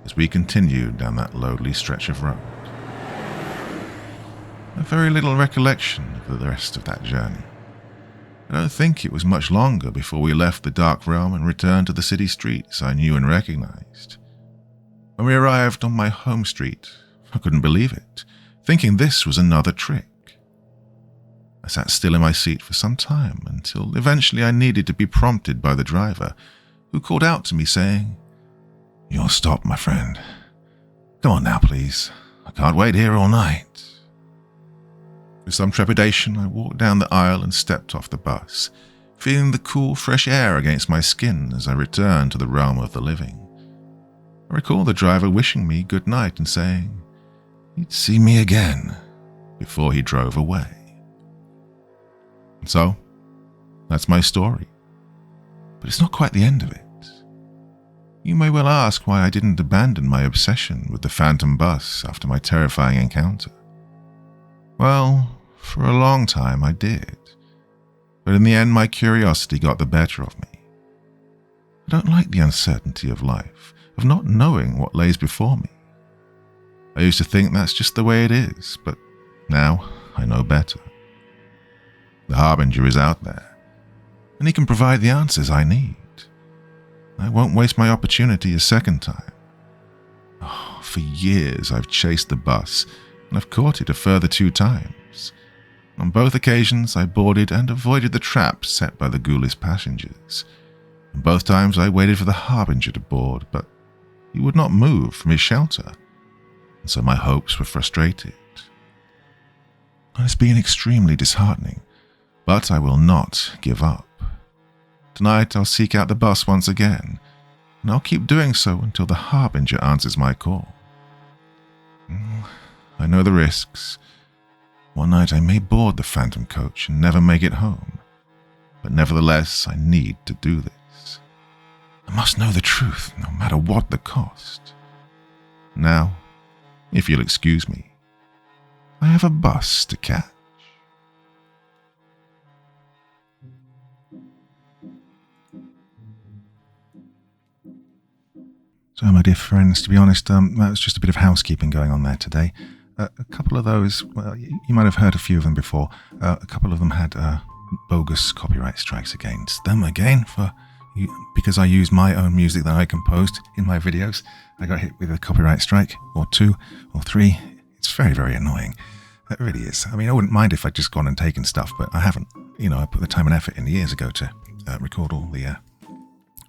as we continued down that lonely stretch of road. I have very little recollection of the rest of that journey. I don't think it was much longer before we left the dark realm and returned to the city streets I knew and recognized. When we arrived on my home street, I couldn't believe it, thinking this was another trick. I sat still in my seat for some time until eventually I needed to be prompted by the driver, who called out to me saying, "You'll stop, my friend. Come on now, please. I can't wait here all night." With some trepidation, I walked down the aisle and stepped off the bus, feeling the cool, fresh air against my skin as I returned to the realm of the living. I recall the driver wishing me good night and saying he'd see me again before he drove away. And so, that's my story. But it's not quite the end of it. You may well ask why I didn't abandon my obsession with the phantom bus after my terrifying encounter. Well, for a long time I did, but in the end my curiosity got the better of me. I don't like the uncertainty of life, of not knowing what lays before me. I used to think that's just the way it is, but now I know better. The Harbinger is out there, and he can provide the answers I need. I won't waste my opportunity a second time. Oh, for years I've chased the bus, and I've caught it a further 2 times. On both occasions I boarded and avoided the traps set by the ghoulish passengers. And both times I waited for the Harbinger to board, but he would not move from his shelter, and so my hopes were frustrated. It's been extremely disheartening, but I will not give up. Tonight I'll seek out the bus once again, and I'll keep doing so until the Harbinger answers my call. I know the risks. One night I may board the phantom coach and never make it home, but nevertheless I need to do this. I must know the truth, no matter what the cost. Now, if you'll excuse me, I have a bus to catch. So, my dear friends, to be honest, that was just a bit of housekeeping going on there today. A couple of those, well, you might have heard a few of them before. A couple of them had bogus copyright strikes against them again because I used my own music that I composed in my videos. I got hit with a copyright strike, or 2, or 3. It's very, very annoying. It really is. I mean, I wouldn't mind if I'd just gone and taken stuff, but I haven't. You know, I put the time and effort in years ago to record all the,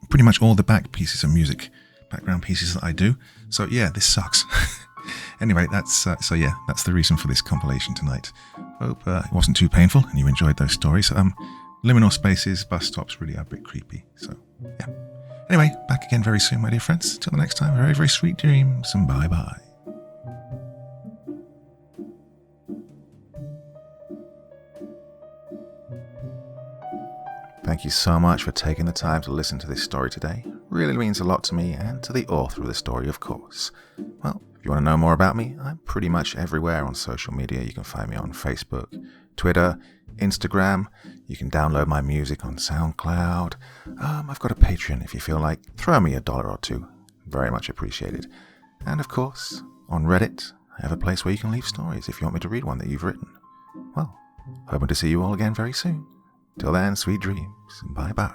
pretty much all the background pieces that I do. So yeah, this sucks. Anyway, that's the reason for this compilation tonight. Hope it wasn't too painful and you enjoyed those stories. Liminal spaces, bus stops really are a bit creepy. So yeah. Anyway, back again very soon, my dear friends. Till the next time, very, very sweet dreams and bye-bye. Thank you so much for taking the time to listen to this story today. Really means a lot to me and to the author of the story, of course. Well, if you want to know more about me, I'm pretty much everywhere on social media. You can find me on Facebook, Twitter, Instagram. You can download my music on SoundCloud. I've got a Patreon if you feel like. Throw me $1 or 2. Very much appreciated. And of course, on Reddit, I have a place where you can leave stories if you want me to read one that you've written. Well, hoping to see you all again very soon. Till then, sweet dreams, and bye-bye.